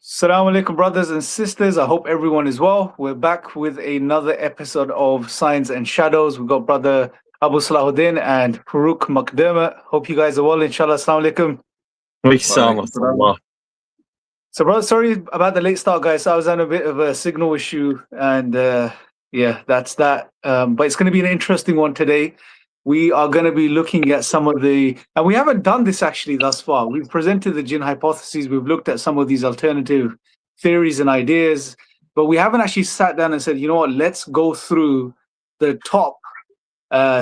Assalamu alaikum, brothers and sisters. I hope everyone is well. We're back with another episode of Signs and Shadows. We've got brother Abu Salahuddin and Farooq Makdermott. Hope you guys are well, inshallah. Assalamu alaikum. Waalaikum salam. So, brother, sorry about the late start, guys. I was on a bit of a signal issue, and yeah, that's that. But it's going to be an interesting one today. We are going to be looking at some of and we haven't done this actually thus far. We've presented the jinn hypotheses. We've looked at some of these alternative theories and ideas, but we haven't actually sat down and said, you know what, let's go through the top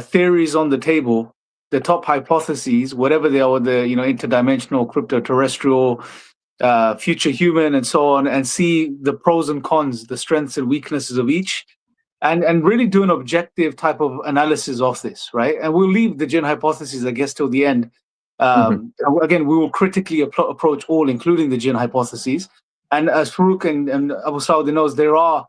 theories on the table, the top hypotheses, whatever they are, the interdimensional, crypto-terrestrial, future human, and so on, and see the pros and cons, the strengths and weaknesses of each. And really do an objective type of analysis of this, right? And we'll leave the jinn hypothesis, I guess, till the end. Again, we will critically approach all, including the jinn hypotheses. And as Farooq and Abu Saud knows, there are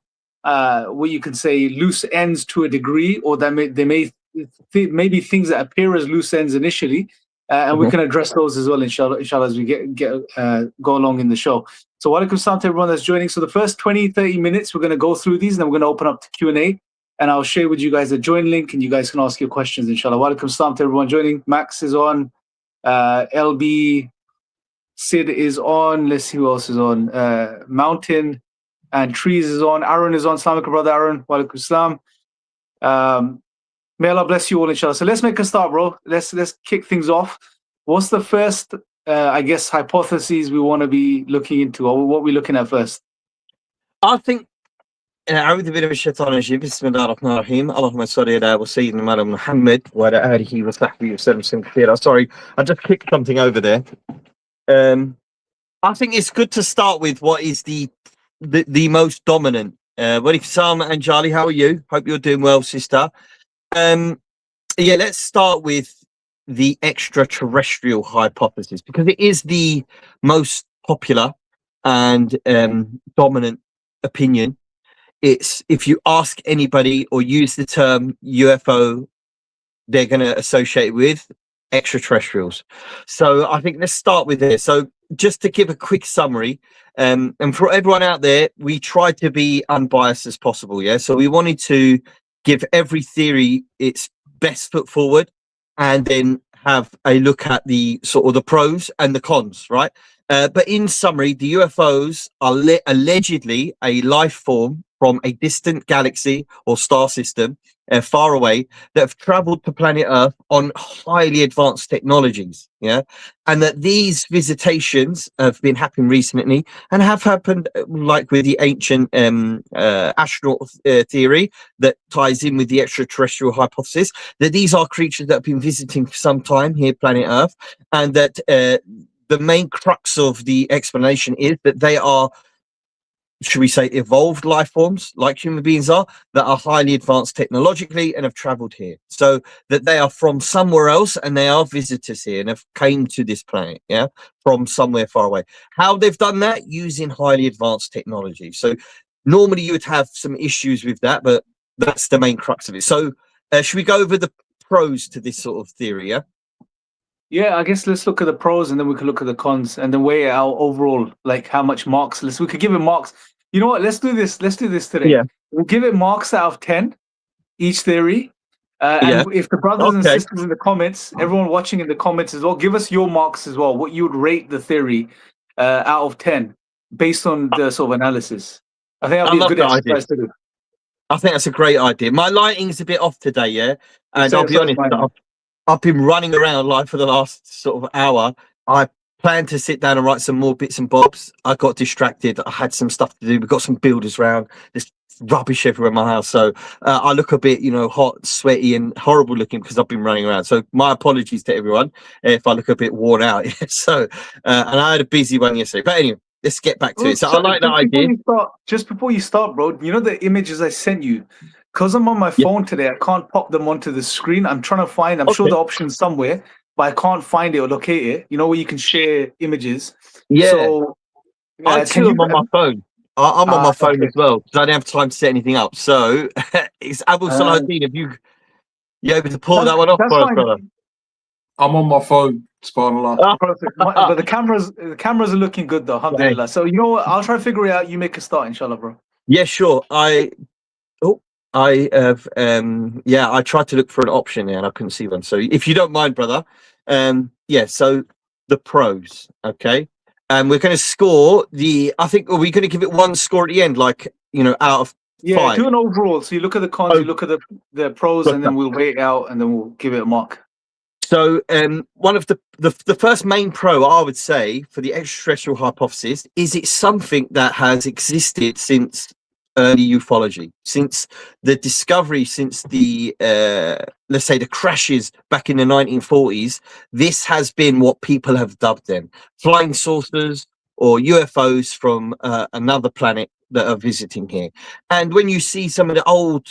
what you can say loose ends to a degree, or there may be things that appear as loose ends initially, and we can address those as well, inshallah, as we go along in the show. So walaikum salam to everyone that's joining. So the first 20-30 minutes, we're going to go through these, and then we're going to open up to Q&A, and I'll share with you guys a join link, and you guys can ask your questions, inshallah. Walaikum salam to everyone joining. Max is on. LB, Sid is on. Let's see who else is on. Mountain and Trees is on. Aaron is on. Assalamu alaikum, brother Aaron. Walaikum salam. May Allah bless you all, inshallah. So let's make a start, bro. Let's kick things off. What's the first, I guess, hypotheses we want to be looking into, or what we're looking at first? I think أعوذ بالله من الشيطان الرجيم بسم الله الرحمن الرحيم اللهم صل على سيدنا محمد وعلى آله وصحبه وسلم كثيرا. Sorry, I just kicked something over there. I think it's good to start with what is the most dominant. Walaikum salam, Anjali, how are you? Hope you're doing well, sister. Yeah, let's start with the extraterrestrial hypothesis, because it is the most popular and dominant opinion. It's, if you ask anybody or use the term UFO, they're going to associate with extraterrestrials. So I think let's start with this. So just to give a quick summary, and for everyone out there, we tried to be unbiased as possible. Yeah, so we wanted to give every theory its best foot forward, and then have a look at the sort of the pros and the cons, right? But in summary, the UFOs are allegedly a life form from a distant galaxy or star system far away that have traveled to planet Earth on highly advanced technologies. Yeah, and that these visitations have been happening recently and have happened, like with the ancient astronaut theory that ties in with the extraterrestrial hypothesis, that these are creatures that have been visiting for some time here, planet Earth, and that the main crux of the explanation is that they are, should we say, evolved life forms like human beings are, that are highly advanced technologically and have traveled here, so that they are from somewhere else and they are visitors here and have came to this planet, yeah, from somewhere far away. How they've done that? Using highly advanced technology. So normally you would have some issues with that, but that's the main crux of it. So should we go over the pros to this sort of theory? Yeah, I guess let's look at the pros, and then we can look at the cons, and then weigh out overall, like how much marks. We could give it marks. You know what? Let's do this. Let's do this today. Yeah. We'll give it marks out of 10, each theory. And if the brothers and sisters in the comments, everyone watching in the comments as well, give us your marks as well. What you would rate the theory out of 10 based on the sort of analysis. I think that'll be a good exercise to do. I think that's a great idea. My lighting's a bit off today, yeah, and I'll be honest. I've been running around like for the last sort of hour. I planned to sit down and write some more bits and bobs. I got distracted. I had some stuff to do. We've got some builders around. There's rubbish everywhere in my house. So I look a bit, hot, sweaty and horrible looking because I've been running around. So my apologies to everyone if I look a bit worn out. So, and I had a busy one yesterday. But anyway, let's get back to it. So I like that idea. Just before you start, bro, you know the images I sent you? Because I'm on my phone today, I can't pop them onto the screen. I'm trying to find, I'm sure the option's somewhere, but I can't find it or locate it. You know where you can share images? Yeah. So, I too am on my phone. I'm on my phone as well, because I don't have time to set anything up. So it's Abu Salahuddin. If you able to pull that one off for us, brother? I'm on my phone, subhanAllah. Ah, Perfect. But the cameras are looking good though, alhamdulillah. So you know what? I'll try to figure it out. You make a start, inshallah, bro. yeah, sure. I have yeah, I tried to look for an option there and I couldn't see one. So if you don't mind, brother, yeah, so the pros, okay. And we're gonna score I think are we gonna give it one score at the end, like out of Yeah, 5? do an overall. So you look at the cons, Oh, you look at the pros, and then we'll weigh it out, and then we'll give it a mark. So one of the first main pro I would say for the extraterrestrial hypothesis is it's something that has existed since early ufology, since the discovery, since the let's say the crashes back in the 1940s. This has been what people have dubbed them flying saucers or UFOs from another planet that are visiting here. And when you see some of the old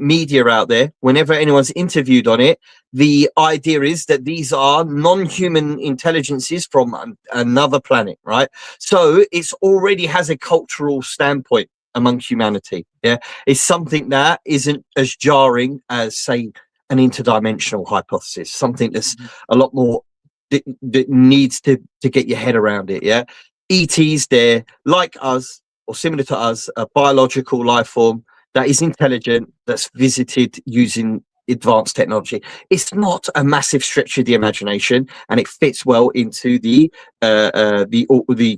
media out there, whenever anyone's interviewed on it, the idea is that these are non-human intelligences from another planet, right? So it's already has a cultural standpoint among humanity. Yeah, it's something that isn't as jarring as, say, an interdimensional hypothesis, something that's a lot more that needs to get your head around it. Yeah, ETs, they're like us or similar to us, a biological life form that is intelligent, that's visited using advanced technology. It's not a massive stretch of the imagination, and it fits well into the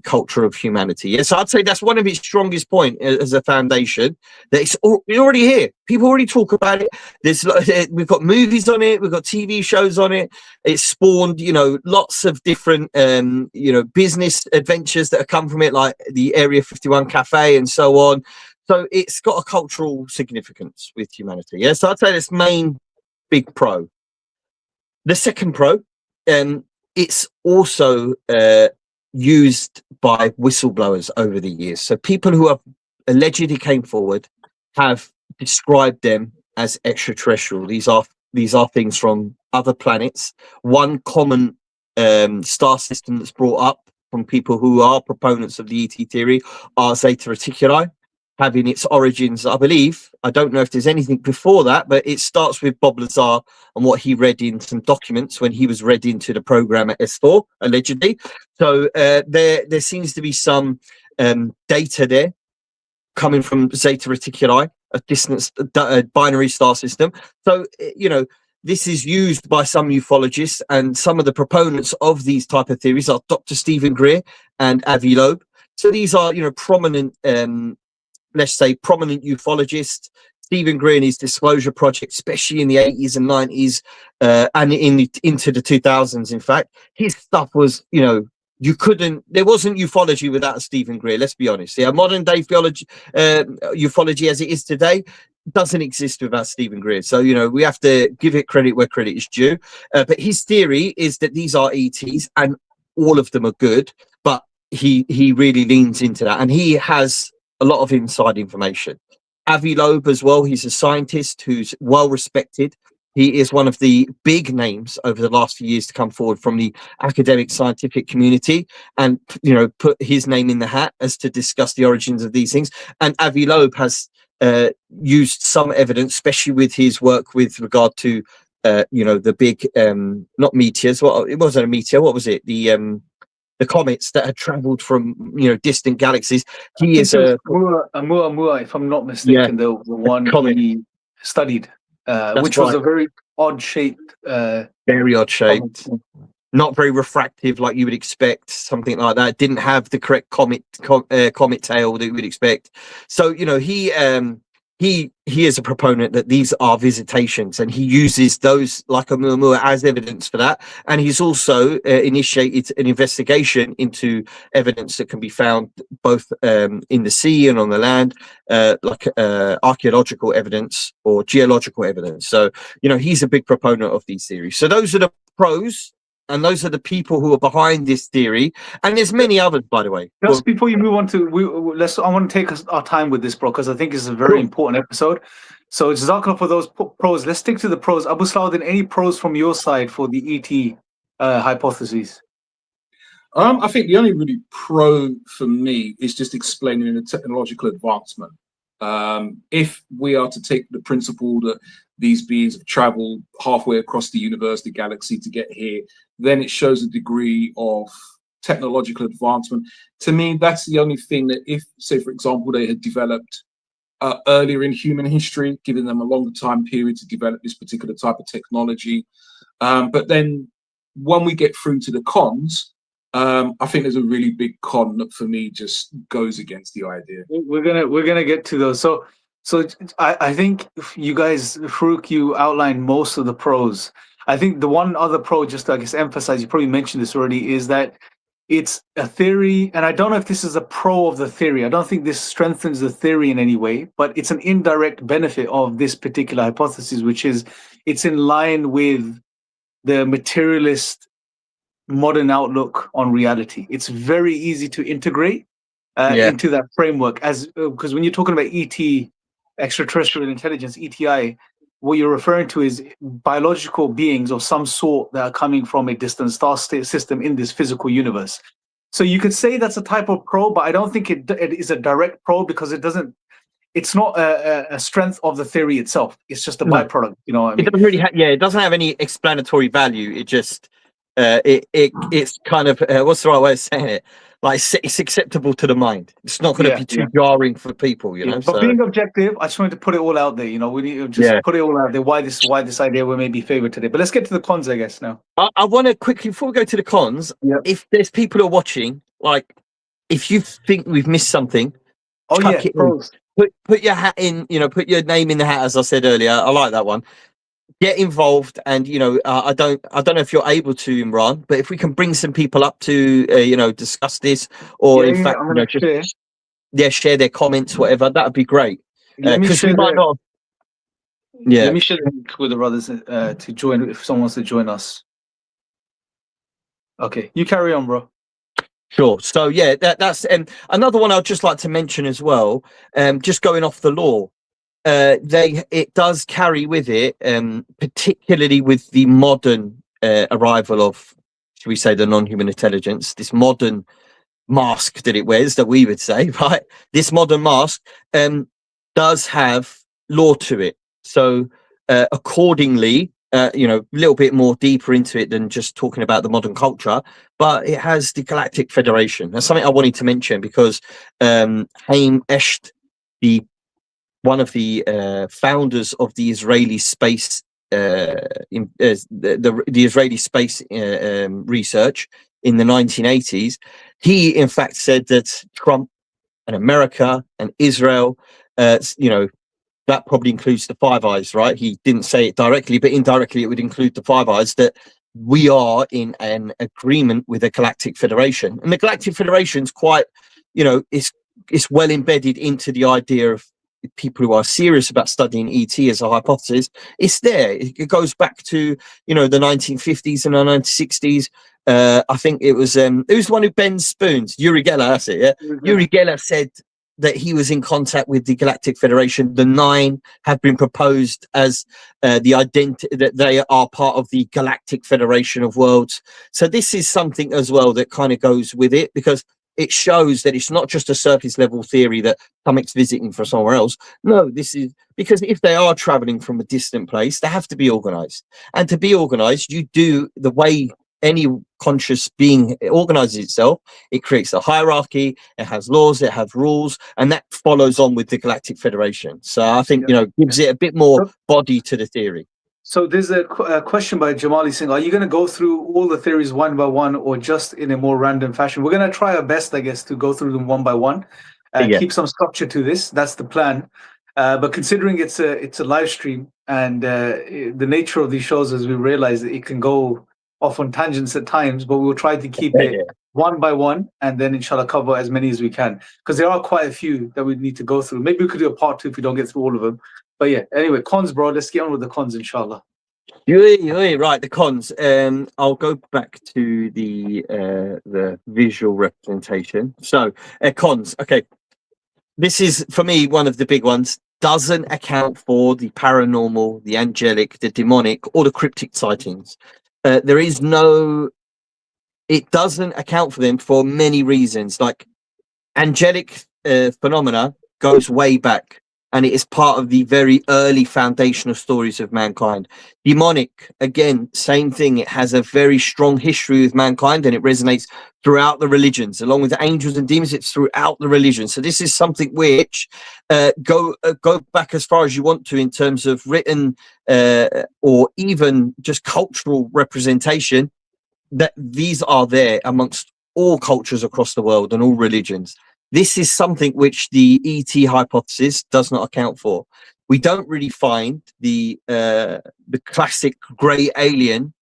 culture of humanity. Yes, I'd say that's one of its strongest point as a foundation. That it's already here. People already talk about it. We've got movies on it. We've got TV shows on it. It's spawned, lots of different, business adventures that have come from it, like the Area 51 Cafe and so on. So it's got a cultural significance with humanity. Yeah, so I'd say this main big pro. The second pro, it's also used by whistleblowers over the years. So people who have allegedly came forward have described them as extraterrestrial. These are things from other planets. One common star system that's brought up from people who are proponents of the ET theory are Zeta Reticuli, having its origins, I believe. I don't know if there's anything before that, but it starts with Bob Lazar and what he read in some documents when he was read into the program at S4, allegedly. So there seems to be some data there coming from Zeta Reticuli, a distant binary star system. So, this is used by some ufologists, and some of the proponents of these type of theories are Dr. Stephen Greer and Avi Loeb. So these are, prominent let's say, prominent ufologists. Stephen Greer and his Disclosure Project, especially in the 80s and 90s, and into the 2000s, in fact, his stuff was, there wasn't ufology without Stephen Greer, let's be honest. Yeah, modern day ufology as it is today doesn't exist without Stephen Greer. So, we have to give it credit where credit is due. But his theory is that these are ETs and all of them are good, but he really leans into that, and he has a lot of inside information. Avi Loeb as well, he's a scientist who's well respected. He is one of the big names over the last few years to come forward from the academic scientific community and, put his name in the hat as to discuss the origins of these things. And Avi Loeb has used some evidence, especially with his work with regard to, the big, not meteors. Well, it wasn't a meteor. What was it? The comets that had traveled from distant galaxies. He is Mu'a, if I'm not mistaken, the one comet he studied, which was a very odd shaped, very odd shaped, not very refractive like you would expect, something like that. Didn't have the correct comet tail that you would expect. So he is a proponent that these are visitations, and he uses those like Oumuamua as evidence for that. And he's also initiated an investigation into evidence that can be found both in the sea and on the land, like archaeological evidence or geological evidence. So, he's a big proponent of these theories. So those are the pros. And those are the people who are behind this theory, and there's many others, by the way. Just before you move on to, I want to take our time with this, bro, because I think it's a very important episode. So, Jazakallah for those pros. Let's stick to the pros. Abu Salahuddin, any pros from your side for the ET hypotheses? I think the only really pro for me is just explaining the technological advancement. If we are to take the principle that these beings have traveled halfway across the universe, the galaxy to get here, then it shows a degree of technological advancement. To me, that's the only thing that if, say, for example, they had developed earlier in human history, giving them a longer time period to develop this particular type of technology. But then when we get through to the cons, I think there's a really big con that for me just goes against the idea. We're gonna get to those. So I think you guys, Farouk, you outlined most of the pros. I think the one other pro, just to, I guess, emphasize, you probably mentioned this already, is that it's a theory, and I don't know if this is a pro of the theory. I don't think this strengthens the theory in any way, but it's an indirect benefit of this particular hypothesis, which is it's in line with the materialist modern outlook on reality. It's very easy to integrate into that framework, as because when you're talking about ET, extraterrestrial intelligence, ETI, what you're referring to is biological beings of some sort that are coming from a distant star system in this physical universe. So you could say that's a type of pro, but I don't think it is a direct pro, because it's not a strength of the theory itself. It's just a byproduct. You know what I mean? It doesn't really it doesn't have any explanatory value. It just it's kind of what's the right way of saying it? Like it's acceptable to the mind. It's not going to be too jarring for people, you know. But being objective, I just wanted to put it all out there. You know, we need to just put it all out there. Why this idea we may be favored today. But let's get to the cons, I guess, now. I want to quickly, before we go to the cons, if there's people who are watching, like if you think we've missed something, put your hat in. You know, put your name in the hat, as I said earlier. I like that one. Get involved, and you know, I don't know if you're able to, Imran, but if we can bring some people up to you know, discuss this, or in fact, you know, just share their comments, whatever, that would be great, because we might not. Let me share the link with the brothers to join, if someone wants to join us. Okay, you carry on, bro. Sure. So yeah, that's another one I'd just like to mention as well. Just going off the law. It does carry with it, particularly with the modern arrival of, should we say, the non-human intelligence, this modern mask that it wears, that we would say, right? This modern mask does have law to it. So accordingly, you know, a little bit more deeper into it than just talking about the modern culture, but it has the Galactic Federation. That's something I wanted to mention because Haim Esht, one of the founders of the Israeli space, the Israeli space research in the 1980s, he in fact said that Trump and America and Israel, you know, that probably includes the Five Eyes, right? He didn't say it directly, but indirectly it would include the Five Eyes, that we are in an agreement with the Galactic Federation. And the Galactic Federation is quite, you know, it's well embedded into the idea of people who are serious about studying ET as a hypothesis. It's there. It goes back to, you know, the 1950s and the 1960s. I think it was the one who bends spoons? Uri Geller, that's it. Yeah, Uri Geller said that he was in contact with the Galactic Federation. The 9 have been proposed as the identity, that they are part of the Galactic Federation of Worlds. So this is something as well that kind of goes with it, because it shows that it's not just a surface level theory that something's visiting from somewhere else. No, this is because if they are traveling from a distant place, they have to be organized. And to be organized, you do the way any conscious being organizes itself. It creates a hierarchy, it has laws, it has rules, and that follows on with the Galactic Federation. So I think, you know, gives it a bit more body to the theory. So there's a question by Jamali saying, are you going to go through all the theories one by one, or just in a more random fashion? We're going to try our best, I guess, to go through them one by one, keep some structure to this. That's the plan. But considering it's a live stream, and the nature of these shows, as we realize, it can go off on tangents at times, but we'll try to keep it one by one, and then inshallah cover as many as we can, because there are quite a few that we need to go through. Maybe we could do a part 2 if we don't get through all of them. But yeah, anyway, cons, bro. Let's get on with the cons, inshallah. Right, the cons. I'll go back to the visual representation. So, cons. Okay, this is for me one of the big ones. Doesn't account for the paranormal, the angelic, the demonic, or the cryptic sightings. There is no. It doesn't account for them for many reasons. Like angelic phenomena goes way back. and it is part of the very early foundational stories of mankind. Demonic, again, same thing. It has a very strong history with mankind, and it resonates throughout the religions, along with the angels and demons. It's throughout the religion. So this is something which go back as far as you want to in terms of written or even just cultural representation. That these are there amongst all cultures across the world and all religions. This is something which the ET hypothesis does not account for. We don't really find the classic grey alien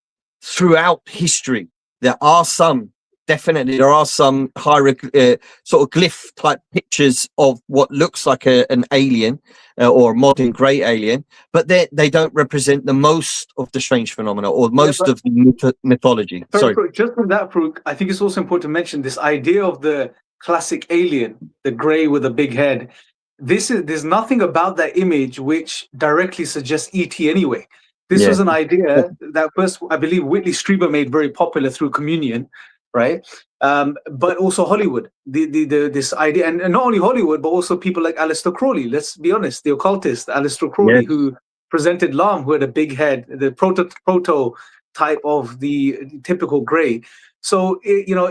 throughout history. There are some, definitely, there are some sort of glyph type pictures of what looks like an alien or a modern grey alien, but they don't represent the most of the strange phenomena or most of the mythology. Sorry. Just on that, Farouk, I think it's also important to mention this idea of the classic alien, the grey with a big head. There's nothing about that image which directly suggests ET anyway. This was an idea that first, I believe, Whitley Strieber made very popular through Communion, right? But also Hollywood. This idea, and not only Hollywood, but also people like Aleister Crowley. Let's be honest, the occultist Aleister Crowley, who presented Lam, who had a big head, the proto type of the typical grey. So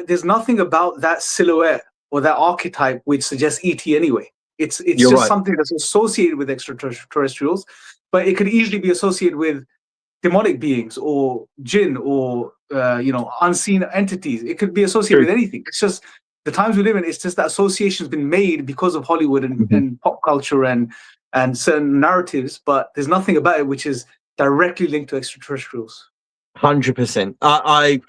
there's nothing about that silhouette or that archetype which suggests ET anyway. It's just right. Something that's associated with extraterrestrials, but it could easily be associated with demonic beings or jinn or unseen entities. It could be associated with anything. It's just the times we live in. It's just that association's been made because of Hollywood and pop culture and certain narratives, but there's nothing about it which is directly linked to extraterrestrials. 100%. I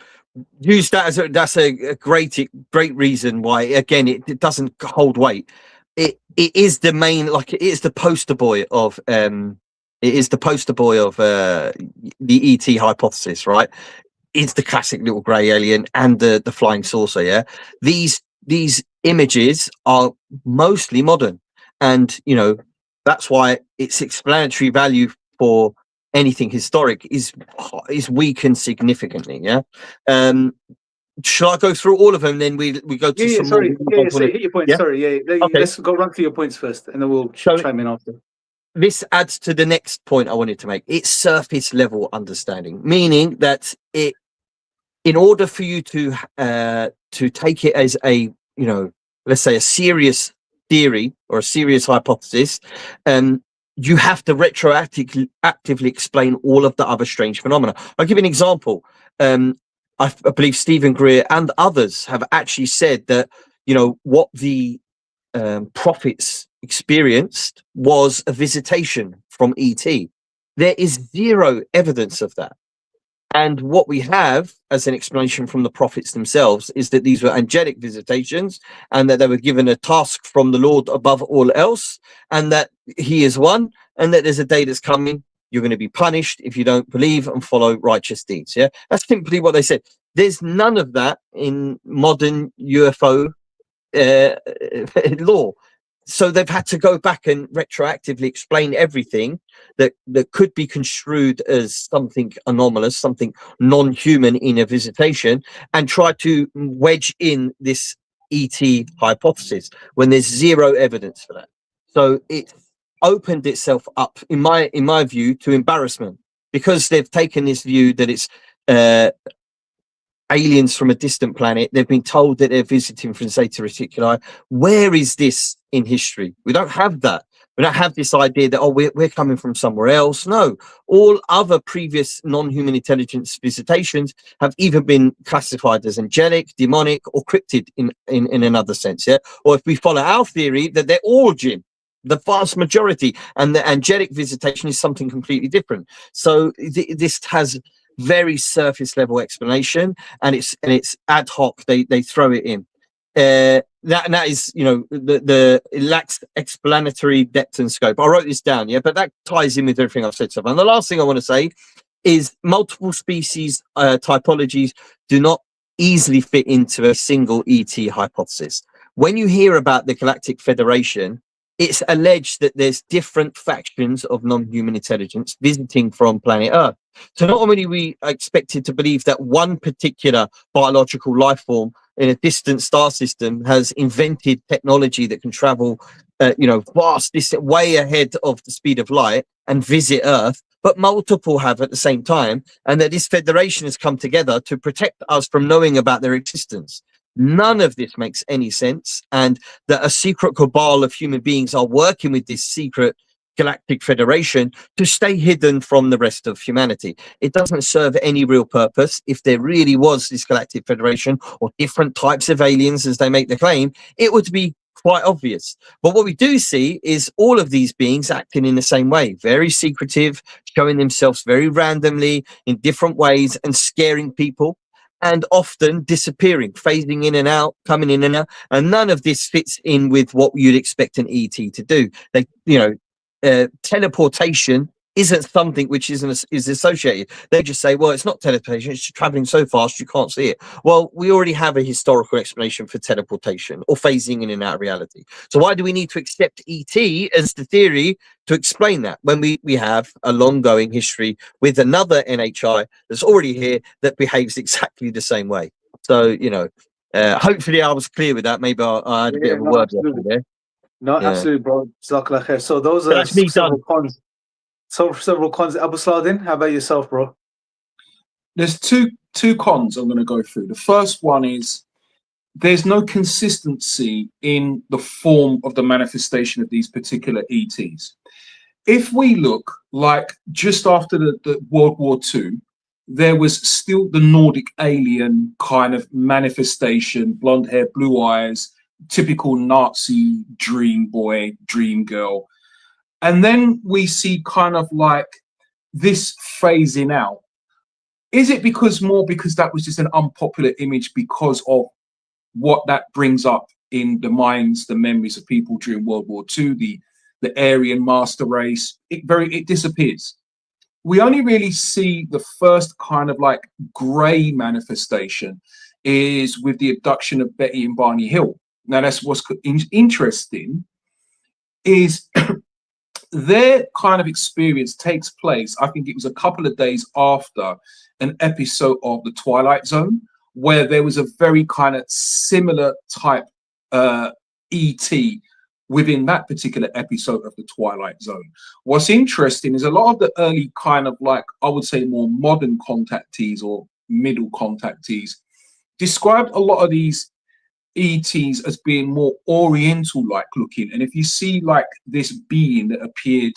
use that as that's a great reason why, again, it doesn't hold weight. It is the main, like, it is the poster boy of the ET hypothesis, right? It's the classic little grey alien and the flying saucer. Yeah, these images are mostly modern, and that's why its explanatory value for anything historic is weakened significantly. Yeah. Shall I go through all of them? Then we go to some. Sorry, hit your points. Yeah? Sorry, okay. Let's go run through your points first, and then we'll chime in after. This adds to the next point I wanted to make. It's surface level understanding, meaning that in order for you to take it as a let's say a serious theory or a serious hypothesis, you have to actively explain all of the other strange phenomena. I'll give you an example. I believe Stephen Greer and others have actually said that what the prophets experienced was a visitation from ET. There is zero evidence of that. And what we have as an explanation from the prophets themselves is that these were angelic visitations, and that they were given a task from the Lord above all else, and that he is one, and that there's a day that's coming. You're going to be punished if you don't believe and follow righteous deeds. Yeah, that's simply what they said. There's none of that in modern UFO law. So they've had to go back and retroactively explain everything that could be construed as something anomalous, something non-human in a visitation, and try to wedge in this ET hypothesis when there's zero evidence for that. So it's opened itself up, in my view, to embarrassment, because they've taken this view that it's aliens from a distant planet. They've been told that they're visiting from Zeta Reticuli. Where is this in history? We don't have that. We don't have this idea that, we're coming from somewhere else. No, all other previous non-human intelligence visitations have either been classified as angelic, demonic, or cryptid in another sense. Yeah, or if we follow our theory, that they're all jinn, the vast majority, and the angelic visitation is something completely different. So this has very surface level explanation, and it's ad hoc. They throw it in. That is, it lacks explanatory depth and scope. I wrote this down, yeah, but that ties in with everything I've said so far. And the last thing I want to say is multiple species typologies do not easily fit into a single ET hypothesis. When you hear about the Galactic Federation, it's alleged that there's different factions of non-human intelligence visiting from planet Earth. So not only are we expected to believe that one particular biological life form in a distant star system has invented technology that can travel vast, this way ahead of the speed of light and visit Earth, but multiple have at the same time, and that this federation has come together to protect us from knowing about their existence. None of this makes any sense, and that a secret cabal of human beings are working with this secret galactic federation to stay hidden from the rest of humanity. It doesn't serve any real purpose. If there really was this galactic federation or different types of aliens, as they make the claim, it would be quite obvious. But what we do see is all of these beings acting in the same way, very secretive, showing themselves very randomly in different ways and scaring people, and often disappearing, phasing in and out, coming in and out. And none of this fits in with what you'd expect an ET to do. They, teleportation isn't something which is associated. They just say, well, it's not teleportation, it's traveling so fast you can't see it. Well, we already have a historical explanation for teleportation or phasing in and out of reality. So why do we need to accept ET as the theory to explain that when we have a long-going history with another NHI that's already here that behaves exactly the same way? So, hopefully I was clear with that. Maybe I had a bit of a word there. No, absolutely, bro. Jazakallah khair. So those are That's me several done. cons. Several cons. Abu Saladin, how about yourself, bro? There's two cons I'm going to go through. The first one is there's no consistency in the form of the manifestation of these particular ETs. If we look, like just after the World War II, there was still the Nordic alien kind of manifestation, blonde hair, blue eyes, typical Nazi dream boy, dream girl. And then we see kind of like this phasing out. Is it because that was just an unpopular image because of what that brings up in the minds, the memories of people during World War II, the Aryan master race? It disappears. We only really see the first kind of like grey manifestation is with the abduction of Betty and Barney Hill. Now, that's what's interesting is their kind of experience takes place, I think it was a couple of days after an episode of The Twilight Zone, where there was a very kind of similar type ET within that particular episode of The Twilight Zone. What's interesting is a lot of the early kind of like, I would say more modern contactees or middle contactees described a lot of these ETs as being more Oriental-like looking. And if you see like this being that appeared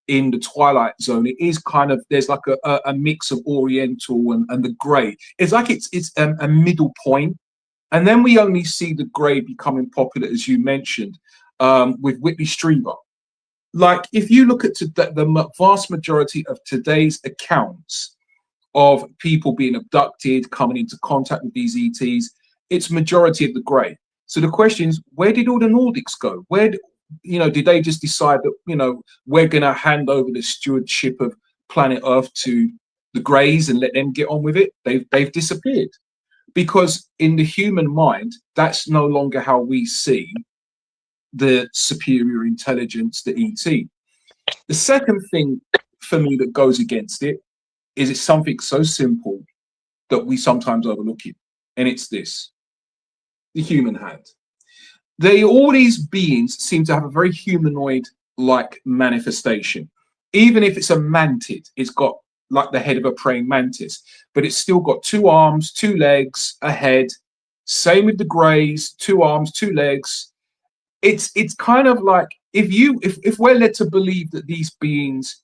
in the Twilight Zone, it is kind of, there's like a mix of Oriental and the grey. It's like it's a middle point. And then we only see the grey becoming popular, as you mentioned, with Whitley Strieber. Like if you look at the vast majority of today's accounts of people being abducted, coming into contact with these ETs, it's majority of the grey. So the question is, where did all the Nordics go? Where, did they just decide that, we're going to hand over the stewardship of planet Earth to the Greys and let them get on with it? They've disappeared. Because in the human mind, that's no longer how we see the superior intelligence, the ET. The second thing for me that goes against it is it's something so simple that we sometimes overlook it. And it's this. The human hand. All these beings seem to have a very humanoid-like manifestation. Even if it's a mantid, it's got like the head of a praying mantis, but it's still got 2 arms, 2 legs, a head. Same with the Greys, 2 arms, 2 legs. It's kind of like if we're led to believe that these beings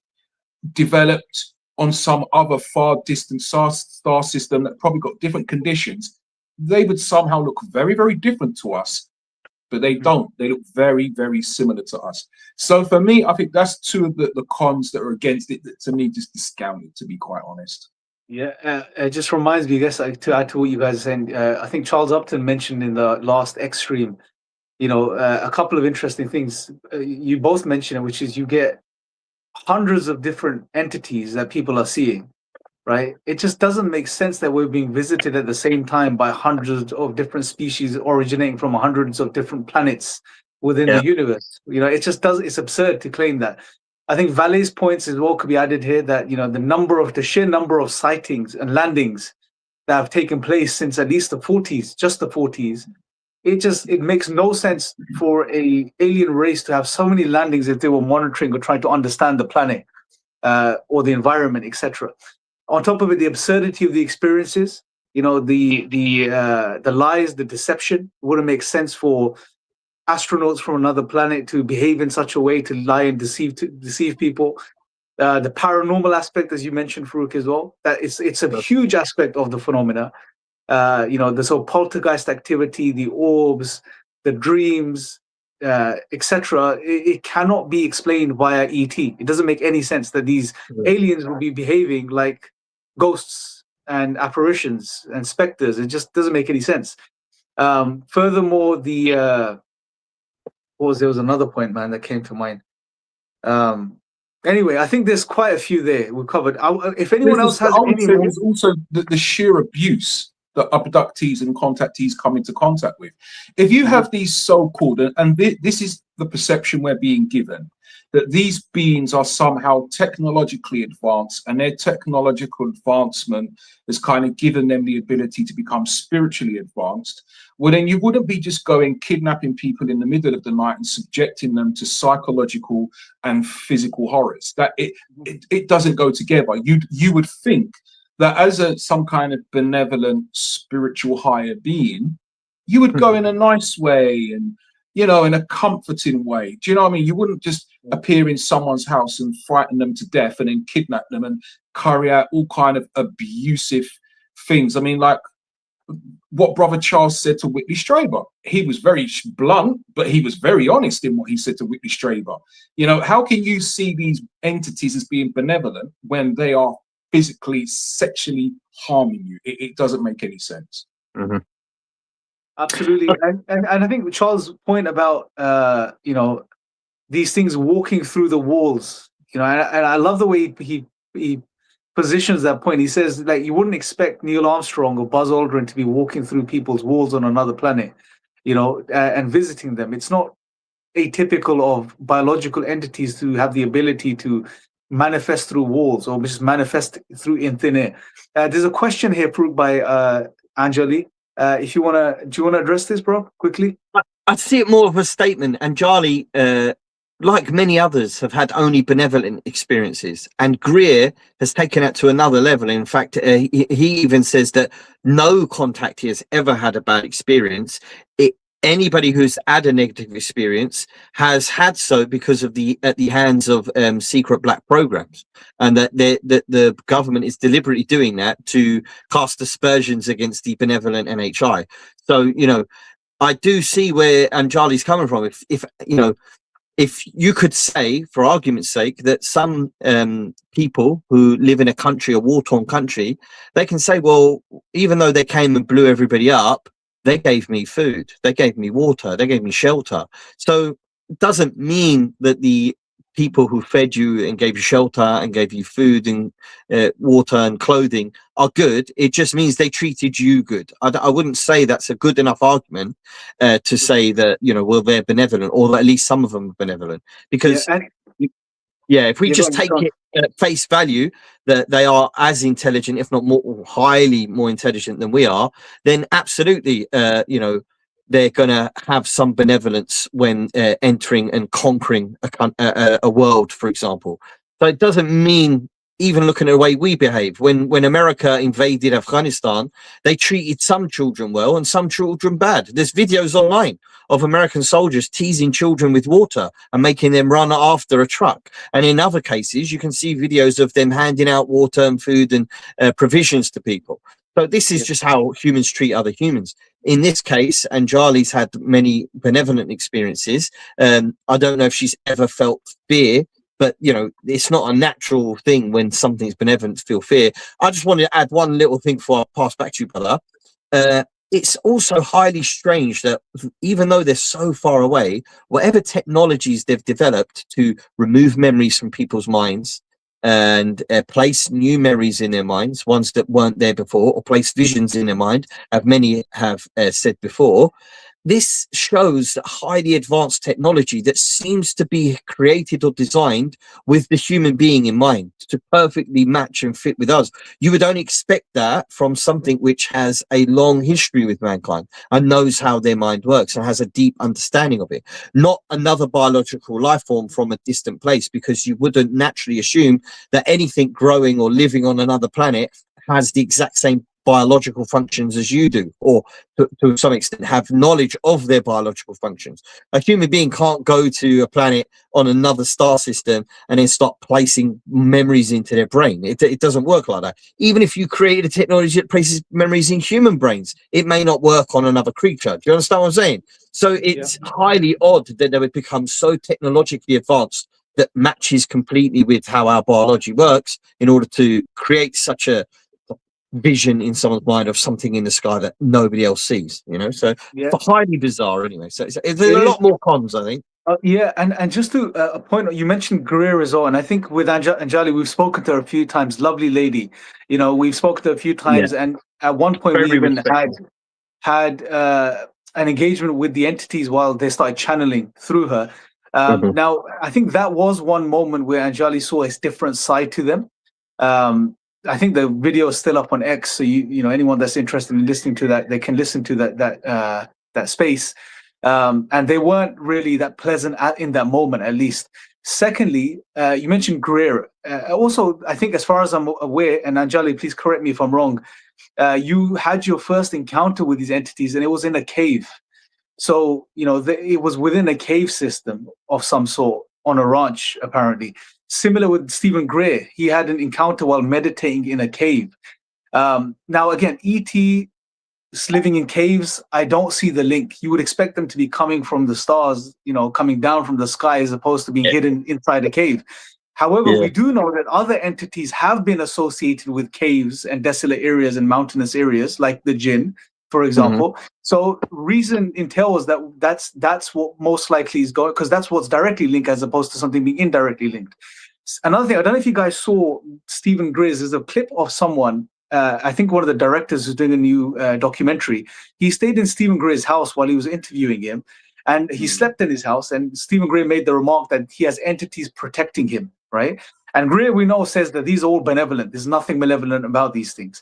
developed on some other far distant star system that probably got different conditions, they would somehow look very, very different to us, but they don't. They look very, very similar to us. So for me, I think that's 2 of the cons that are against it that to me just discount it, to be quite honest. Yeah, it just reminds me, I guess, to add to what you guys are saying, I think Charles Upton mentioned in the last X stream, a couple of interesting things. You both mentioned it, which is you get hundreds of different entities that people are seeing. Right? It just doesn't make sense that we're being visited at the same time by hundreds of different species originating from hundreds of different planets within the universe. It just does. It's absurd to claim that. I think Valley's points as well could be added here that, the sheer number of sightings and landings that have taken place since at least the 40s, just the 40s, it makes no sense for a alien race to have so many landings if they were monitoring or trying to understand the planet or the environment, etc. On top of it, the absurdity of the experiences, the lies, the deception wouldn't make sense for astronauts from another planet to behave in such a way to lie and deceive people. The paranormal aspect, as you mentioned, Farouk, as well, that it's a huge aspect of the phenomena. The sort of poltergeist activity, the orbs, the dreams, etc. It cannot be explained via ET. It doesn't make any sense that these aliens will be behaving like ghosts and apparitions and specters. It just doesn't make any sense. Furthermore, there was another point, man, that came to mind. Anyway, I think there's quite a few there we've covered. If anyone else has any more, there's also the sheer abuse that abductees and contactees come into contact with. If you have these so-called, and this is the perception we're being given, that these beings are somehow technologically advanced, and their technological advancement has kind of given them the ability to become spiritually advanced, well, then you wouldn't be just going kidnapping people in the middle of the night and subjecting them to psychological and physical horrors. That it doesn't go together. You would think that as some kind of benevolent spiritual higher being, you would go in a nice way and, in a comforting way. Do you know what I mean? You wouldn't just appear in someone's house and frighten them to death and then kidnap them and carry out all kind of abusive things. I mean, like what Brother Charles said to Whitley Strieber. He was very blunt, but he was very honest in what he said to Whitley Strieber. How can you see these entities as being benevolent when they are physically, sexually harming you? It doesn't make any sense. Mm-hmm. Absolutely. And I think Charles' point about these things walking through the walls, and I love the way he positions that point. He says, like, you wouldn't expect Neil Armstrong or Buzz Aldrin to be walking through people's walls on another planet, and visiting them. It's not atypical of biological entities to have the ability to manifest through walls or just manifest through in thin air. There's a question here, Farooq, by Anjali. Do you want to address this, bro, quickly? I see it more of a statement. And Charlie, like many others, have had only benevolent experiences. And Greer has taken it to another level. In fact, he even says that no contactee has ever had a bad experience. Anybody who's had a negative experience has had so because of at the hands of secret black programs, and that the government is deliberately doing that to cast aspersions against the benevolent NHI. So I do see where Anjali's coming from. If you could say, for argument's sake, that some people who live in a country, a war-torn country, they can say, well, even though they came and blew everybody up, they gave me food, they gave me water, they gave me shelter. So it doesn't mean that the people who fed you and gave you shelter and gave you food and water and clothing are good. It just means they treated you good. I wouldn't say that's a good enough argument to say that, well, they're benevolent, or that at least some of them are benevolent. Because, if we just take it at face value that they are as intelligent, if not more, highly more intelligent than we are, then absolutely, they're going to have some benevolence when entering and conquering a world, for example. So it doesn't mean, even looking at the way we behave, when America invaded Afghanistan, they treated some children well and some children bad. There's videos online of American soldiers teasing children with water and making them run after a truck. And in other cases, you can see videos of them handing out water and food and provisions to people. So this is just how humans treat other humans. In this case, Anjali's had many benevolent experiences. I don't know if she's ever felt fear, but it's not a natural thing when something's benevolent to feel fear. I just wanted to add one little thing before I pass back to you, brother. It's also highly strange that even though they're so far away, whatever technologies they've developed to remove memories from people's minds and place new memories in their minds, ones that weren't there before, or place visions in their mind, as many have said before, this shows that highly advanced technology that seems to be created or designed with the human being in mind to perfectly match and fit with us. You would only expect that from something which has a long history with mankind and knows how their mind works and has a deep understanding of it, not another biological life form from a distant place, because you wouldn't naturally assume that anything growing or living on another planet has the exact same biological functions as you do, or to some extent have knowledge of their biological functions. A human being can't go to a planet on another star system and then start placing memories into their brain. It doesn't work like that. Even if you create a technology that places memories in human brains, it may not work on another creature. Do you understand what I'm saying? So it's highly odd that they would become so technologically advanced that matches completely with how our biology works in order to create such a vision in someone's mind of something in the sky that nobody else sees, you know. So highly bizarre anyway. So there's a lot more cons, I think. And just to a point, you mentioned Greer as well, and I think with Anjali, we've spoken to her a few times. Lovely lady, you know, we've spoken to her a few times, and at one point we even had an engagement with the entities while they started channeling through her. Now, I think that was one moment where Anjali saw a different side to them. I think the video is still up on X, so you know, anyone that's interested in listening to that, they can listen to that space. And they weren't really that pleasant in that moment, at least. Secondly, you mentioned Greer. Also, I think as far as I'm aware, and Anjali, please correct me if I'm wrong, you had your first encounter with these entities, and it was in a cave. So, you know, it was within a cave system of some sort on a ranch, apparently. Similar with Stephen Gray, he had an encounter while meditating in a cave. Now, again, ET living in caves, I don't see the link. You would expect them to be coming from the stars, you know, coming down from the sky as opposed to being hidden inside a cave. However, we do know that other entities have been associated with caves and desolate areas and mountainous areas, like the jinn, for example. So reason entails that that's what most likely is going, because that's what's directly linked as opposed to something being indirectly linked. Another thing, I don't know if you guys saw Stephen Gray's, there's a clip of someone, I think one of the directors who's doing a new documentary. He stayed in Stephen Gray's house while he was interviewing him, and he slept in his house, and Stephen Gray made the remark that he has entities protecting him, right? And Gray, we know, says that these are all benevolent. There's nothing malevolent about these things.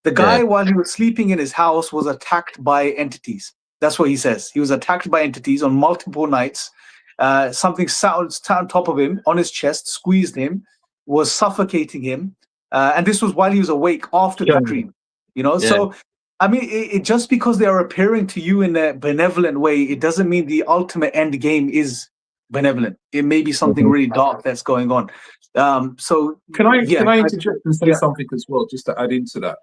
The guy, while he was sleeping in his house, was attacked by entities. That's what he says. He was attacked by entities on multiple nights. Something sat on top of him, on his chest, squeezed him, was suffocating him. And this was while he was awake after the dream. You know, so, I mean, it just because they are appearing to you in a benevolent way, it doesn't mean the ultimate end game is benevolent. It may be something really dark that's going on. So can I interject and say something as well, just to add into that?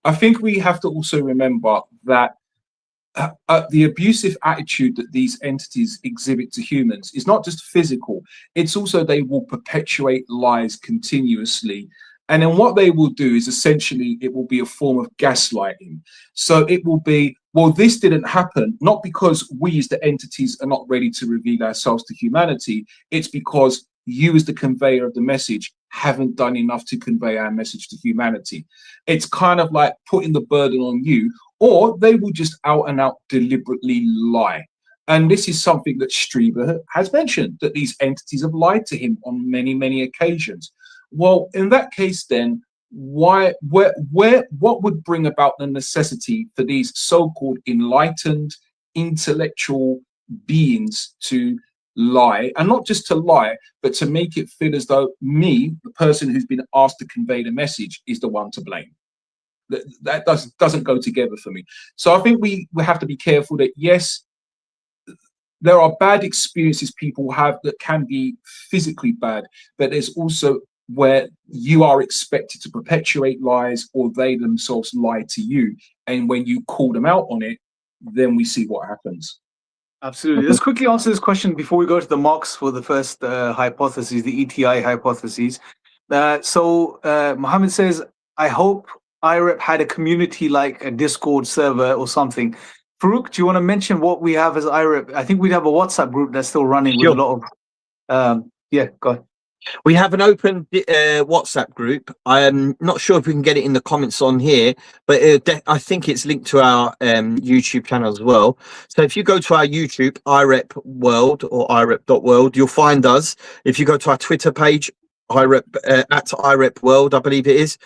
I think we have to also remember that the abusive attitude that these entities exhibit to humans is not just physical, it's also they will perpetuate lies continuously. And then what they will do is essentially it will be a form of gaslighting. So it will be, well, this didn't happen, not because we as the entities are not ready to reveal ourselves to humanity. It's because you as the conveyor of the message haven't done enough to convey our message to humanity. It's kind of like putting the burden on you, or they will just out and out deliberately lie. And this is something that Strieber has mentioned, that these entities have lied to him on many, many occasions. Well, in that case, then, what would bring about the necessity for these so-called enlightened intellectual beings to lie, and not just to lie, but to make it feel as though me, the person who's been asked to convey the message, is the one to blame? That doesn't go together for me. So I think we have to be careful that, yes, there are bad experiences people have that can be physically bad, but there's also where you are expected to perpetuate lies, or they themselves lie to you. And when you call them out on it, then we see what happens. Absolutely. Let's quickly answer this question before we go to the marks for the first hypothesis, the ETI hypotheses. So Mohammed says, I hope IREP had a community like a Discord server or something. Farouk, do you want to mention what we have as IREP? I think we have a WhatsApp group that's still running with a lot of... go ahead. We have an open WhatsApp group. I'm not sure if we can get it in the comments on here, but I think it's linked to our YouTube channel as well. So if you go to our YouTube, IREP World or IREP.world, you'll find us. If you go to our Twitter page, IREP at IREP World, I believe it is,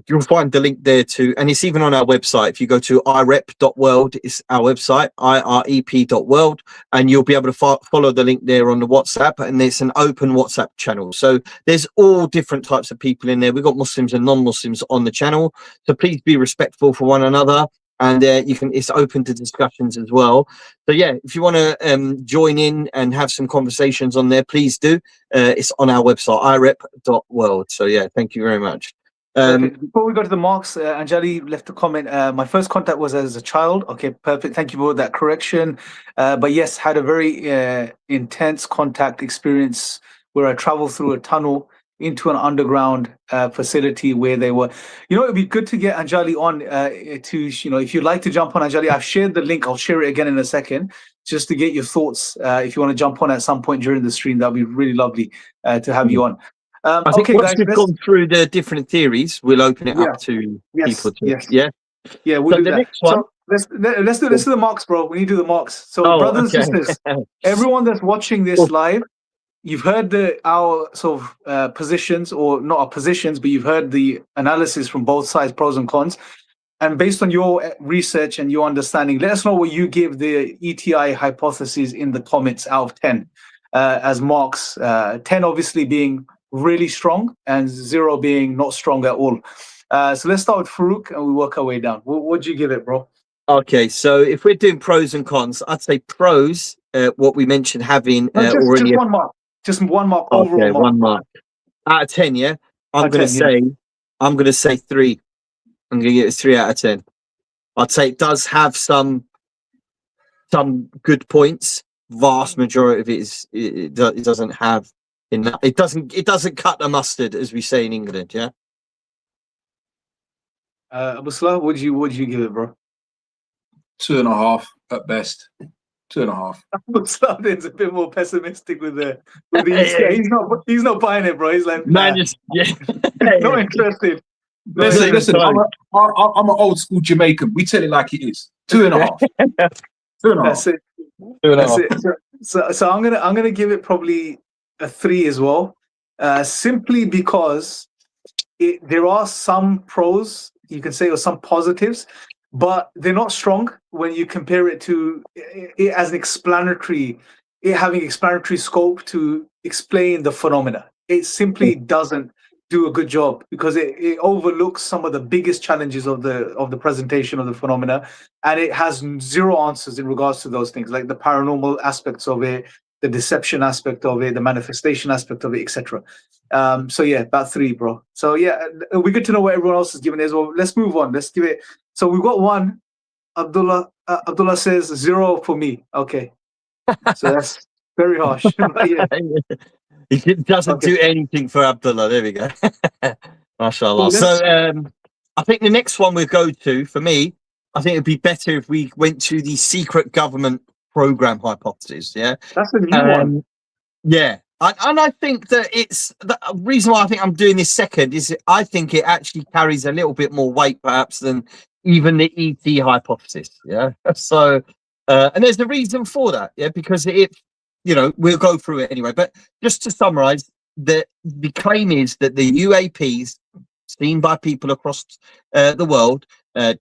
you'll find the link there too, and it's even on our website. If you go to irep.world, it's our website, irep.world, and you'll be able to follow the link there on the WhatsApp, and it's an open WhatsApp channel. So there's all different types of people in there. We've got Muslims and non-Muslims on the channel, so please be respectful for one another, and it's open to discussions as well. So yeah, if you want to join in and have some conversations on there, please do. It's on our website, irep.world. So yeah, thank you very much. Before we go to the marks, Anjali left a comment. My first contact was as a child. Okay, perfect. Thank you for that correction. But yes, had a very intense contact experience where I traveled through a tunnel into an underground facility where they were. It'd be good to get Anjali on if you'd like to jump on, Anjali. I've shared the link. I'll share it again in a second, just to get your thoughts. If you want to jump on at some point during the stream, that'd be really lovely to have you on. I think once we've gone through the different theories, we'll open it up to people. Yeah, we'll do the that. Next one. So let's do the marks, bro. We need to do the marks. So, brothers and sisters, everyone that's watching this live, you've heard our sort of positions, or not our positions, but you've heard the analysis from both sides, pros and cons. And based on your research and your understanding, let us know what you give the ETI hypothesis in the comments out of 10 as marks. 10 obviously being really strong and 0 being not strong at all. So let's start with Farouk and we work our way down. What'd you give it, bro? Okay, so if we're doing pros and cons, I'd say pros, what we mentioned having just already. Just one mark. Just one mark, overall mark. 1 mark. Out of 10, yeah? I'm going to say 3. I'm going to give it 3 out of 10. I'd say it does have some good points. Vast majority of it doesn't have enough. It doesn't cut the mustard, as we say in England, yeah? Abu Salah, would you give it, bro? 2.5 at best. 2.5. Abu Salah is a bit more pessimistic with the he's not buying it, bro. He's like, nah. Not interested. Listen, I'm an old school Jamaican. We tell it like it is. 2.5. 2.5. That's it. 2.5. So I'm gonna give it probably a 3 as well, simply because there are some pros, you can say, or some positives, but they're not strong when you compare it to it as an explanatory, it having explanatory scope to explain the phenomena. It simply doesn't do a good job because it overlooks some of the biggest challenges of the presentation of the phenomena, and it has 0 answers in regards to those things, like the paranormal aspects of it, the deception aspect of it, the manifestation aspect of it, etc. So yeah, about 3, bro. So yeah, it'll be good to know what everyone else is giving as well. Let's move on. Let's give it. So we've got 1. Abdullah says 0 for me. Okay, so that's very harsh. Yeah. It doesn't do anything for Abdullah. There we go. MashaAllah. So I think the next one we'll go to, for me, I think it'd be better if we went to the secret government program hypothesis. Yeah, that's a new one. Yeah, and I think that it's the reason why I think I'm doing this second is I think it actually carries a little bit more weight, perhaps, than even the ET hypothesis. Yeah, so and there's a reason for that. Yeah, because we'll go through it anyway. But just to summarize, the claim is that the UAPs seen by people across the world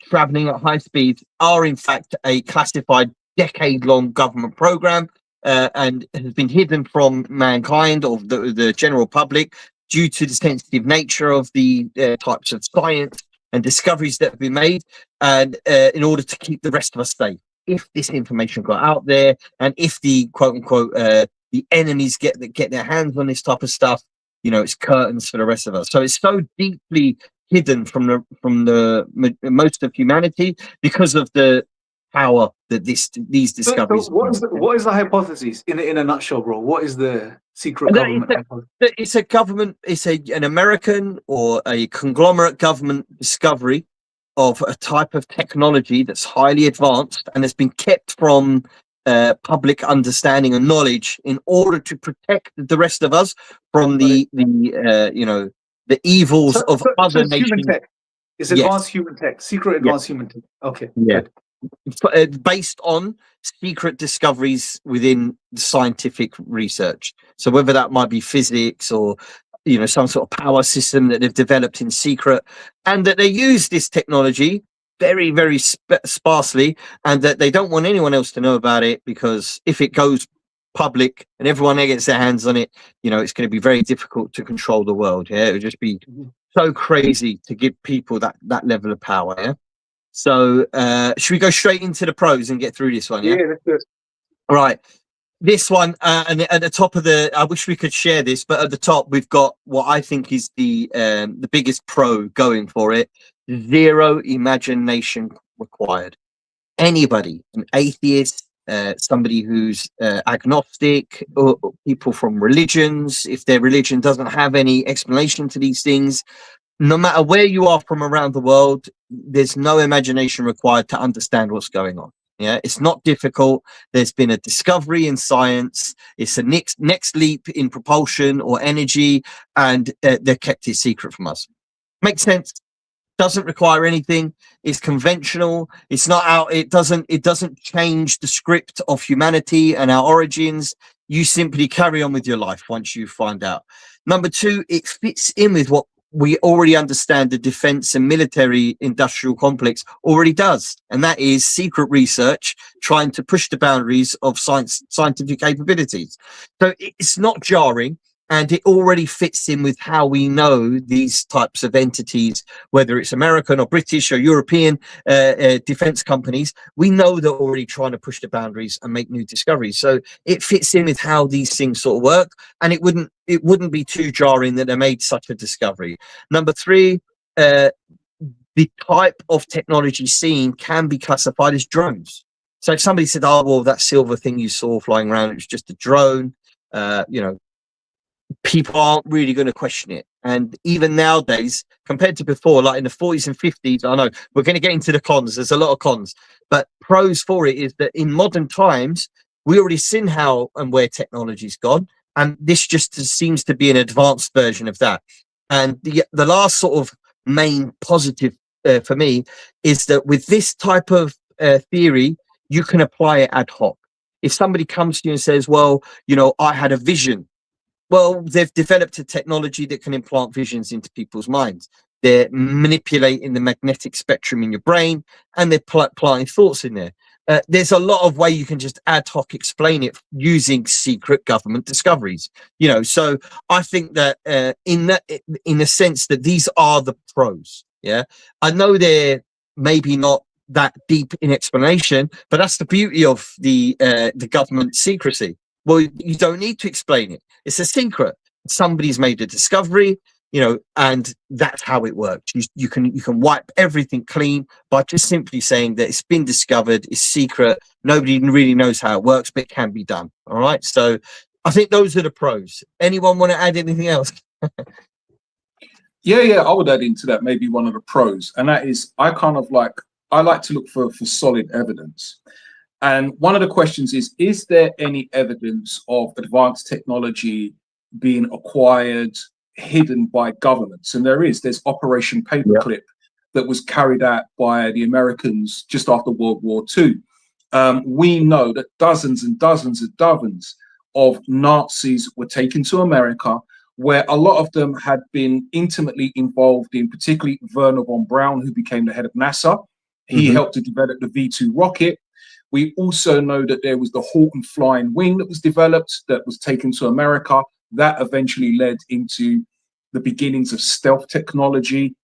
traveling at high speeds are in fact a classified decade-long government program and has been hidden from mankind or the general public due to the sensitive nature of the types of science and discoveries that have been made, and in order to keep the rest of us safe. If this information got out there, and if the quote unquote the enemies get their hands on this type of stuff, it's curtains for the rest of us. So it's so deeply hidden from the most of humanity because of the power that these discoveries. So what is the hypothesis in a nutshell, bro? What is the secret government hypothesis? It's a government. It's an American or a conglomerate government discovery of a type of technology that's highly advanced and has been kept from public understanding and knowledge in order to protect the rest of us from the evils of So other it's human nations. tech. It's Yes. advanced human tech, secret Yeah. advanced human tech. Okay, Yeah. good. Based on secret discoveries within scientific research. So whether that might be physics or some sort of power system that they've developed in secret, and that they use this technology very, very sparsely, and that they don't want anyone else to know about it, because if it goes public and everyone there gets their hands on it, it's going to be very difficult to control the world. Yeah, it would just be so crazy to give people that level of power. Yeah. So should we go straight into the pros and get through this one? Yeah. That's good. All right. This one, and at the top of I wish we could share this, but at the top we've got what I think is the biggest pro going for it: zero imagination required. Anybody, an atheist, somebody who's agnostic, or people from religions, if their religion doesn't have any explanation to these things, no matter where you are from around the world, there's no imagination required to understand what's going on. Yeah, it's not difficult. There's been a discovery in science. It's a next leap in propulsion or energy, and they're kept it secret from us. Makes sense. Doesn't require anything. It's conventional. It's not out. It doesn't change the script of humanity and our origins. You simply carry on with your life once you find out. Number two, it fits in with what we already understand the defense and military industrial complex already does, and that is secret research trying to push the boundaries of scientific capabilities. So it's not jarring, and it already fits in with how we know these types of entities, whether it's American or British or European defense companies. We know they're already trying to push the boundaries and make new discoveries. So it fits in with how these things sort of work, and it wouldn't be too jarring that they made such a discovery. Number three, the type of technology seen can be classified as drones. So if somebody said, "Oh, well, that silver thing you saw flying around, it was just a drone," people aren't really going to question it. And even nowadays, compared to before, like in the 40s and 50s, I know we're going to get into the cons. There's a lot of cons, but pros for it is that in modern times, we already seen how and where technology's gone. And this just seems to be an advanced version of that. And the last sort of main positive for me is that with this type of theory, you can apply it ad hoc. If somebody comes to you and says, "Well, I had a vision," well, they've developed a technology that can implant visions into people's minds. They're manipulating the magnetic spectrum in your brain, and they're planting thoughts in there. There's a lot of way you can just ad hoc explain it using secret government discoveries. So I think that in the sense that these are the pros. Yeah, I know they're maybe not that deep in explanation, but that's the beauty of the government secrecy. Well, you don't need to explain it. It's a secret. Somebody's made a discovery, and that's how it works. You can wipe everything clean by just simply saying that it's been discovered, it's secret, nobody really knows how it works, but it can be done. All right. So I think those are the pros. Anyone want to add anything else? Yeah, I would add into that maybe one of the pros, and that is I like to look for solid evidence. And one of the questions is there any evidence of advanced technology being acquired, hidden by governments? And there's Operation Paperclip that was carried out by the Americans just after World War II. We know that dozens and dozens and dozens of Nazis were taken to America, where a lot of them had been intimately involved in, particularly Werner von Braun, who became the head of NASA. He helped to develop the V2 rocket. We also know that there was the Horton flying wing that was developed, that was taken to America. That eventually led into the beginnings of stealth technology.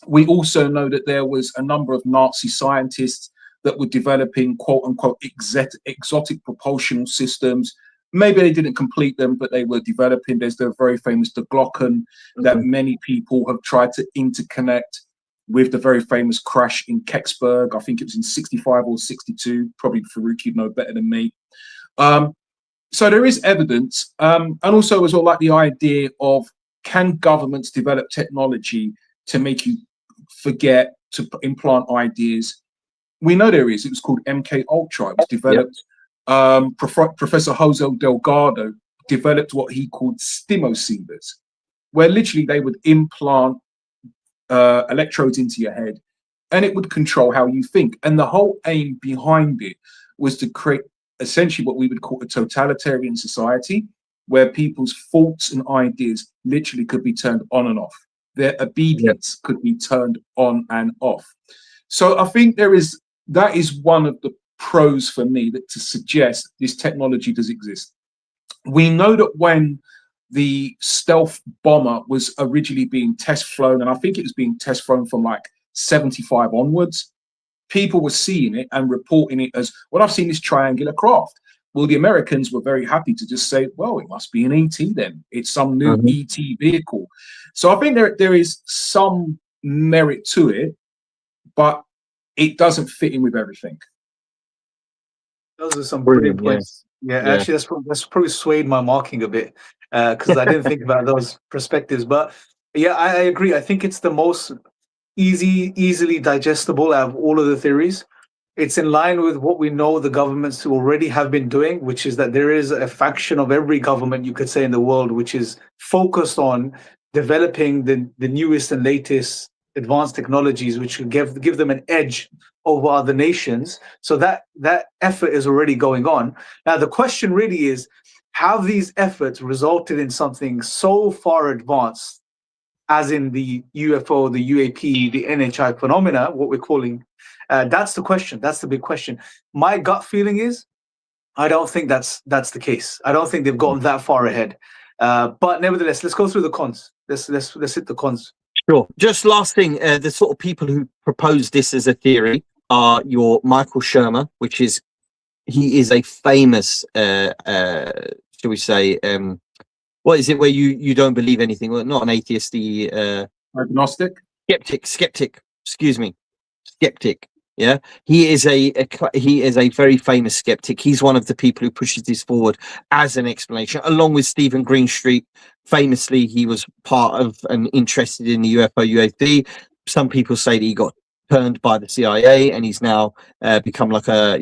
We also know that there was a number of Nazi scientists that were developing quote unquote exotic propulsion systems. Maybe they didn't complete them, but they were developing. There's the very famous the Glocken that many people have tried to interconnect with the very famous crash in Kecksburg. I think it was in 65 or 62. Probably Farouk, you'd know better than me. So there is evidence. And also as well, like the idea of, can governments develop technology to make you forget, to implant ideas? We know there is. It was called MK Ultra. It was developed Professor Jose Delgado developed what he called stimoceders, where literally they would implant electrodes into your head and it would control how you think. And the whole aim behind it was to create essentially what we would call a totalitarian society, where people's thoughts and ideas literally could be turned on and off. Their obedience could be turned on and off. So I think that is one of the pros for me, that to suggest this technology does exist. We know that when the stealth bomber was originally being test flown, and I think it was being test flown from like 75 onwards, people were seeing it and reporting it as, well, I've seen this triangular craft. Well, the Americans were very happy to just say, well, it must be an ET then. It's some new ET vehicle. So I think there is some merit to it, but it doesn't fit in with everything. Those are some brilliant points. Yeah, actually, that's probably swayed my marking a bit, because I didn't think about those perspectives. But yeah, I agree. I think it's the most easily digestible out of all of the theories. It's in line with what we know the governments already have been doing, which is that there is a faction of every government, you could say, in the world, which is focused on developing the newest and latest advanced technologies, which will give them an edge over other nations. So that effort is already going on. Now, the question really is, have these efforts resulted in something so far advanced, as in the UFO, the UAP, the NHI phenomena, what we're calling? That's the question. That's the big question. My gut feeling is, I don't think that's the case. I don't think they've gotten that far ahead. But nevertheless, let's go through the cons. Let's hit the cons. Sure. Just last thing, the sort of people who propose this as a theory are your Michael Shermer, he is a famous, shall we say, what is it where you don't believe anything? Well, not an atheist, the agnostic, skeptic. Excuse me, skeptic. Yeah, he is a very famous skeptic. He's one of the people who pushes this forward as an explanation, along with Stephen Greenstreet. Famously, he was part of and interested in the UFO UAP. Some people say that he got turned by the CIA and he's now become like a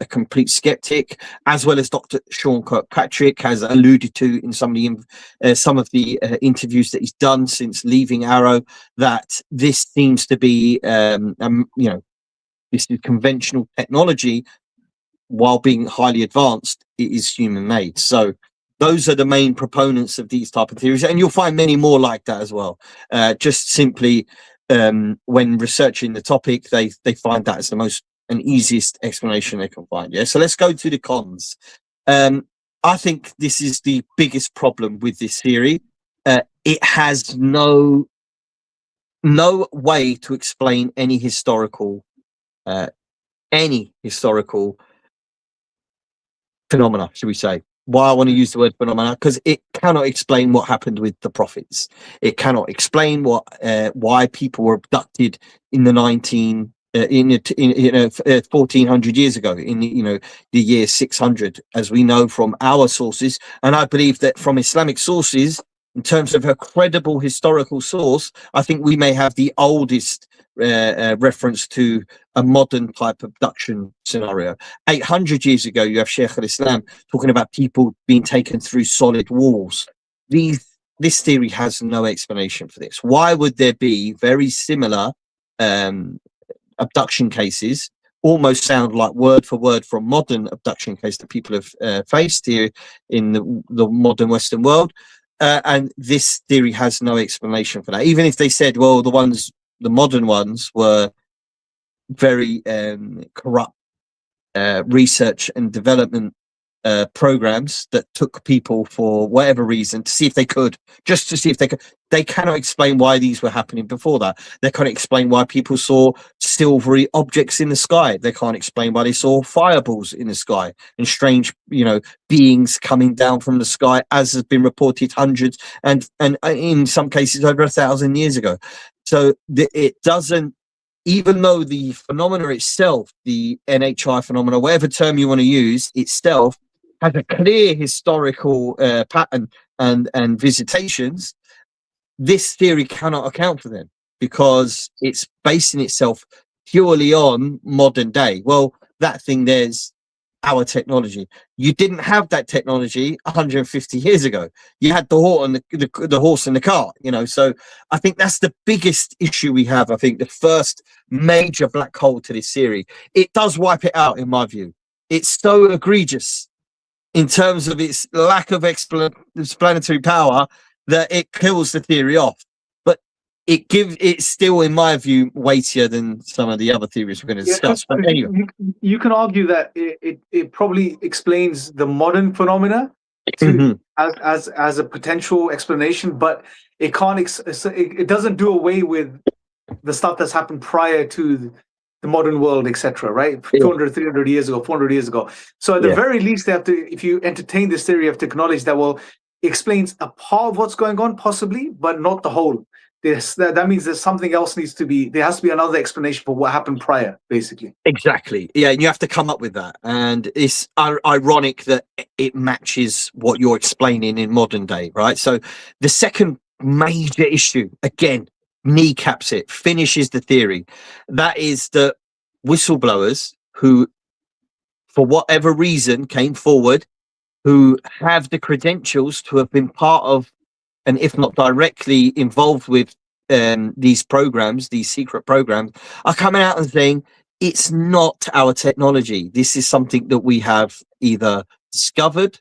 complete skeptic, as well as Dr. Sean Kirkpatrick has alluded to in some of the interviews that he's done since leaving Arrow, that this seems to be this is conventional technology. While being highly advanced, it is human made. So those are the main proponents of these type of theories, and you'll find many more like that as well. Just simply when researching the topic, they find that as the most and easiest explanation they can find. Yeah, so let's go to the cons. I think this is the biggest problem with this theory. It has no way to explain any historical phenomena, should we say. Why I want to use the word phenomena, because it cannot explain what happened with the prophets. It cannot explain why people were abducted in the 1400 years ago, in the year 600, as we know from our sources. And I believe that from Islamic sources, in terms of a credible historical source, I think we may have the oldest reference to a modern type abduction scenario. 800 years ago, you have Sheikh al-Islam talking about people being taken through solid walls. This theory has no explanation for this. Why would there be very similar abduction cases, almost sound like word for word from modern abduction case that people have faced here in the modern Western world? And this theory has no explanation for that. Even if they said, well, the modern ones were very corrupt research and development programs that took people for whatever reason to see if they could, they cannot explain why these were happening before that. They can't explain why people saw silvery objects in the sky. They can't explain why they saw fireballs in the sky and strange beings coming down from the sky, as has been reported hundreds and in some cases over 1,000 years ago. So it doesn't, even though the phenomena itself, the NHI phenomena, whatever term you want to use, itself has a clear historical pattern and visitations, this theory cannot account for them because it's basing itself purely on modern day. Well, that thing there's our technology. You didn't have that technology 150 years ago. You had the horse and the horse and the cart, you know. So I think that's the biggest issue we have. I think the first major black hole to this theory, it does wipe it out, in my view. It's so egregious in terms of its lack of explanatory power that it kills the theory off. But it's still, in my view, weightier than some of the other theories we're going to discuss. But anyway, you can argue that it probably explains the modern phenomena as a potential explanation, but it can't. It doesn't do away with the stuff that's happened prior to the modern world, etc. Right? 200, 300 years ago, 400 years ago. So at the very least, they have to. If you entertain this theory, you have to acknowledge that it explains a part of what's going on, possibly, but not the whole. That means there's something else there has to be another explanation for what happened prior, basically. Exactly. Yeah, and you have to come up with that. And it's ironic that it matches what you're explaining in modern day, right? So the second major issue, again, kneecaps it, finishes the theory. That is that whistleblowers who, for whatever reason, came forward, who have the credentials to have been part of, and if not directly involved with these programs, these secret programs, are coming out and saying it's not our technology. This is something that we have either discovered,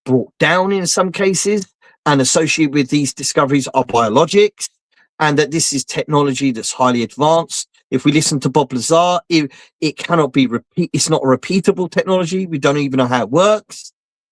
brought down in some cases, and associated with these discoveries are biologics, and that this is technology that's highly advanced. If we listen to Bob Lazar, it cannot be it's not a repeatable technology. We don't even know how it works.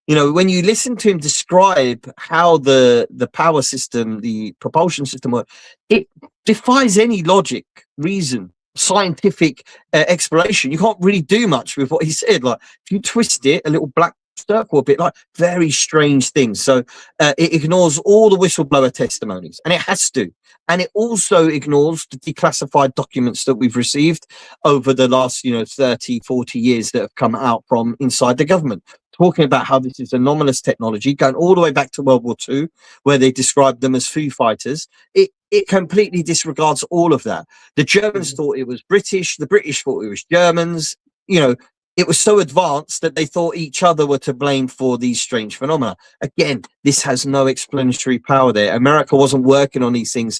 You know, when you listen to him describe how the power system, the propulsion system works, it defies any logic, reason, scientific explanation. You can't really do much with what he said. Like, if you twist it, a little black circle a bit, like, very strange things. So it ignores all the whistleblower testimonies, and it has to. And it also ignores the declassified documents that we've received over the last, 30, 40 years that have come out from inside the government, talking about how this is anomalous technology, going all the way back to World War II, where they described them as Foo Fighters. It completely disregards all of that. The Germans thought it was British. The British thought it was Germans. It was so advanced that they thought each other were to blame for these strange phenomena. Again, this has no explanatory power there. America wasn't working on these things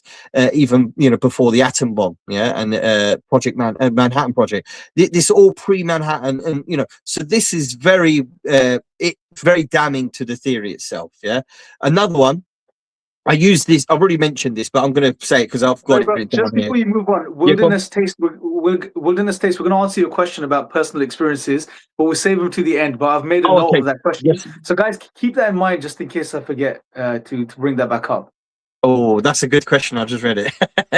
even before the atom bomb, and Project Manhattan Project. This all pre-Manhattan, and so this is very damning to the theory itself. Yeah, another one. I've already mentioned this, but I'm going to say it because I've got it. Just before you move on, Wilderness Taste, Wilderness Taste, we're going to answer your question about personal experiences, but we'll save them to the end. But I've made a note of that question. Yes. So guys, keep that in mind just in case I forget to bring that back up. Oh, that's a good question. I just read it.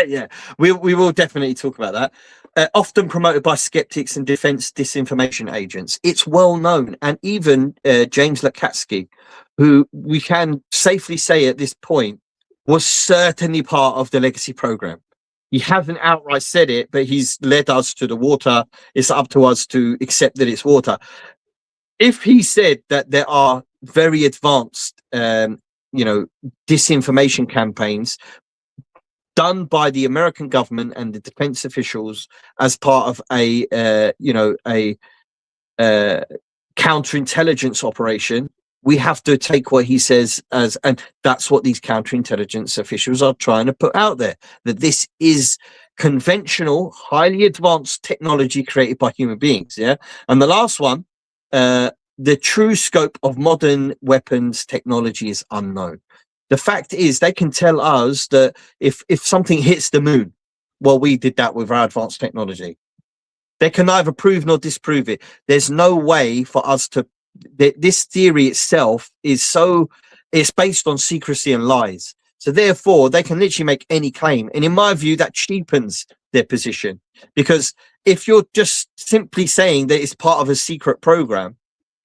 Yeah, we will definitely talk about that. Often promoted by skeptics and defense disinformation agents. It's well known. And even James Lukatsky, who we can safely say at this point was certainly part of the legacy program. He hasn't outright said it, but he's led us to the water. It's up to us to accept that it's water. If he said that there are very advanced, disinformation campaigns done by the American government and the defense officials as part of a counterintelligence operation, we have to take what he says and that's what these counterintelligence officials are trying to put out there, that this is conventional, highly advanced technology created by human beings. Yeah. And the last one, the true scope of modern weapons technology is unknown. The fact is, they can tell us that if something hits the moon, well, we did that with our advanced technology. They can neither prove nor disprove it. There's no way for us to. This theory itself it's based on secrecy and lies. So therefore, they can literally make any claim. And in my view, that cheapens their position. Because if you're just simply saying that it's part of a secret program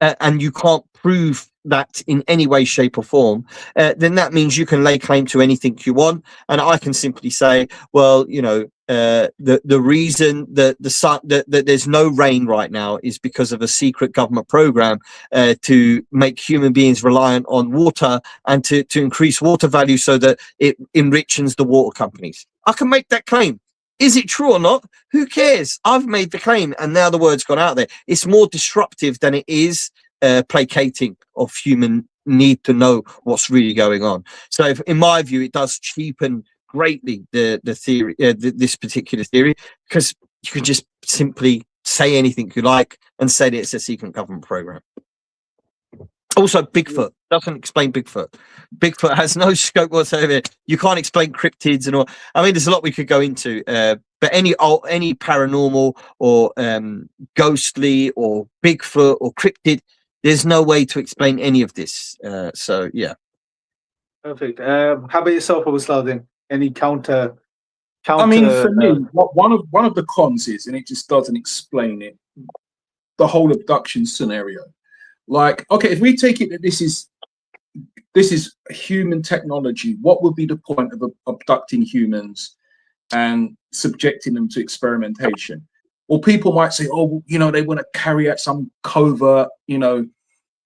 and you can't prove that in any way, shape or form, then that means you can lay claim to anything you want. And I can simply say, well, the reason that that there's no rain right now is because of a secret government program to make human beings reliant on water and to increase water value so that it enriches the water companies. I can make that claim. Is it true or not? Who cares? I've made the claim, and now the word's gone out there. It's more disruptive than it is placating of human need to know what's really going on. So, in my view, it does cheapen greatly the theory, this particular theory, because you can just simply say anything you like and say that it's a secret government program. Also, Bigfoot doesn't explain Bigfoot. Bigfoot has no scope whatsoever. You can't explain cryptids and all. I mean, there's a lot we could go into. But any paranormal or ghostly or Bigfoot or cryptid, there's no way to explain any of this. So yeah. Perfect. How about yourself, Abu Salahuddin? Any counter? I mean, for me, one of the cons is, and it just doesn't explain it, the whole abduction scenario. Like, okay, if we take it that this is human technology, what would be the point of abducting humans and subjecting them to experimentation? Well, people might say, oh, you know, they want to carry out some covert, you know,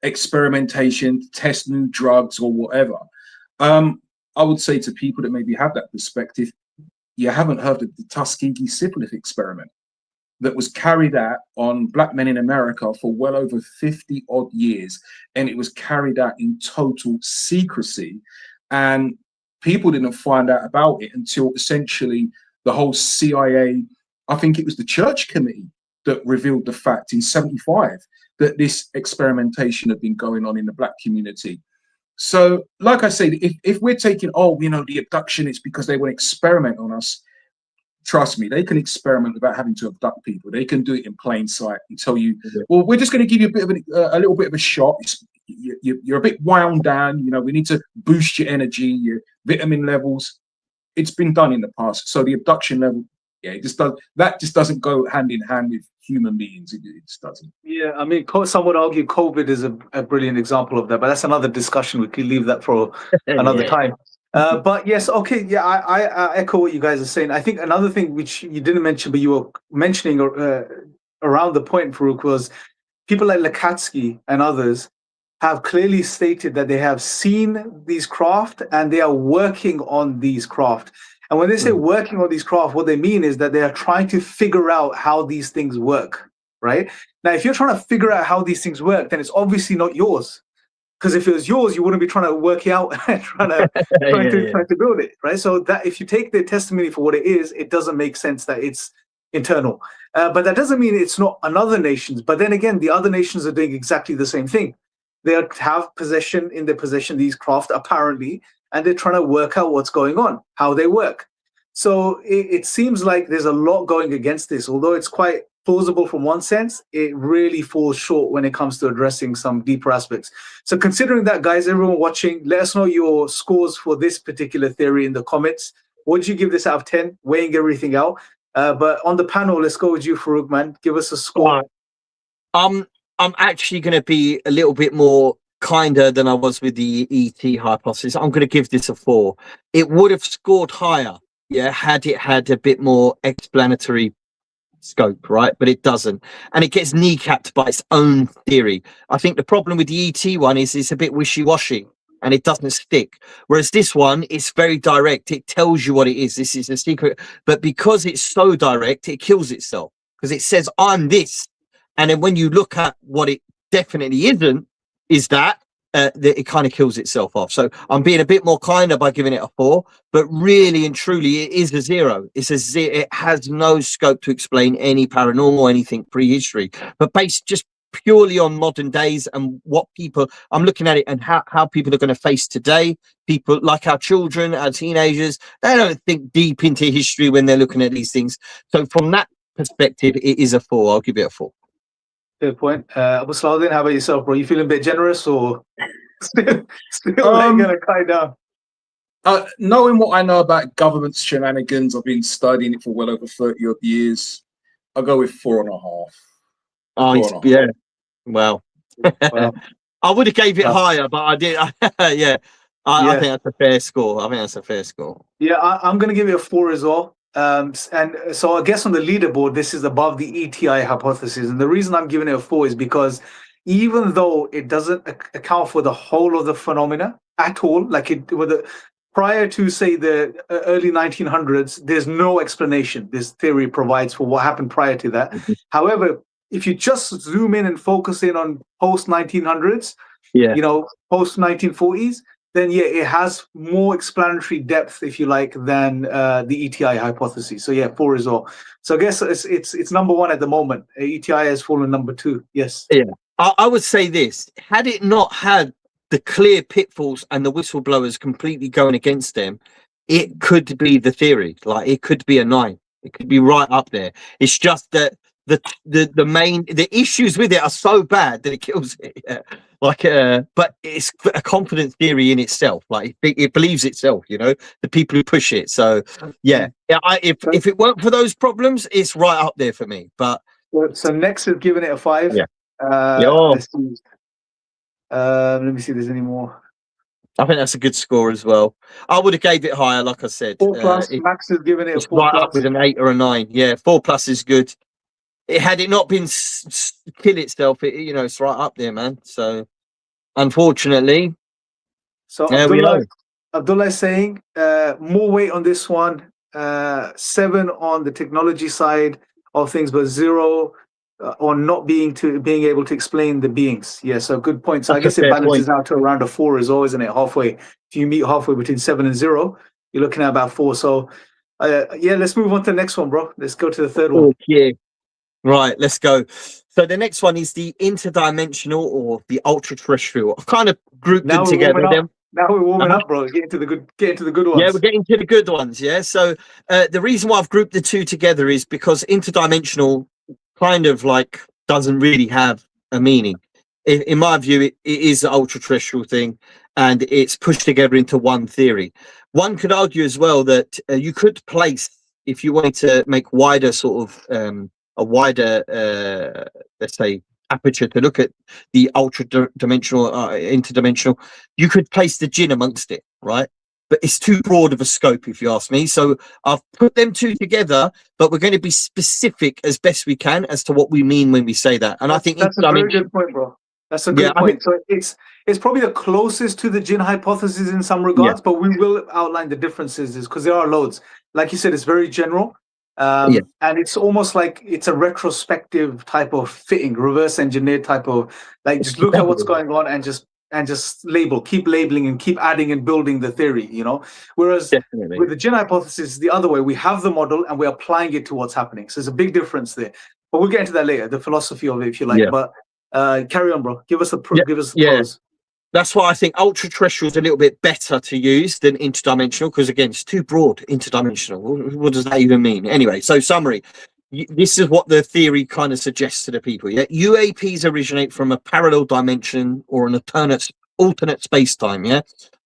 experimentation to test new drugs or whatever. I would say to people that maybe have that perspective, you haven't heard of the Tuskegee syphilis experiment that was carried out on black men in America for well over 50 odd years. And it was carried out in total secrecy. And people didn't find out about it until essentially the whole CIA, I think it was the Church Committee that revealed the fact in '75 that this experimentation had been going on in the black community. So, like I say, if we're taking, oh, you know, the abduction is because they want to experiment on us, trust me, they can experiment without having to abduct people. They can do it in plain sight and tell you, well, we're just going to give you a bit of a little bit of a shot. You're a bit wound down. You know, we need to boost your energy, your vitamin levels. It's been done in the past. So the abduction level, yeah, it just does. That just doesn't go hand in hand with human beings. It just doesn't. Yeah, I mean, some would argue COVID is a brilliant example of that, but that's another discussion. We could leave that for another time. But yes, okay, yeah, I echo what you guys are saying. I think another thing which you didn't mention, but you were mentioning around the point, Farouk, was people like Lakatsky and others have clearly stated that they have seen these craft and they are working on these craft. And when they say working on these craft, what they mean is that they are trying to figure out how these things work, right? Now, if you're trying to figure out how these things work, then it's obviously not yours. Because if it was yours, you wouldn't be trying to work it out and trying to build it, right? So that if you take their testimony for what it is, it doesn't make sense that it's internal. But that doesn't mean it's not another nations. But then again, the other nations are doing exactly the same thing. They have in their possession these craft apparently, and they're trying to work out what's going on, how they work. So it seems like there's a lot going against this. Although it's quite plausible from one sense, it really falls short when it comes to addressing some deeper aspects. So considering that, guys, everyone watching, let us know your scores for this particular theory in the comments. What did you give this out of 10, weighing everything out? But on the panel, let's go with you, Farouk, man. Give us a score. I'm actually going to be a little bit more kinder than I was with the ET hypothesis. I'm going to give this a 4. It would have scored higher, yeah, had it had a bit more explanatory scope, right? But it doesn't, and it gets kneecapped by its own theory. I think the problem with the ET one is it's a bit wishy-washy and it doesn't stick, whereas this one is very direct. It tells you what it is. This is a secret, but because it's so direct, it kills itself because it says I'm this, and then when you look at what it definitely isn't, is that it kind of kills itself off. So I'm being a bit more kinder by giving it a 4, but really and truly it is a 0. It's a 0. It has no scope to explain any paranormal, anything prehistory, but based just purely on modern days and what people, I'm looking at it and how people are going to face today. People like our children, our teenagers, they don't think deep into history when they're looking at these things. So from that perspective, it is a 4. I'll give it a 4. Good point. Abu Salahuddin, how about yourself, bro? You feeling a bit generous or still gonna kind of? Knowing what I know about government shenanigans, I've been studying it for well over 30 odd years. I'll go with 4.5. Oh, yeah. Well, I would have gave it higher, but I did. Yeah. I think that's a fair score. Yeah, I'm gonna give it a 4 as well. And so I guess on the leaderboard, this is above the ETI hypothesis. And the reason I'm giving it a 4 is because even though it doesn't account for the whole of the phenomena at all, like prior to, say, the early 1900s, there's no explanation this theory provides for what happened prior to that. However, if you just zoom in and focus in on post 1900s, Yeah. post 1940s, then yeah, it has more explanatory depth, if you like, than the ETI hypothesis. So yeah, 4 as well. So I guess it's number 1 at the moment. ETI has fallen number 2. Yes. Yeah. I would say this: had it not had the clear pitfalls and the whistleblowers completely going against them, it could be the theory. Like, it could be a 9. It could be right up there. It's just that the issues with it are so bad that it kills it. Yeah. But it's a confident theory in itself. Like, it believes itself. The people who push it. So yeah, if it weren't for those problems, it's right up there for me. But so next is giving it a 5. Yeah. Let's see. Let me see if there's any more. I think that's a good score as well. I would have gave it higher, like I said. 4+. Max is giving it a 4+. Right up with an 8 or a 9. Yeah, 4+ is good. Had it not been kill itself, it's right up there, man. So unfortunately, so Abdullah is saying more weight on this one. 7 on the technology side of things, but 0 on not being able to explain the beings. Yeah, so good point. So I guess it balances out to around a 4 as well, isn't it? Halfway. If you meet halfway between 7 and 0, you're looking at about 4. So yeah, let's move on to the next one, bro. Let's go to the third one. Yeah. Right, let's go. So the next one is the interdimensional or the ultra terrestrial. I've kind of grouped them together. Now we're warming up, bro. Get into the good ones. Yeah, we're getting to the good ones. Yeah. So the reason why I've grouped the two together is because interdimensional kind of like doesn't really have a meaning. In my view, it is the ultra terrestrial thing, and it's pushed together into one theory. One could argue as well that you could place, if you wanted to make wider sort of a wider, let's say, aperture to look at the ultra dimensional, interdimensional, you could place the jinn amongst it, right? But it's too broad of a scope, if you ask me. So I've put them two together, but we're going to be specific as best we can as to what we mean when we say that. And I think that's a very good point, bro. That's a good point. So it's probably the closest to the jinn hypothesis in some regards, but we will outline the differences because there are loads. Like you said, it's very general. And it's almost like it's a retrospective type of fitting, reverse engineered type of, like, just look at what's going on and just keep labeling and keep adding and building the theory, Whereas with the jinn hypothesis, the other way, we have the model and we're applying it to what's happening. So there's a big difference there. But we'll get into that later, the philosophy of it, if you like. But carry on, bro. Give us the pros. That's why I think ultra terrestrial is a little bit better to use than interdimensional, because again, it's too broad. Interdimensional, what does that even mean? Anyway, so summary. This is what the theory kind of suggests to the people. Yeah, UAPs originate from a parallel dimension or an alternate space-time. Yeah,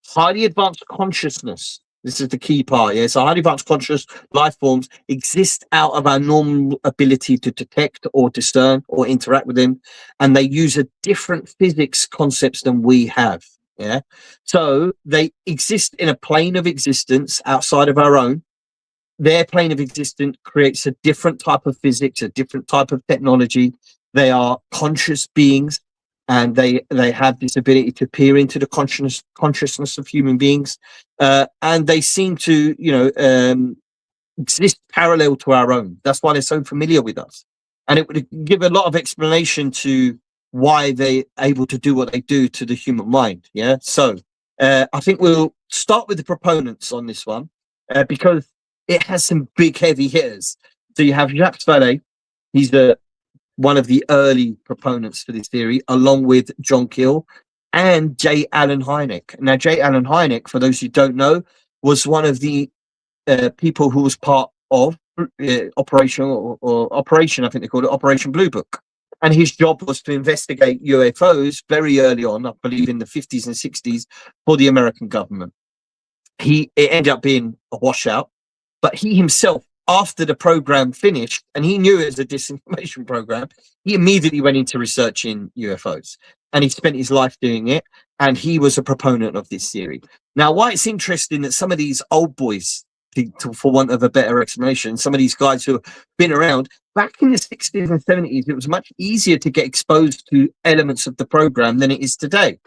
highly advanced consciousness. This is the key part. Yeah, so highly advanced conscious life forms exist out of our normal ability to detect or discern or interact with them, and they use a different physics concepts than we have. Yeah, so they exist in a plane of existence outside of our own. Their plane of existence creates a different type of physics, a different type of technology. They are conscious beings, and they have this ability to peer into the consciousness of human beings, and they seem to exist parallel to our own. That's why they're so familiar with us, and it would give a lot of explanation to why they're able to do what they do to the human mind. Yeah, so I think we'll start with the proponents on this one, because it has some big heavy hitters. So you have Jacques Vallée. He's one of the early proponents for this theory, along with John Keel and J. Allen Hynek. Now, J. Allen Hynek, for those who don't know, was one of the people who was part of Operation, I think they called it, Operation Blue Book. And his job was to investigate UFOs very early on, I believe in the 50s and 60s, for the American government. It ended up being a washout, but he himself, after the program finished, and he knew it was a disinformation program, he immediately went into researching UFOs, and he spent his life doing it, and he was a proponent of this theory. Now, why it's interesting that some of these old boys, for want of a better explanation, some of these guys who have been around, back in the 60s and 70s, it was much easier to get exposed to elements of the program than it is today.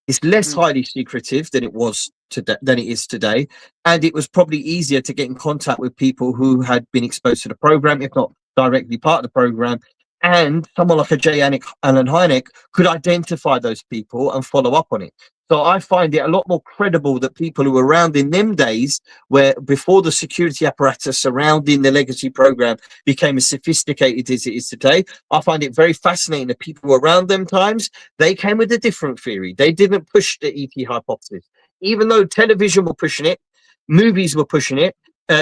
It's less highly secretive than it was today, than it is today, and it was probably easier to get in contact with people who had been exposed to the program, if not directly part of the program. And someone like a Allen Hynek could identify those people and follow up on it. So I find it a lot more credible that people who were around in them days, where before the security apparatus surrounding the legacy program became as sophisticated as it is today, I find it very fascinating that people who were around them times, they came with a different theory. They didn't push the ET hypothesis, even though television were pushing it, movies were pushing it,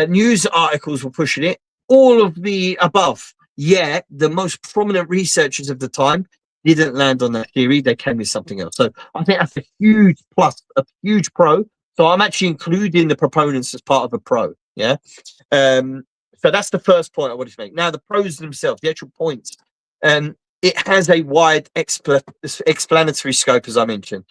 news articles were pushing it, all of the above. Yeah, the most prominent researchers of the time didn't land on that theory. They came with something else. So I think that's a huge plus, a huge pro. So I'm actually including the proponents as part of a pro. Yeah. So that's the first point I wanted to make. Now, the pros themselves, the actual points. It has a wide explanatory scope, as I mentioned.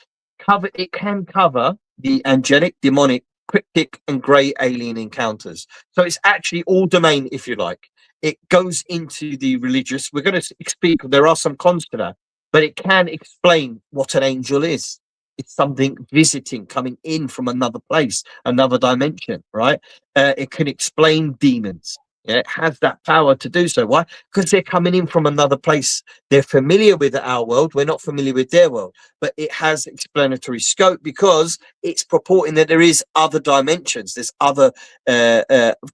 It can cover the angelic, demonic, cryptic, and grey alien encounters. So it's actually all domain, if you like. It goes into the religious. We're going to speak. There are some cons to that, but it can explain what an angel is. It's something visiting, coming in from another place, another dimension, right? It can explain demons. Yeah, it has that power to do so. Why? Because they're coming in from another place. They're familiar with our world. We're not familiar with their world, but it has explanatory scope because it's purporting that there is other dimensions. There's other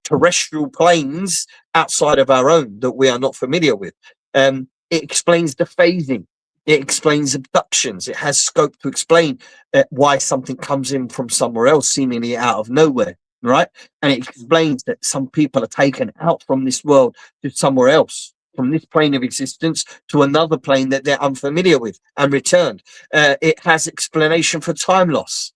terrestrial planes outside of our own that we are not familiar with. It explains the phasing. It explains abductions. It has scope to explain why something comes in from somewhere else, seemingly out of nowhere. Right, and it explains that some people are taken out from this world to somewhere else, from this plane of existence to another plane that they're unfamiliar with, and returned. It has explanation for time loss.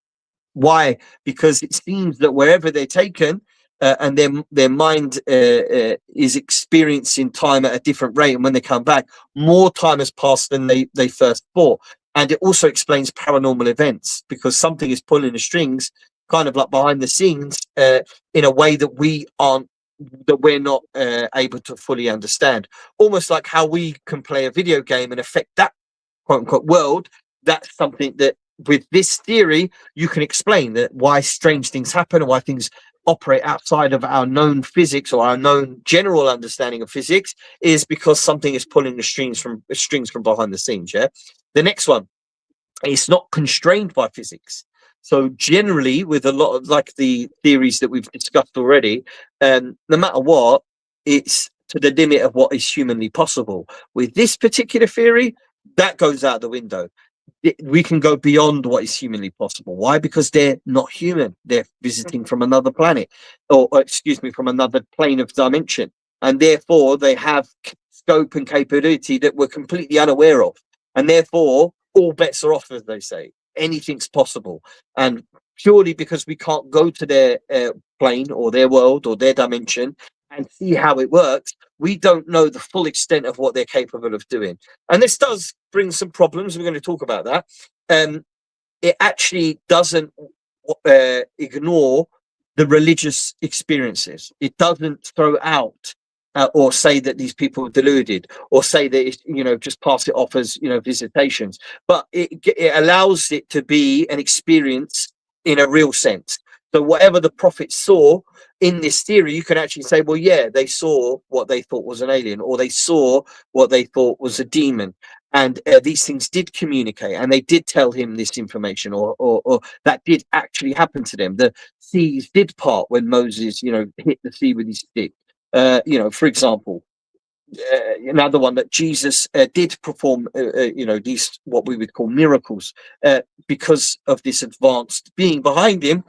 Why? Because it seems that wherever they're taken, and their mind is experiencing time at a different rate, and when they come back, more time has passed than they first thought. And it also explains paranormal events, because something is pulling the strings, kind of like behind the scenes, in a way that we're not able to fully understand. Almost like how we can play a video game and affect that quote unquote world. That's something that with this theory you can explain, that why strange things happen and why things operate outside of our known physics or our known general understanding of physics is because something is pulling the strings from behind the scenes. Yeah. The next one, it's not constrained by physics. So generally, with a lot of like the theories that we've discussed already, no matter what, it's to the limit of what is humanly possible. With this particular theory, that goes out the window. We can go beyond what is humanly possible. Why? Because they're not human. They're visiting from another planet, or excuse me, from another plane of dimension. And therefore, they have scope and capability that we're completely unaware of. And therefore, all bets are off, as they say. Anything's possible. And purely because we can't go to their plane or their world or their dimension and see how it works, we don't know the full extent of what they're capable of doing. And this does bring some problems. We're going to talk about that. It actually doesn't ignore the religious experiences. It doesn't throw out or say that these people are deluded, or say that it's, just pass it off as visitations. But it allows it to be an experience in a real sense. So whatever the prophets saw in this theory, you can actually say, well, yeah, they saw what they thought was an alien, or they saw what they thought was a demon. And these things did communicate, and they did tell him this information, or that did actually happen to them. The seas did part when Moses, hit the sea with his stick. For example, another one, that Jesus did perform, these what we would call miracles, because of this advanced being behind him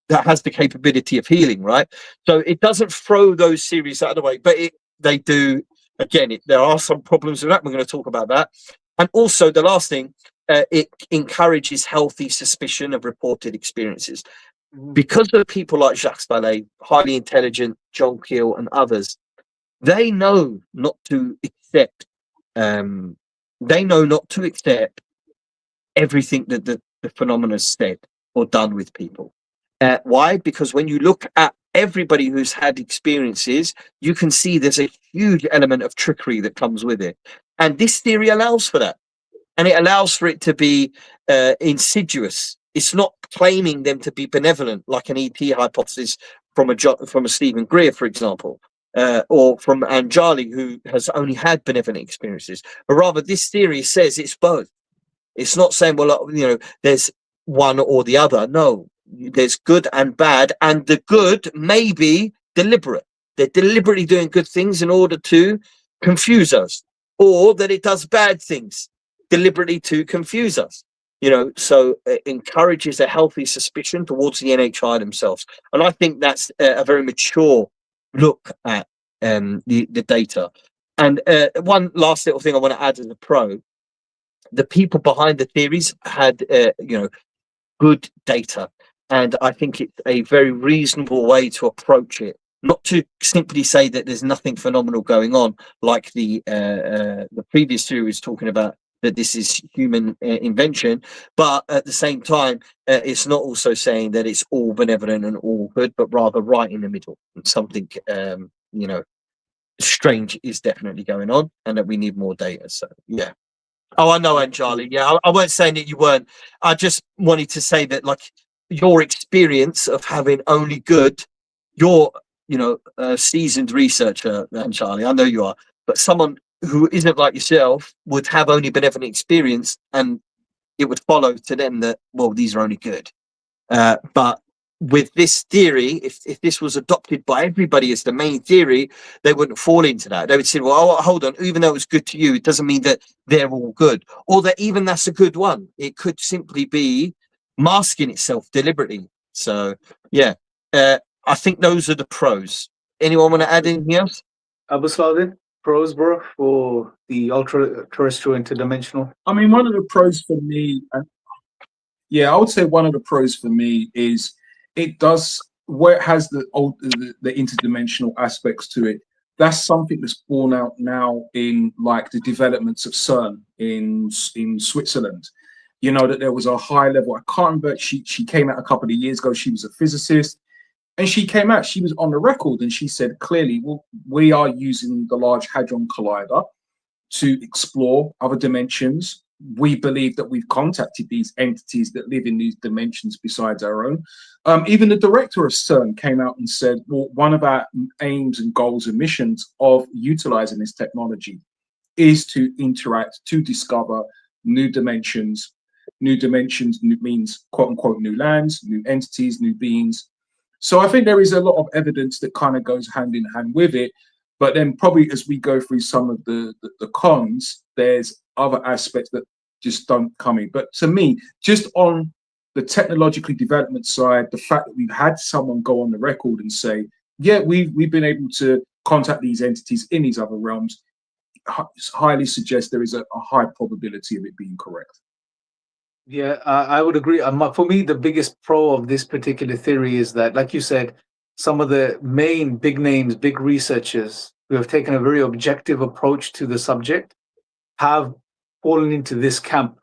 that has the capability of healing, right? So it doesn't throw those theories out of the way, but they do. Again, there are some problems with that. We're going to talk about that. And also, the last thing, it encourages healthy suspicion of reported experiences. Because of people like Jacques Vallée, highly intelligent, John Keel and others, they know not to accept everything that the phenomena said or done with people. Why? Because when you look at everybody who's had experiences, you can see there's a huge element of trickery that comes with it. And this theory allows for that. and it allows for it to be insidious. It's not claiming them to be benevolent, like an ET hypothesis from a Stephen Greer, for example, or from Anjali, who has only had benevolent experiences. But rather, this theory says it's both. It's not saying, well, there's one or the other. No, there's good and bad, and the good may be deliberate. They're deliberately doing good things in order to confuse us, or that it does bad things deliberately to confuse us. So it encourages a healthy suspicion towards the NHI themselves. And I think that's a very mature look at the data. And one last little thing I want to add as a pro, the people behind the theories had, good data. And I think it's a very reasonable way to approach it. Not to simply say that there's nothing phenomenal going on, like the previous theory was talking about, that this is human invention, but at the same time, it's not also saying that it's all benevolent and all good, but rather right in the middle. And something, strange is definitely going on, and that we need more data. So, yeah. Oh, I know, Anjali. Yeah, I weren't saying that you weren't. I just wanted to say that, like, your experience of having only good, you're, a seasoned researcher, Anjali. I know you are, but someone who isn't like yourself would have only benevolent experience, and it would follow to them that, well, these are only good. But with this theory, if this was adopted by everybody as the main theory, they wouldn't fall into that. They would say, well, hold on, even though it's good to you, it doesn't mean that they're all good, or that even that's a good one. It could simply be masking itself deliberately. So, yeah, I think those are the pros. Anyone want to add anything else? Abu Saladin, pros, bro, for the ultra terrestrial interdimensional. I mean, one of the pros for me, I would say one of the pros for me is it does, where it has the interdimensional aspects to it. That's something that's borne out now in, like, the developments of CERN in Switzerland. That there was a high level. I can't remember. She came out a couple of years ago. She was a physicist. And she came out, she was on the record, and she said clearly, well, we are using the Large Hadron Collider to explore other dimensions. We believe that we've contacted these entities that live in these dimensions besides our own. Even the director of CERN came out and said, well, one of our aims and goals and missions of utilizing this technology is to interact, to discover new dimensions. New dimensions means, quote unquote, new lands, new entities, new beings. So I think there is a lot of evidence that kind of goes hand in hand with it. But then probably as we go through some of the cons, there's other aspects that just don't come in. But to me, just on the technological development side, the fact that we've had someone go on the record and say, yeah, we've been able to contact these entities in these other realms, highly suggests there is a high probability of it being correct. Yeah, I would agree. For me, the biggest pro of this particular theory is that, like you said, some of the main big names, big researchers who have taken a very objective approach to the subject have fallen into this camp.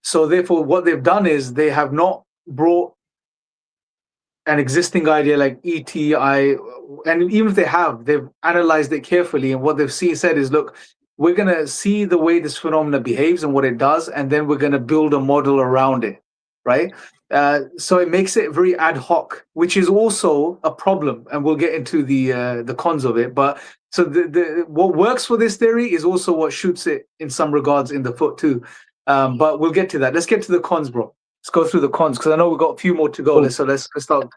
So therefore, what they've done is they have not brought an existing idea like ETI, and even if they have, they've analyzed it carefully, and what they've said is, look, we're going to see the way this phenomena behaves and what it does, and then we're going to build a model around it, right? So it makes it very ad hoc, which is also a problem, and we'll get into the cons of it. But so what works for this theory is also what shoots it in some regards in the foot too. But we'll get to that. Let's get to the cons, bro. Let's go through the cons, because I know we've got a few more to go. Cool. So let's start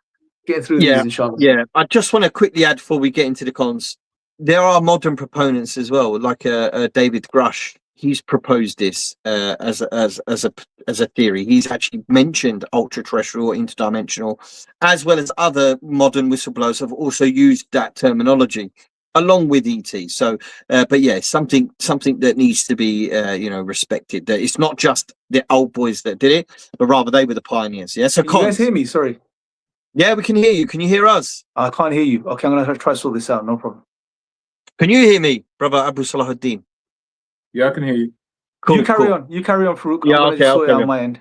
getting through these, inshallah. Yeah, I just want to quickly add before we get into the cons. There are modern proponents as well, like David Grush. He's proposed this as a theory. He's actually mentioned ultra-terrestrial, interdimensional, as well as other modern whistleblowers have also used that terminology along with ET. So, but yeah, something that needs to be respected. That it's not just the old boys that did it, but rather they were the pioneers. Yeah. So, can you guys hear me? Sorry. Yeah, we can hear you. Can you hear us? I can't hear you. Okay, I'm gonna try to sort this out. No problem. Can you hear me, brother Abu Salahuddin? Yeah, I can hear you. Cool, you carry on. You carry on, Farouk. Yeah, I'm gonna sort it out on my end.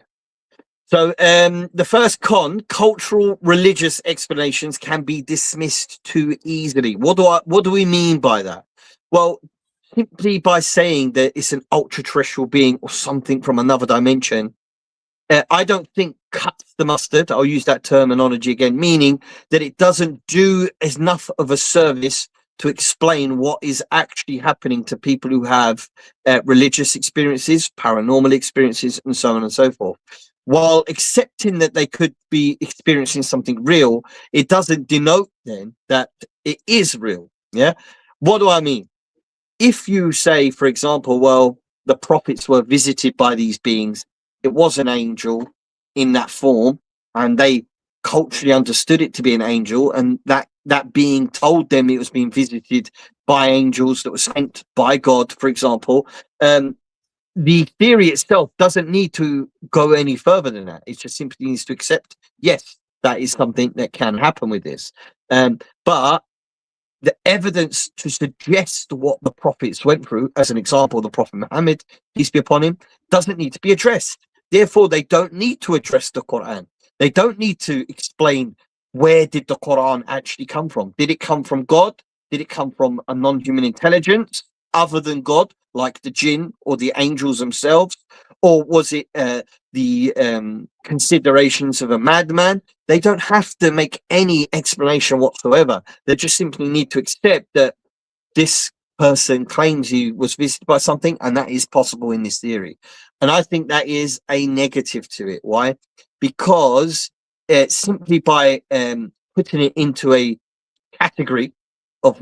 So the first con, cultural religious explanations can be dismissed too easily. What do we mean by that? Well, simply by saying that it's an ultra terrestrial being or something from another dimension, I don't think cuts the mustard. I'll use that terminology again, meaning that it doesn't do enough of a service to explain what is actually happening to people who have religious experiences, paranormal experiences, and so on and so forth. While accepting that they could be experiencing something real, it doesn't denote then that it is real. Yeah. What do I mean? If you say, for example, well, the prophets were visited by these beings, it was an angel in that form, and they culturally understood it to be an angel, and that being told them it was being visited by angels that were sent by God, for example. The theory itself doesn't need to go any further than that. It just simply needs to accept, yes, that is something that can happen with this. But the evidence to suggest what the prophets went through, as an example, the Prophet Muhammad, peace be upon him, doesn't need to be addressed. Therefore, they don't need to address the Quran. They don't need to explain where did the Quran actually come from. Did it come from God? Did it come from a non-human intelligence other than God, like the jinn or the angels themselves? Or was it the considerations of a madman? They don't have to make any explanation whatsoever. They just simply need to accept that this person claims he was visited by something, and that is possible in this theory. And I think that is a negative to it. Why? Because simply by putting it into a category of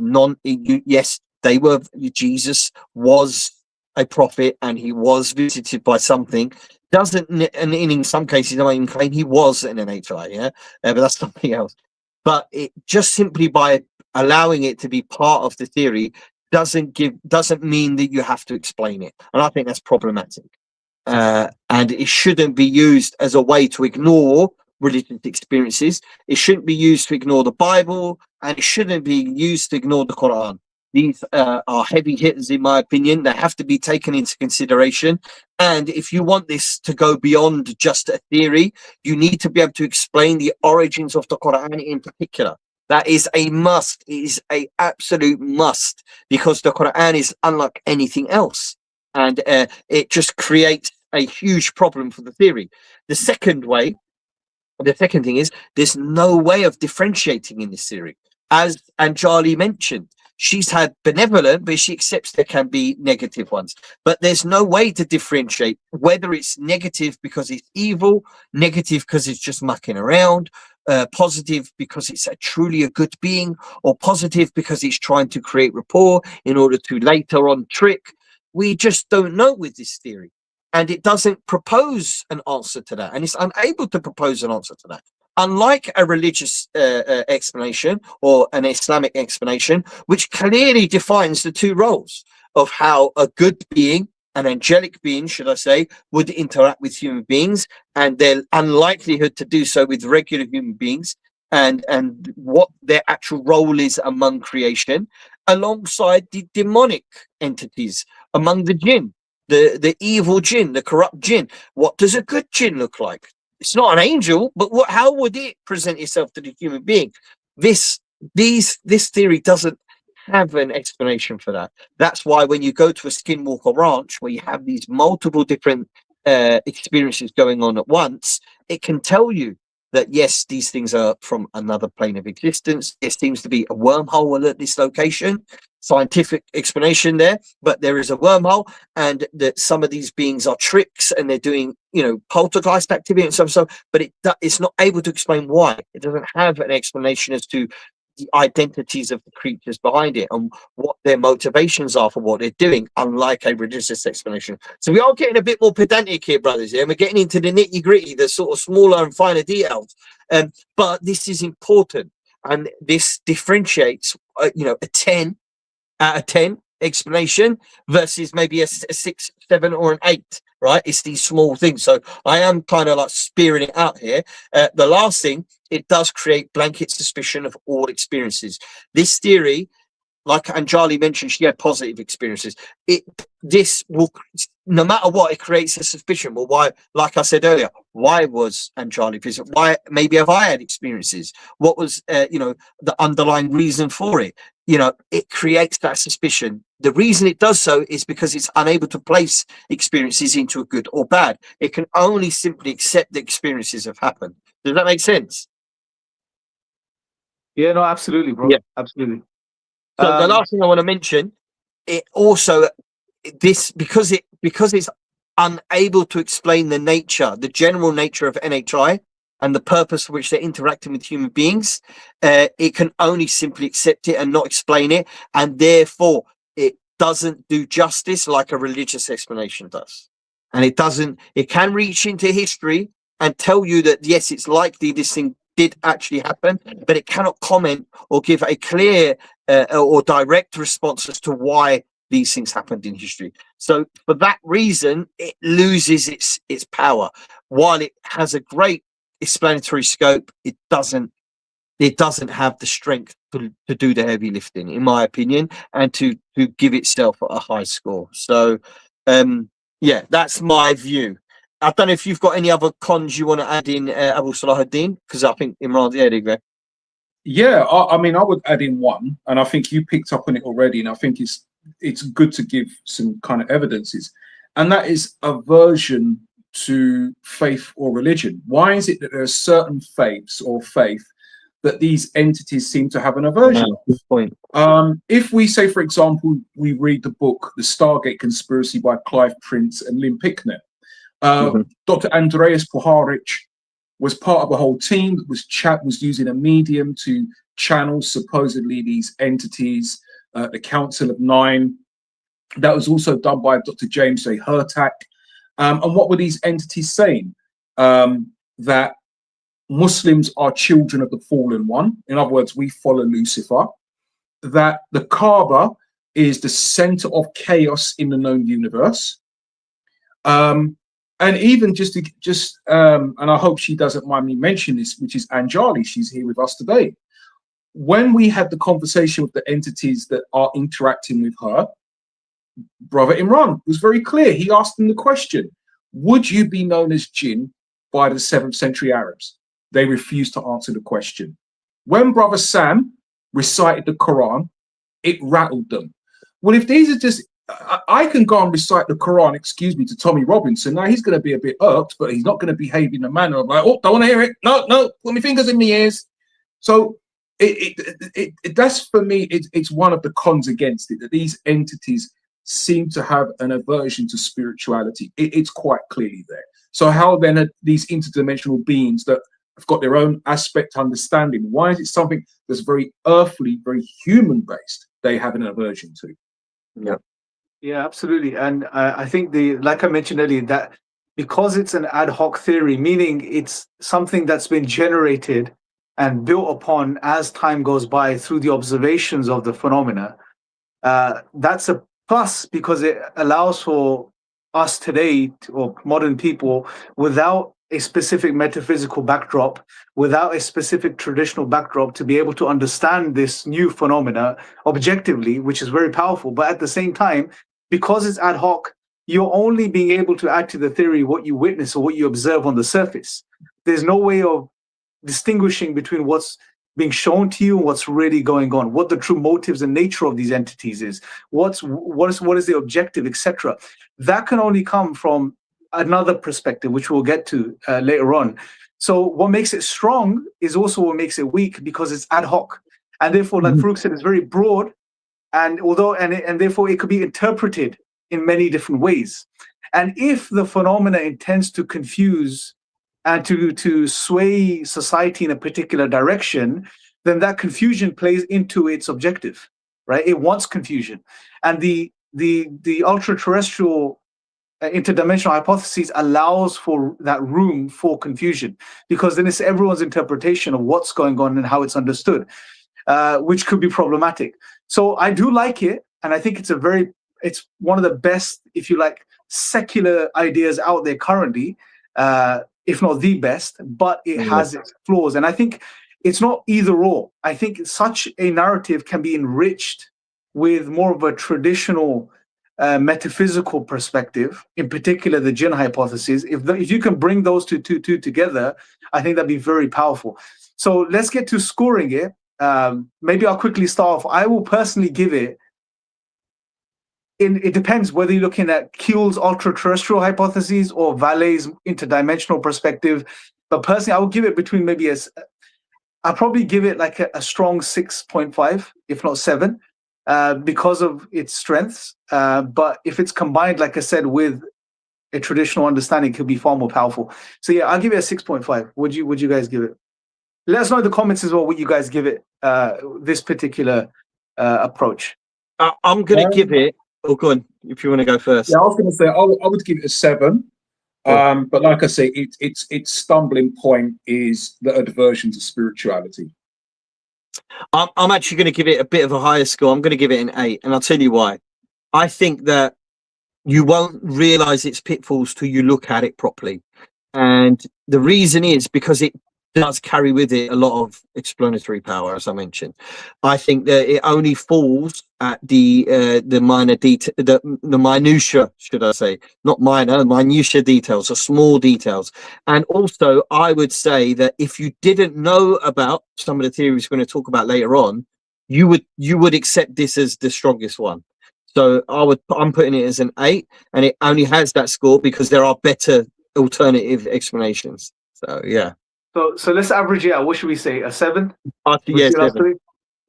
yes, they were, Jesus was a prophet and he was visited by something, doesn't, and in some cases I might even claim he was an NHI, yeah, but that's something else. But it just simply by allowing it to be part of the theory doesn't mean that you have to explain it, and I think that's problematic. And it shouldn't be used as a way to ignore religious experiences. It shouldn't be used to ignore the Bible, and it shouldn't be used to ignore the Quran. These are heavy hitters, in my opinion. They have to be taken into consideration. And if you want this to go beyond just a theory, you need to be able to explain the origins of the Quran in particular. That is a must. It is an absolute must, because the Quran is unlike anything else. And it just creates a huge problem for the theory. The second thing is, there's no way of differentiating in this theory. As Anjali mentioned, she's had benevolent, but she accepts there can be negative ones. But there's no way to differentiate whether it's negative because it's evil, negative because it's just mucking around, positive because it's truly a good being, or positive because it's trying to create rapport in order to later on trick. We just don't know with this theory. And it doesn't propose an answer to that. And it's unable to propose an answer to that. Unlike a religious explanation or an Islamic explanation, which clearly defines the two roles of how a good being, an angelic being, should I say, would interact with human beings, and their unlikelihood to do so with regular human beings, and what their actual role is among creation, alongside the demonic entities among the jinn, the evil jinn, the corrupt jinn. What does a good jinn look like? It's not an angel, but how would it present itself to the human being? This theory doesn't have an explanation for that. That's why when you go to a skinwalker ranch where you have these multiple different experiences going on at once, it can tell you that yes, these things are from another plane of existence. There seems to be a wormhole at this location. Scientific explanation there, but there is a wormhole, and that some of these beings are tricks and they're doing, poltergeist activity and so. But it's not able to explain why. It doesn't have an explanation as to the identities of the creatures behind it and what their motivations are for what they're doing, unlike a religious explanation. So we are getting a bit more pedantic here, brothers, and we're getting into the nitty-gritty, the sort of smaller and finer details. But this is important, and this differentiates, a 10 out of 10 explanation versus maybe a 6, 7, or an 8, right? It's these small things. So I am kind of like spearing it out here. The last thing, it does create blanket suspicion of all experiences. This theory, like Anjali mentioned, she had positive experiences. This will, no matter what, it creates a suspicion. Well, why? Like I said earlier, why was Anjali visited? Why? Maybe have I had experiences? What was, the underlying reason for it? you know, it creates that suspicion. The reason it does so is because it's unable to place experiences into a good or bad. It can only simply accept the experiences have happened. Does that make sense? Yeah, no, absolutely, bro. Yeah. Absolutely. So the last thing I want to mention, it also this because it's unable to explain the general nature of NHI and the purpose for which they're interacting with human beings, it can only simply accept it and not explain it, and therefore it doesn't do justice like a religious explanation does. And it can reach into history and tell you that yes, it's likely this thing did actually happen, but it cannot comment or give a clear or direct response as to why these things happened in history. So for that reason, it loses its power. While it has a great explanatory scope, it doesn't have the strength to do the heavy lifting, in my opinion, and to give itself a high score. So yeah, that's my view. I don't know if you've got any other cons you want to add in, Abu Salahuddin, because I think Imran's there you go. Yeah, I mean, I would add in one, and I think you picked up on it already, and I think it's good to give some kind of evidences, and that is aversion to faith or religion. Why is it that there are certain faiths or faith that these entities seem to have an aversion of? Good point. If we say, for example, we read the book The Stargate Conspiracy by Clive Prince and Lynn Picknett, Dr. Andreas Puharic was part of a whole team that was using a medium to channel supposedly these entities, the Council of Nine. That was also done by Dr. James J. Hurtak. And what were these entities saying? That Muslims are children of the fallen one. In other words, we follow Lucifer. That the Kaaba is the center of chaos in the known universe. And even and I hope she doesn't mind me mentioning this, which is Anjali. She's here with us today. When we had the conversation with the entities that are interacting with her, Brother Imran was very clear. He asked them the question, would you be known as jinn by the 7th century Arabs? They refused to answer the question. When Brother Sam recited the Quran, it rattled them. Well, if these are just, I can go and recite the Quran, excuse me, to Tommy Robinson. Now he's going to be a bit irked, but he's not going to behave in a manner of like, oh, don't want to hear it. No, put my fingers in my ears. So that's for me, it's one of the cons against it, that these entities seem to have an aversion to spirituality. It's quite clearly there. So how then are these interdimensional beings that have got their own aspect understanding, why is it something that's very earthly, very human based, they have an aversion to? Yeah, absolutely. And I think like I mentioned earlier, that because it's an ad hoc theory, meaning it's something that's been generated and built upon as time goes by through the observations of the phenomena, that's a plus because it allows for us today, or modern people, without a specific metaphysical backdrop, without a specific traditional backdrop, to be able to understand this new phenomena objectively, which is very powerful. But at the same time, because it's ad hoc, you're only being able to add to the theory what you witness or what you observe on the surface. There's no way of distinguishing between what's being shown to you and what's really going on, what the true motives and nature of these entities is, what is the objective, etc. That can only come from another perspective, which we'll get to later on. So what makes it strong is also what makes it weak, because it's ad hoc, and therefore, like Farouk said, it's very broad, and therefore it could be interpreted in many different ways. And if the phenomena intends to confuse and to sway society in a particular direction, then that confusion plays into its objective, right? It wants confusion, and the ultra-terrestrial interdimensional hypothesis allows for that room for confusion, because then it's everyone's interpretation of what's going on and how it's understood, which could be problematic. So I do like it, and I think it's one of the best, if you like, secular ideas out there currently, if not the best, but it has its flaws. And I think it's not either or. I think such a narrative can be enriched with more of a traditional metaphysical perspective, in particular the jinn hypothesis. If you can bring those two together, I think that'd be very powerful. So let's get to scoring it. maybe I'll quickly start off. I will personally give it. It depends whether you're looking at Kuhl's ultra-terrestrial hypotheses or Vallé's interdimensional perspective. But personally, I would give it between maybe I'll probably give it like a strong 6.5, if not 7, because of its strengths. But if it's combined, like I said, with a traditional understanding, it could be far more powerful. So yeah, I'll give it a 6.5. Would you guys give it? Let us know in the comments as well what you guys give it, this particular approach. I'm going to give it. Oh, go on, if you want to go first. Yeah, I was going to say I would give it a 7. But like I say, its stumbling point is the aversion to spirituality. I'm actually going to give it a bit of a higher score. I'm going to give it an 8, and I'll tell you why. I think that you won't realize its pitfalls till you look at it properly, and the reason is because it does carry with it a lot of explanatory power, as I mentioned. I think that it only falls at the minor detail, the minutia, should I say, not minor, minutia details, or small details. And also, I would say that if you didn't know about some of the theories we're going to talk about later on, you would accept this as the strongest one. So I'm putting it as an 8, and it only has that score because there are better alternative explanations. So yeah. So let's average it out. What should we say? A 7? Yeah, 7.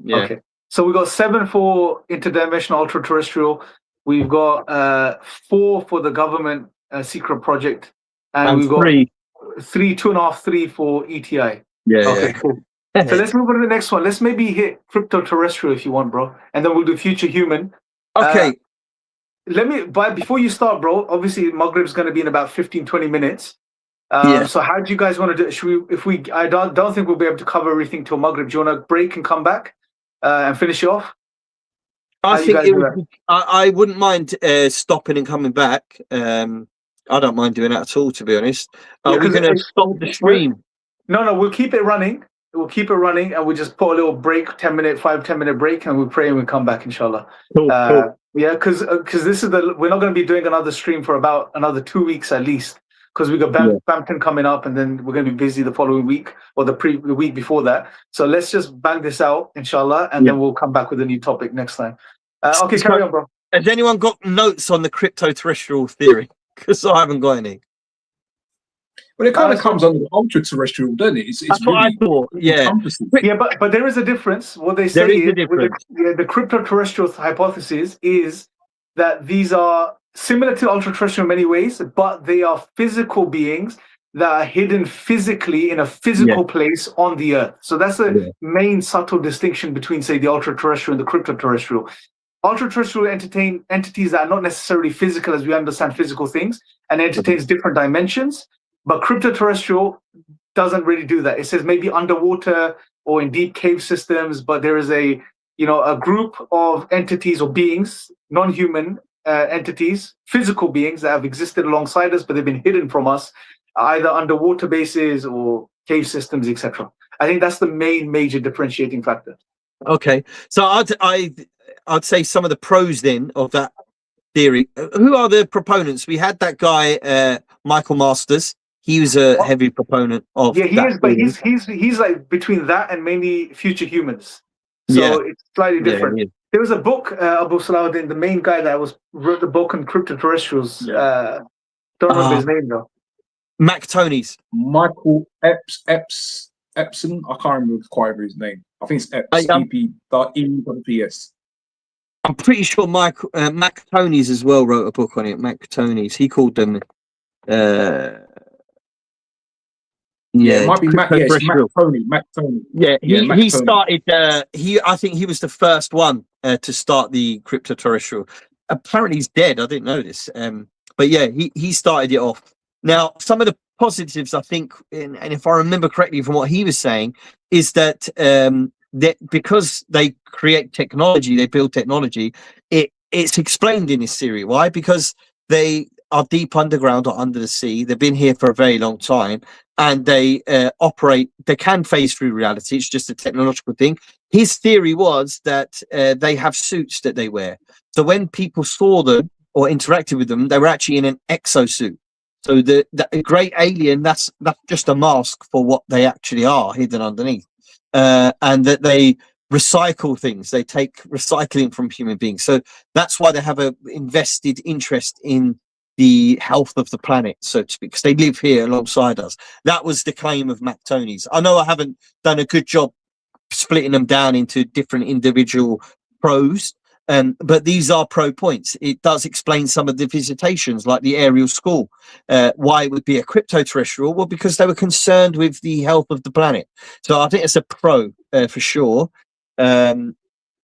Yeah. Okay. So we got 7 for interdimensional ultra-terrestrial. We've got 4 for the government secret project, and we've got 3, 2.5, 3 for ETI. Yeah. Okay, cool. So let's move on to the next one. Let's maybe hit crypto-terrestrial if you want, bro, and then we'll do future human. Okay. Before you start, bro, obviously Maghrib's going to be in about 15-20 minutes. So how do you guys want to do it? I don't think we'll be able to cover everything till Maghrib. Do you want to break and come back and finish it off? I think I wouldn't mind stopping and coming back. I don't mind doing that at all, to be honest. Are we going to stop the stream? No, we'll keep it running. We'll keep it running, and we'll just put a little break, 5-10 minute break, and we'll pray and we'll come back, inshallah. Cool. Yeah, because this is we're not going to be doing another stream for about another 2 weeks at least. Because we got Bampton coming up, and then we're going to be busy the following week or the week before that. So let's just bang this out, inshallah, and then we'll come back with a new topic next time. Okay, carry on, bro. Has anyone got notes on the crypto-terrestrial theory? Because I haven't got any. Well, it kind of comes under the ultra-terrestrial, doesn't it? It's That's really what I thought. Yeah. Yeah, but there is a difference. What they say is the crypto-terrestrial hypothesis is that these are similar to ultra-terrestrial in many ways, but they are physical beings that are hidden physically in a physical place on the Earth. So that's the main subtle distinction between, say, the ultra-terrestrial and the crypto-terrestrial. Ultra-terrestrial entities that are not necessarily physical as we understand physical things, and entertains different dimensions. But crypto-terrestrial doesn't really do that. It says maybe underwater or in deep cave systems, but there is a group of entities or beings, non-human entities, physical beings that have existed alongside us, but they've been hidden from us, either underwater bases or cave systems, etc. I think that's the major differentiating factor. Okay, so I'd say some of the pros then of that theory. Who are the proponents? We had that guy Michael Masters. He was a heavy proponent of. Yeah, he is, but he's like between that and mainly future humans. So it's slightly different. There was a book, Abu Salahuddin, the main guy that wrote the book on crypto-terrestrials. Don't remember his name though. Mac Tony's. Michael Epson. I can't remember quite his name. I think it's Epps. I'm pretty sure Mac Tony's as well wrote a book on it. Mac Tony's. He called them. It might be Mac Tony. Yeah, he started. I think he was the first one to start the crypto-terrestrial. Apparently, he's dead. I didn't know this. But yeah, he started it off. Now, some of the positives, I think, and if I remember correctly from what he was saying, is that that because they create technology, they build technology. It's explained in this series. Why? Because they are deep underground or under the sea. They've been here for a very long time, and they operate. They can phase through reality. It's just a technological thing. His theory was that they have suits that they wear. So when people saw them or interacted with them, they were actually in an exosuit. So the great alien, that's just a mask for what they actually are hidden underneath. and that they recycle things. They take recycling from human beings. So that's why they have a invested interest in the health of the planet, so to speak, because they live here alongside us. That was the claim of Mac Tony's. I know I haven't done a good job splitting them down into different individual pros, but these are pro points. It does explain some of the visitations, like the aerial school. Why it would be a crypto-terrestrial? Well, because they were concerned with the health of the planet. So I think it's a pro for sure.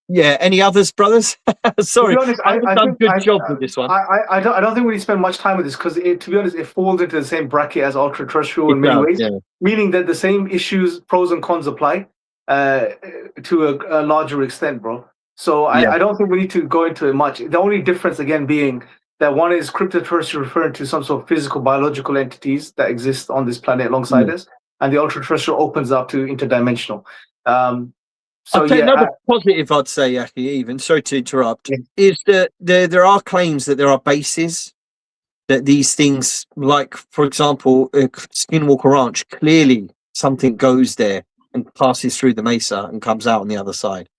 Yeah, any others, brothers? Sorry, To be honest, I haven't done a good job with this one. I don't think we need to spend much time with this because, to be honest, it falls into the same bracket as ultra terrestrial in many ways, meaning that the same issues, pros and cons apply to a larger extent, bro. So I don't think we need to go into it much. The only difference, again, being that one is crypto-terrestrial, referring to some sort of physical, biological entities that exist on this planet alongside us, and the ultra-terrestrial opens up to interdimensional. So another positive I'd say, Yaki, even, sorry to interrupt, is that there are claims that there are bases, that these things, like, for example, Skinwalker Ranch, clearly something goes there and passes through the mesa and comes out on the other side.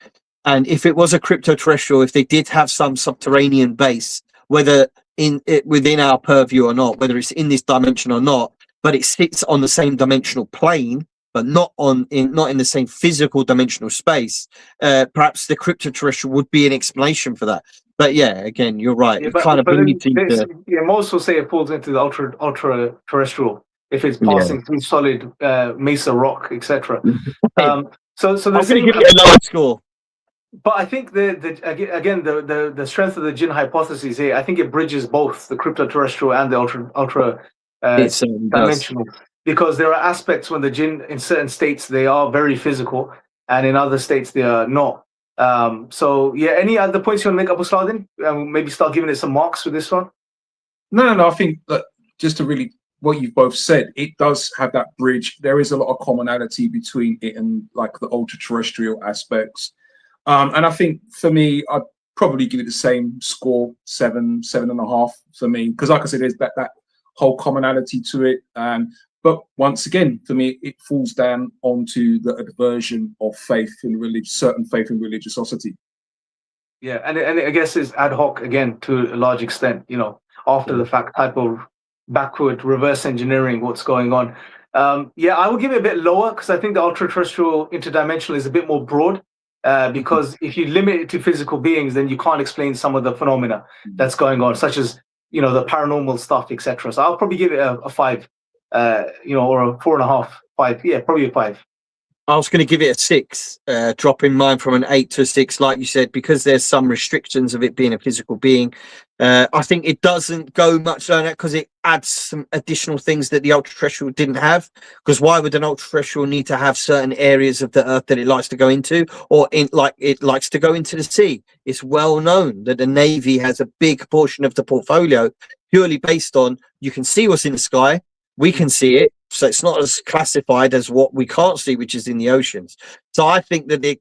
And if it was a crypto-terrestrial, if they did have some subterranean base, whether within our purview or not, whether it's in this dimension or not, but it sits on the same dimensional plane, but not in the same physical dimensional space, perhaps the crypto-terrestrial would be an explanation for that. But yeah, again, you're right. Yeah, most will say it falls into the ultra-terrestrial if it's passing through solid mesa rock, etc. So I'm going to give it a lower score. But I think the strength of the Jinn hypothesis here, I think it bridges both the crypto-terrestrial and the ultra dimensional. Because there are aspects when the Jinn, in certain states, they are very physical, and in other states, they are not. So, yeah, any other points you want to make, Abu Saladin? Maybe start giving it some marks with this one? No. I think that just to really, what you've both said, it does have that bridge. There is a lot of commonality between it and, like, the ultra-terrestrial aspects. And I think, for me, I'd probably give it the same score, 7.5 for me. Because, like I said, there's that whole commonality to it. But once again, for me, it falls down onto the aversion of faith in certain faith in religiosity. Yeah, and I guess it's ad hoc again to a large extent. After the fact type of backward reverse engineering what's going on. I would give it a bit lower because I think the ultra-terrestrial interdimensional is a bit more broad. Because if you limit it to physical beings, then you can't explain some of the phenomena that's going on, such as the paranormal stuff, etc. So I'll probably give it a 5. Or a 4.5, 5. Yeah, probably a 5. I was going to give it a 6, dropping mine from an 8 to a 6, like you said, because there's some restrictions of it being a physical being. I think it doesn't go much on that because it adds some additional things that the ultra-terrestrial didn't have. Because why would an ultra-terrestrial need to have certain areas of the Earth that it likes to go into, or it likes to go into the sea? It's well known that the Navy has a big portion of the portfolio purely based on you can see what's in the sky. We can see it, so it's not as classified as what we can't see, which is in the oceans. So I think that the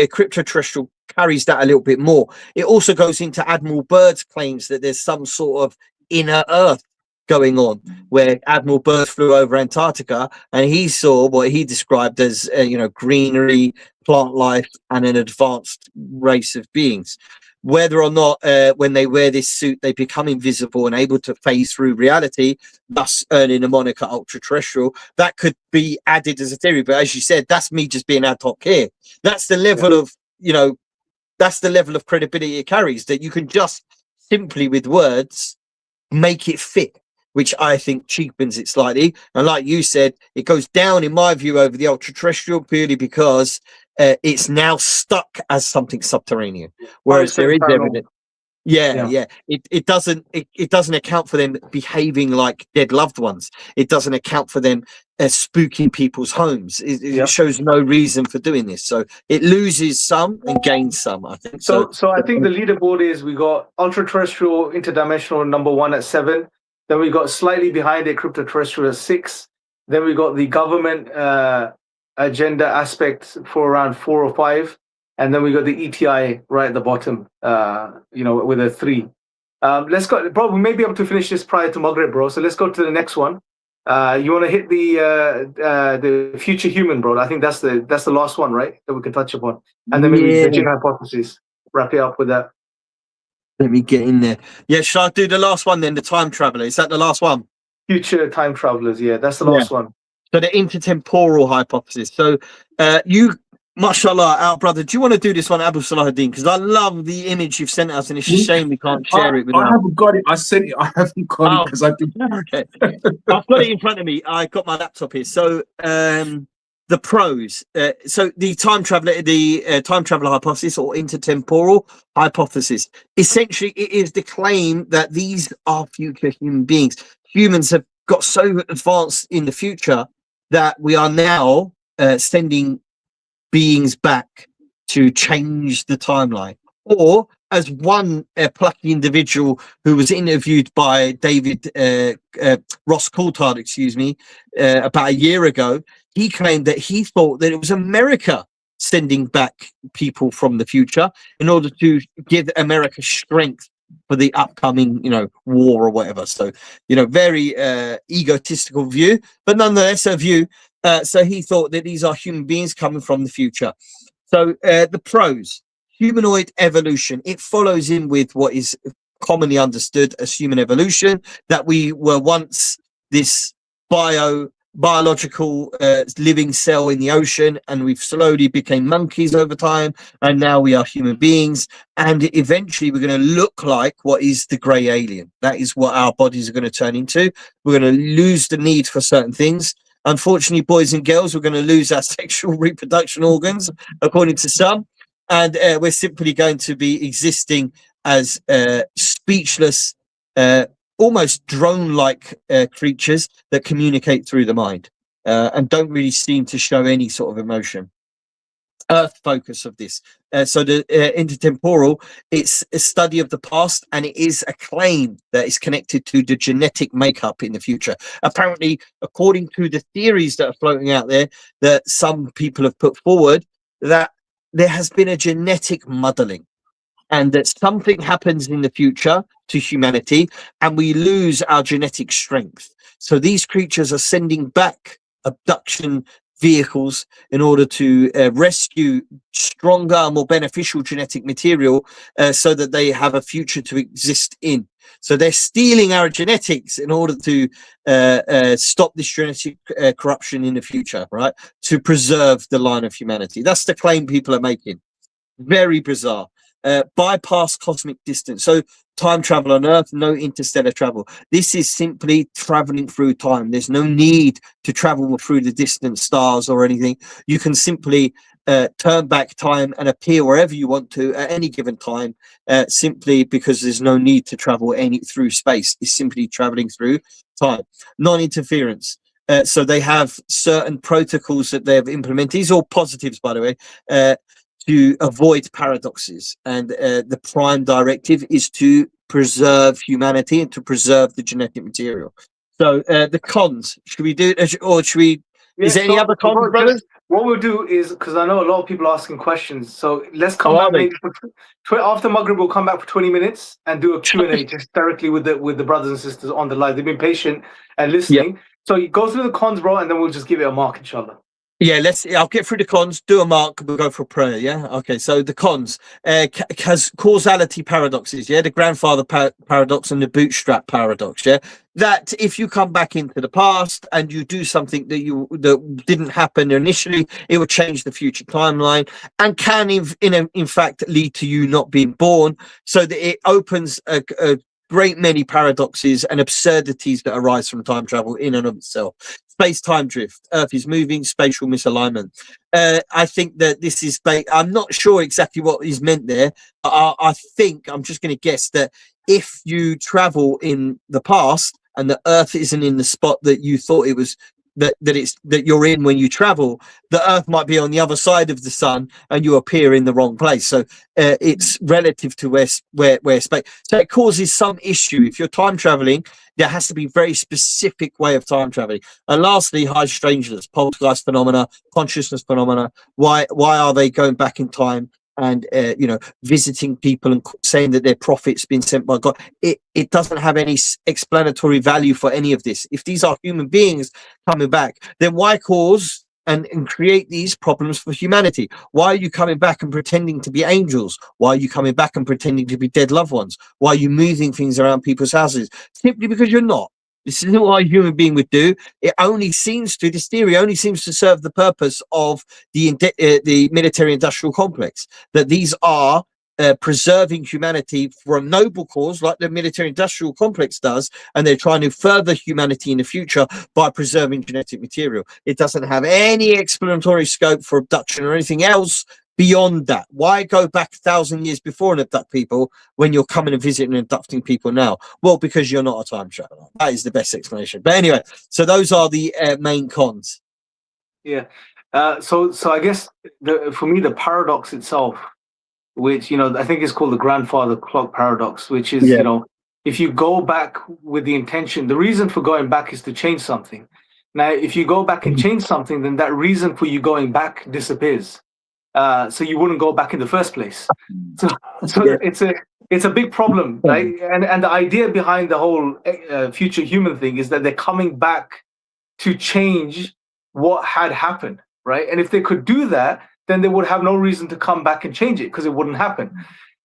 crypto-terrestrial carries that a little bit more. It also goes into Admiral Byrd's claims that there's some sort of inner Earth going on, where Admiral Byrd flew over Antarctica and he saw what he described as greenery, plant life, and an advanced race of beings. Whether or not when they wear this suit they become invisible and able to phase through reality, thus earning a moniker ultra-terrestrial, that could be added as a theory. But as you said, that's me just being ad hoc here. That's the level of that's the level of credibility it carries, that you can just simply with words make it fit, which I think cheapens it slightly. And like you said, it goes down in my view over the ultra-terrestrial purely because it's now stuck as something subterranean, whereas there is evidence. It doesn't account for them behaving like dead loved ones. It doesn't account for them spooking people's homes. It shows no reason for doing this. So it loses some and gains some, I think. So I think the leaderboard is we got ultra-terrestrial interdimensional number 1 at 7. Then we got slightly behind it crypto-terrestrial at 6. Then we got the government agenda aspect for around 4 or 5, and then we got the ETI right at the bottom, with a 3. Let's go, bro. We may be able to finish this prior to Maghrib, bro. So let's go to the next one. You want to hit the future human, bro? I think that's the last one, right? That we can touch upon, and then maybe Yeah. the jinn hypothesis. Wrap it up with that. Let me get in there. Yeah, should I do the last one then? The time traveler. Is that the last one? Future time travelers. Yeah, that's the Yeah. last one. So the intertemporal hypothesis. So mashallah, our brother, do you want to do this one, Abu Salahuddin? Because I love the image you've sent us, and it's a shame we can't share it. I haven't got it. I sent it. I haven't got it because I did. Okay. I've got it in front of me. I got my laptop here. So the pros. So the time traveler hypothesis or intertemporal hypothesis. Essentially, it is the claim that these are future human beings. Humans have got so advanced in the future that we are now sending beings back to change the timeline. Or as one plucky individual who was interviewed by David Ross Coulthard, about a year ago, he claimed that he thought that it was America sending back people from the future in order to give America strength for the upcoming, war or whatever. So, very egotistical view, but nonetheless a view. So he thought that these are human beings coming from the future. So the pros, humanoid evolution. It follows in with what is commonly understood as human evolution, that we were once this biological living cell in the ocean, and we've slowly became monkeys over time, and now we are human beings, and eventually we're going to look like what is the grey alien. That is what our bodies are going to turn into. We're going to lose the need for certain things. Unfortunately, boys and girls, we're going to lose our sexual reproduction organs, according to some, and we're simply going to be existing as speechless, almost drone-like creatures that communicate through the mind and don't really seem to show any sort of emotion. Earth focus of this. So the intertemporal, it's a study of the past, and it is a claim that is connected to the genetic makeup in the future. Apparently, according to the theories that are floating out there, that some people have put forward, that there has been a genetic muddling, and that something happens in the future to humanity and we lose our genetic strength. So these creatures are sending back abduction vehicles in order to rescue stronger, more beneficial genetic material so that they have a future to exist in. So they're stealing our genetics in order to stop this genetic corruption in the future, right? To preserve the line of humanity. That's the claim people are making. Very bizarre. Bypass cosmic distance. So time travel on Earth, no interstellar travel. This is simply traveling through time. There's no need to travel through the distant stars or anything. You can simply turn back time and appear wherever you want to at any given time, simply because there's no need to travel through space. It's simply traveling through time. Non-interference. So they have certain protocols that they have implemented. These are all positives, by the way, to avoid paradoxes. And the prime directive is to preserve humanity and to preserve the genetic material. So the cons, should we do it, or should we? Is there any other cons, brothers? What we'll do is, because I know a lot of people are asking questions, so let's come back maybe after Maghrib. We'll come back for 20 minutes and do a Q&A just directly with the brothers and sisters on the live. They've been patient and listening. Yeah. So you go through the cons, bro, and then we'll just give it a mark, inshallah. Yeah, I'll get through the cons, do a mark, we'll go for a prayer, yeah? Okay, so the cons, has causality paradoxes, yeah? The grandfather paradox and the bootstrap paradox, yeah? That if you come back into the past and you do something that didn't happen initially, it will change the future timeline and can, in fact, lead to you not being born, so that it opens a great many paradoxes and absurdities that arise from time travel in and of itself. Space-time drift, Earth is moving, spatial misalignment. I think that this is, I'm not sure exactly what is meant there. I think, I'm just going to guess that if you travel in the past and the Earth isn't in the spot that you thought it was, that you're in when you travel, the Earth might be on the other side of the sun and you appear in the wrong place. So it's relative to where space. So it causes some issue. If you're time traveling, there has to be a very specific way of time traveling. And lastly, high strangeness, poltergeist phenomena, consciousness phenomena. Why are they going back in time and visiting people and saying that their prophet's been sent by God. It doesn't have any explanatory value for any of this. If these are human beings coming back, then why cause and create these problems for humanity? Why are you coming back and pretending to be angels? Why are you coming back and pretending to be dead loved ones? Why are you moving things around people's houses? Simply because you're not. This isn't what a human being would do. This theory only seems to serve the purpose of the military-industrial complex, that these are preserving humanity for a noble cause like the military-industrial complex does, and they're trying to further humanity in the future by preserving genetic material. It doesn't have any explanatory scope for abduction or anything else beyond that. Why go back 1,000 years before and abduct people when you're coming and visiting and abducting people now? Well, because you're not a time traveler. That is the best explanation. But anyway, so those are the main cons. Yeah. So I guess for me, the paradox itself, which, I think is called the grandfather clock paradox, which is, if you go back with the intention, the reason for going back is to change something. Now, if you go back and change something, then that reason for you going back disappears. So you wouldn't go back in the first place. So it's a big problem, right? And the idea behind the whole future human thing is that they're coming back to change what had happened, right? And if they could do that, then they would have no reason to come back and change it because it wouldn't happen.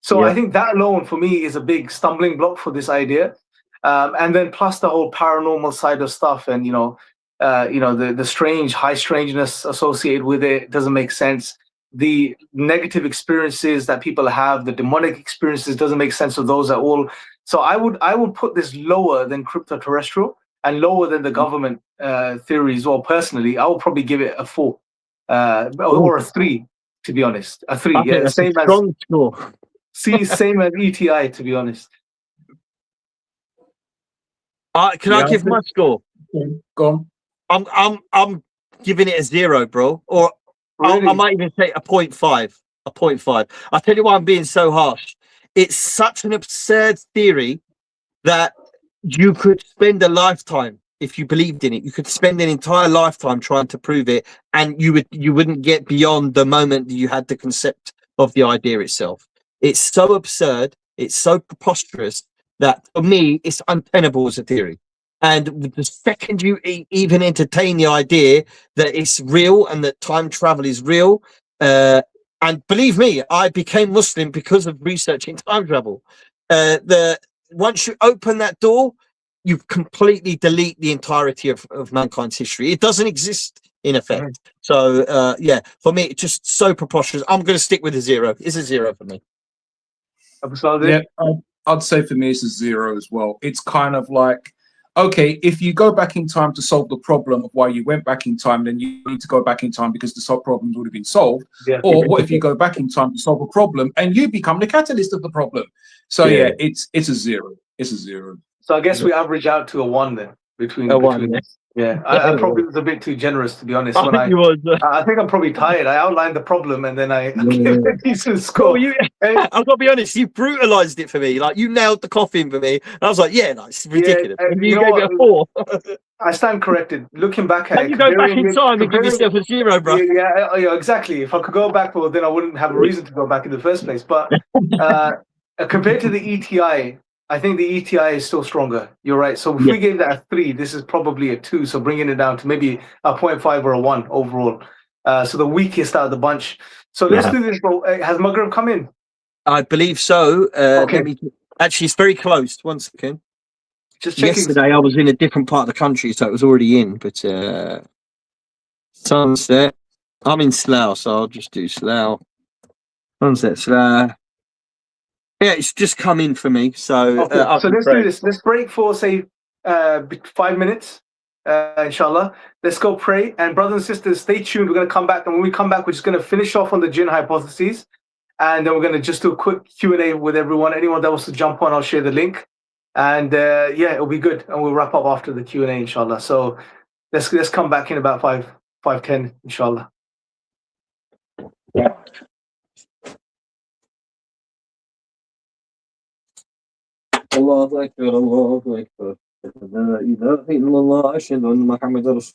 So I think that alone for me is a big stumbling block for this idea. And then plus the whole paranormal side of stuff, and the strange, high strangeness associated with it doesn't make sense. The negative experiences that people have, the demonic experiences, doesn't make sense of those at all. So I would put this lower than crypto-terrestrial and lower than the government theories. Well, personally, I would probably give it a 4 or a 3, to be honest. A 3, yeah, same as strong score. Same as ETI, to be honest. Can I give my score? Go on. I'm giving it a 0, bro. Or Really? I might even say a 0.5. A 0.5. I'll tell you why I'm being so harsh. It's such an absurd theory that you could spend a lifetime, if you believed in it, you could spend an entire lifetime trying to prove it, and you wouldn't get beyond the moment that you had the concept of the idea itself. It's so absurd, it's so preposterous that for me it's untenable as a theory. And the second you even entertain the idea that it's real and that time travel is real, and believe me, I became Muslim because of researching time travel. Once you open that door, you completely delete the entirety of mankind's history. It doesn't exist in effect. So for me, it's just so preposterous. I'm going to stick with a 0. It's a 0 for me. Yeah, I'd say for me it's a 0 as well. It's kind of like, okay, if you go back in time to solve the problem of why you went back in time, then you need to go back in time because the problem's already been solved. Yeah. Or what if you go back in time to solve a problem and you become the catalyst of the problem? So it's a 0. It's a 0. So I guess we average out to a 1 then between us. Yeah, I probably was a bit too generous, to be honest. I think I'm probably tired. I outlined the problem and then I gave a decent score. I've got to be honest, you brutalized it for me. Like, you nailed the coffin for me. And I was like, no, it's ridiculous. And you gave it a 4. I stand corrected. Looking back at it, you go back in time and give yourself a 0, bro. Yeah, exactly. If I could go back, well, then I wouldn't have a reason to go back in the first place. But compared to the ETI, I think the ETI is still stronger. You're right. So if we gave that a 3, this is probably a 2. So bringing it down to maybe a 0.5 or a 1 overall. So the weakest out of the bunch. So let's do this. Has Maghreb come in? I believe so. Okay. Actually, it's very close. One second. Just checking. Yesterday, I was in a different part of the country, so it was already in. But sunset. I'm in Slough, so I'll just do Slough. Sunset, Slough. Yeah, it's just come in for me. So, so let's do this. Let's break for, say, 5 minutes, inshallah. Let's go pray. And brothers and sisters, stay tuned. We're going to come back. And when we come back, we're just going to finish off on the jinn hypotheses. And then we're going to just do a quick Q&A with everyone. Anyone that wants to jump on, I'll share the link. And it'll be good. And we'll wrap up after the Q&A, inshallah. So let's come back in about 5:10, inshallah. Yeah. Allahu Akbar, Allahu Akbar. La ilaha illallah, ashhadu anna Muhammadan Rasul.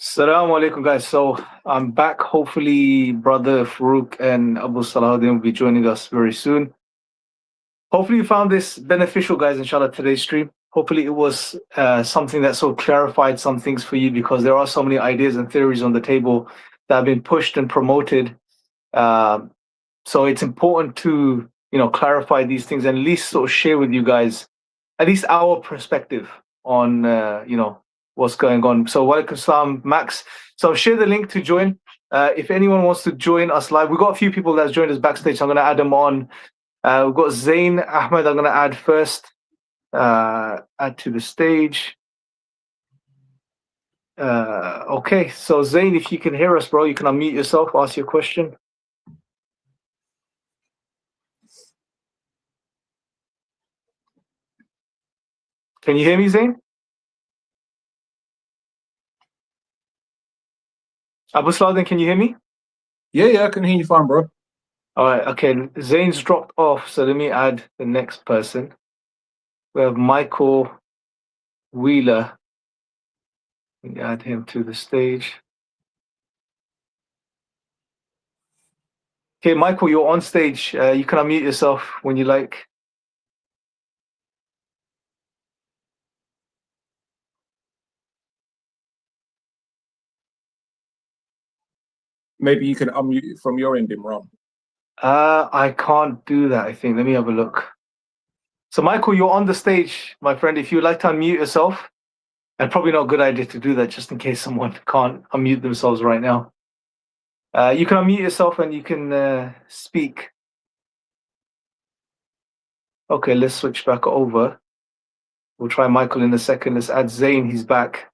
Assalamu alaikum, guys. So I'm back. Hopefully, brother Farouk and Abu Salahuddin will be joining us very soon. Hopefully, you found this beneficial, guys, inshallah, today's stream. Hopefully, it was something that sort of clarified some things for you, because there are so many ideas and theories on the table that have been pushed and promoted. So it's important to, clarify these things and at least sort of share with you guys at least our perspective on, what's going on. So, walaikum salam, Max. So share the link to join. If anyone wants to join us live, we've got a few people that's joined us backstage. So I'm going to add them on. We've got Zain Ahmed. I'm going to add first. Add to the stage. Okay, so Zain, if you can hear us, bro, you can unmute yourself, ask your question. Can you hear me, Zain? Abu Salahuddin, can you hear me? Yeah, I can hear you fine, bro. All right, okay. Zain's dropped off, so let me add the next person. We have Michael Wheeler. Let me add him to the stage. Okay, Michael, you're on stage. You can unmute yourself when you like. Maybe you can unmute it from your end, Imran. I can't do that, I think. Let me have a look. So, Michael, you're on the stage, my friend. If you'd like to unmute yourself, and probably not a good idea to do that just in case someone can't unmute themselves right now. You can unmute yourself and you can speak. Okay, let's switch back over. We'll try Michael in a second. Let's add Zain. He's back.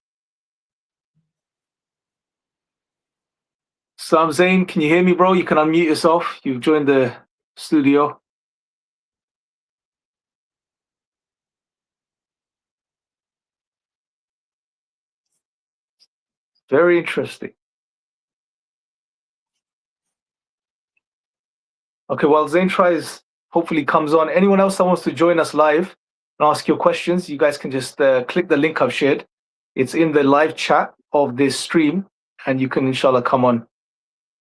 Salam Zain, can you hear me, bro? You can unmute yourself. You've joined the studio. Very interesting. Okay, while Zain tries, hopefully comes on. Anyone else that wants to join us live and ask your questions, you guys can just click the link I've shared. It's in the live chat of this stream, and you can inshallah come on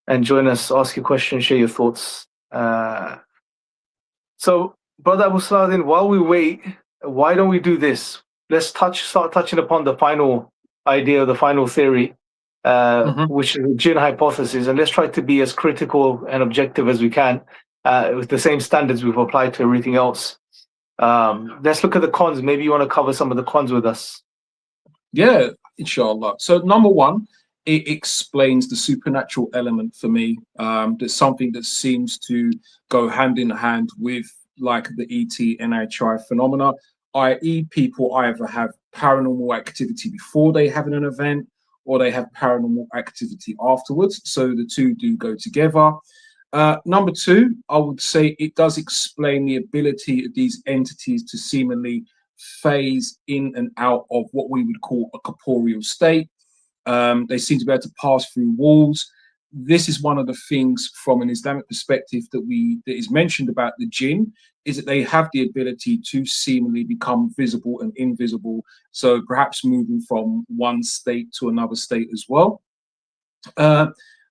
and join us, ask your questions, share your thoughts. So, Brother Abu Salahuddin, while we wait, why don't we do this? Let's start touching upon the final idea, the final theory, which is the jinn hypothesis, and let's try to be as critical and objective as we can, with the same standards we've applied to everything else. Let's look at the cons. Maybe you want to cover some of the cons with us. Yeah, inshallah. So number one, it explains the supernatural element for me. There's something that seems to go hand in hand with like the ET NHI phenomena, i.e. people either have paranormal activity before they have an event or they have paranormal activity afterwards. So the two do go together. Number two, I would say it does explain the ability of these entities to seemingly phase in and out of what we would call a corporeal state. They seem to be able to pass through walls. This is one of the things from an Islamic perspective that is mentioned about the jinn, is that they have the ability to seemingly become visible and invisible. So perhaps moving from one state to another state as well.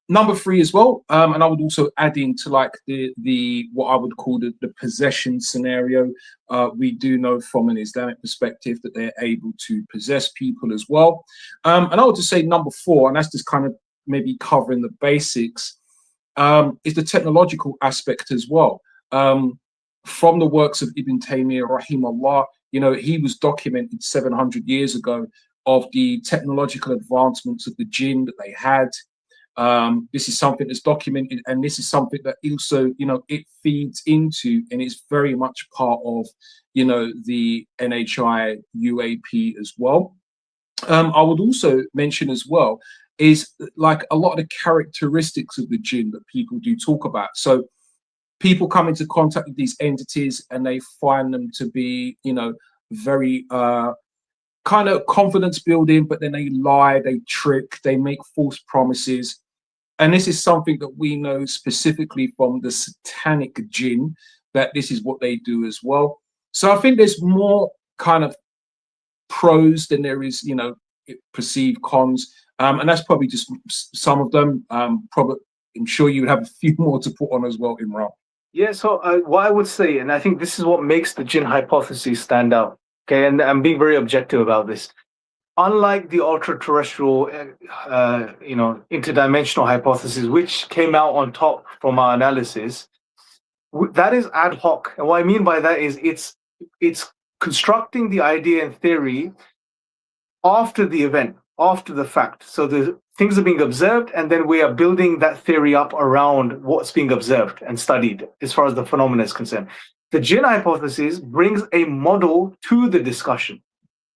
Number three as well, and I would also add into like the what I would call the possession scenario. We do know from an Islamic perspective that they're able to possess people as well. And I would just say number four, and that's just kind of maybe covering the basics, is the technological aspect as well. From the works of Ibn Taymiyyah, rahimahullah, he was documented 700 years ago of the technological advancements of the jinn that they had. This is something that's documented, and this is something that also, it feeds into, and it's very much part of, the NHI UAP as well. I would also mention as well is like a lot of the characteristics of the jinn that people do talk about. So people come into contact with these entities and they find them to be, very kind of confidence building, but then they lie, they trick, they make false promises. And this is something that we know specifically from the satanic jinn, that this is what they do as well. So I think there's more kind of pros than there is, perceived cons. And that's probably just some of them. Probably, I'm sure you would have a few more to put on as well, Imran. Yeah, so what I would say, and I think this is what makes the Jinn hypothesis stand out, okay, and I'm being very objective about this. Unlike the ultra-terrestrial, interdimensional hypothesis, which came out on top from our analysis, that is ad hoc. And what I mean by that is it's constructing the idea and theory after the event, after the fact. So the things are being observed, and then we are building that theory up around what's being observed and studied as far as the phenomena is concerned. The Jinn hypothesis brings a model to the discussion.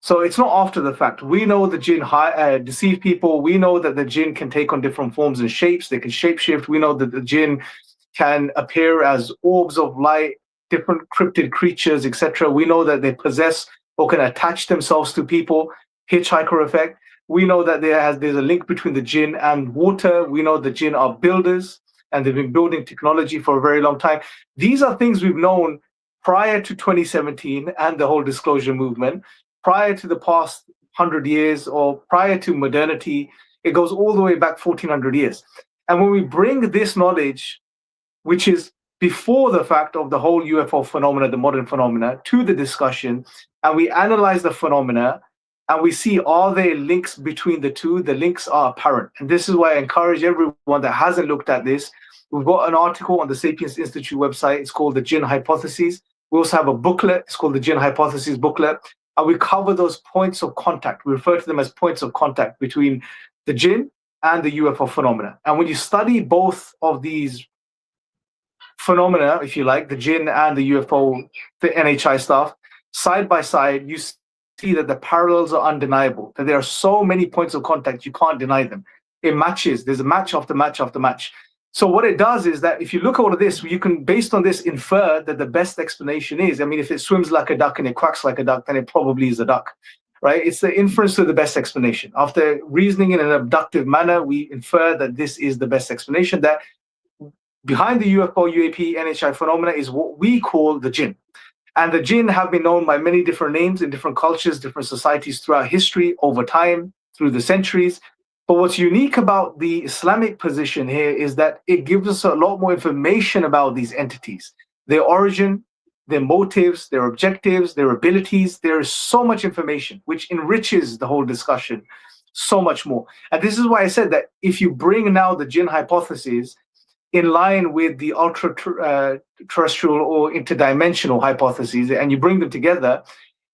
So it's not after the fact. We know the Jinn deceive people. We know that the Jinn can take on different forms and shapes. They can shapeshift. We know that the Jinn can appear as orbs of light, different cryptid creatures, etc. We know that they possess or can attach themselves to people, hitchhiker effect. We know that there's a link between the Jinn and water. We know the Jinn are builders, and they've been building technology for a very long time. These are things we've known prior to 2017 and the whole disclosure movement, prior to the past 100 years or prior to modernity. It goes all the way back 1400 years. And when we bring this knowledge, which is before the fact of the whole UFO phenomena, the modern phenomena, to the discussion, and we analyze the phenomena, and we see, are there links between the two? The links are apparent. And this is why I encourage everyone that hasn't looked at this. We've got an article on the Sapiens Institute website. It's called The Jinn Hypothesis. We also have a booklet. It's called The Jinn Hypothesis Booklet. And we cover those points of contact. We refer to them as points of contact between the Jinn and the UFO phenomena. And when you study both of these phenomena, if you like, the Jinn and the UFO, the NHI stuff, side by side, you see that the parallels are undeniable, that there are so many points of contact, you can't deny them. It matches. There's a match after match after match. So what it does is that if you look at all of this, you can, based on this, infer that the best explanation is, I mean, if it swims like a duck and it quacks like a duck, then it probably is a duck, right? It's the inference to the best explanation. After reasoning in an abductive manner, we infer that this is the best explanation, that behind the UFO, UAP, NHI phenomena is what we call the Jinn. And the Jinn have been known by many different names in different cultures, different societies throughout history, over time, through the centuries. But what's unique about the Islamic position here is that it gives us a lot more information about these entities, their origin, their motives, their objectives, their abilities. There is so much information, which enriches the whole discussion so much more. And this is why I said that if you bring now the Jinn hypothesis in line with the ultra-terrestrial or interdimensional hypotheses, and you bring them together,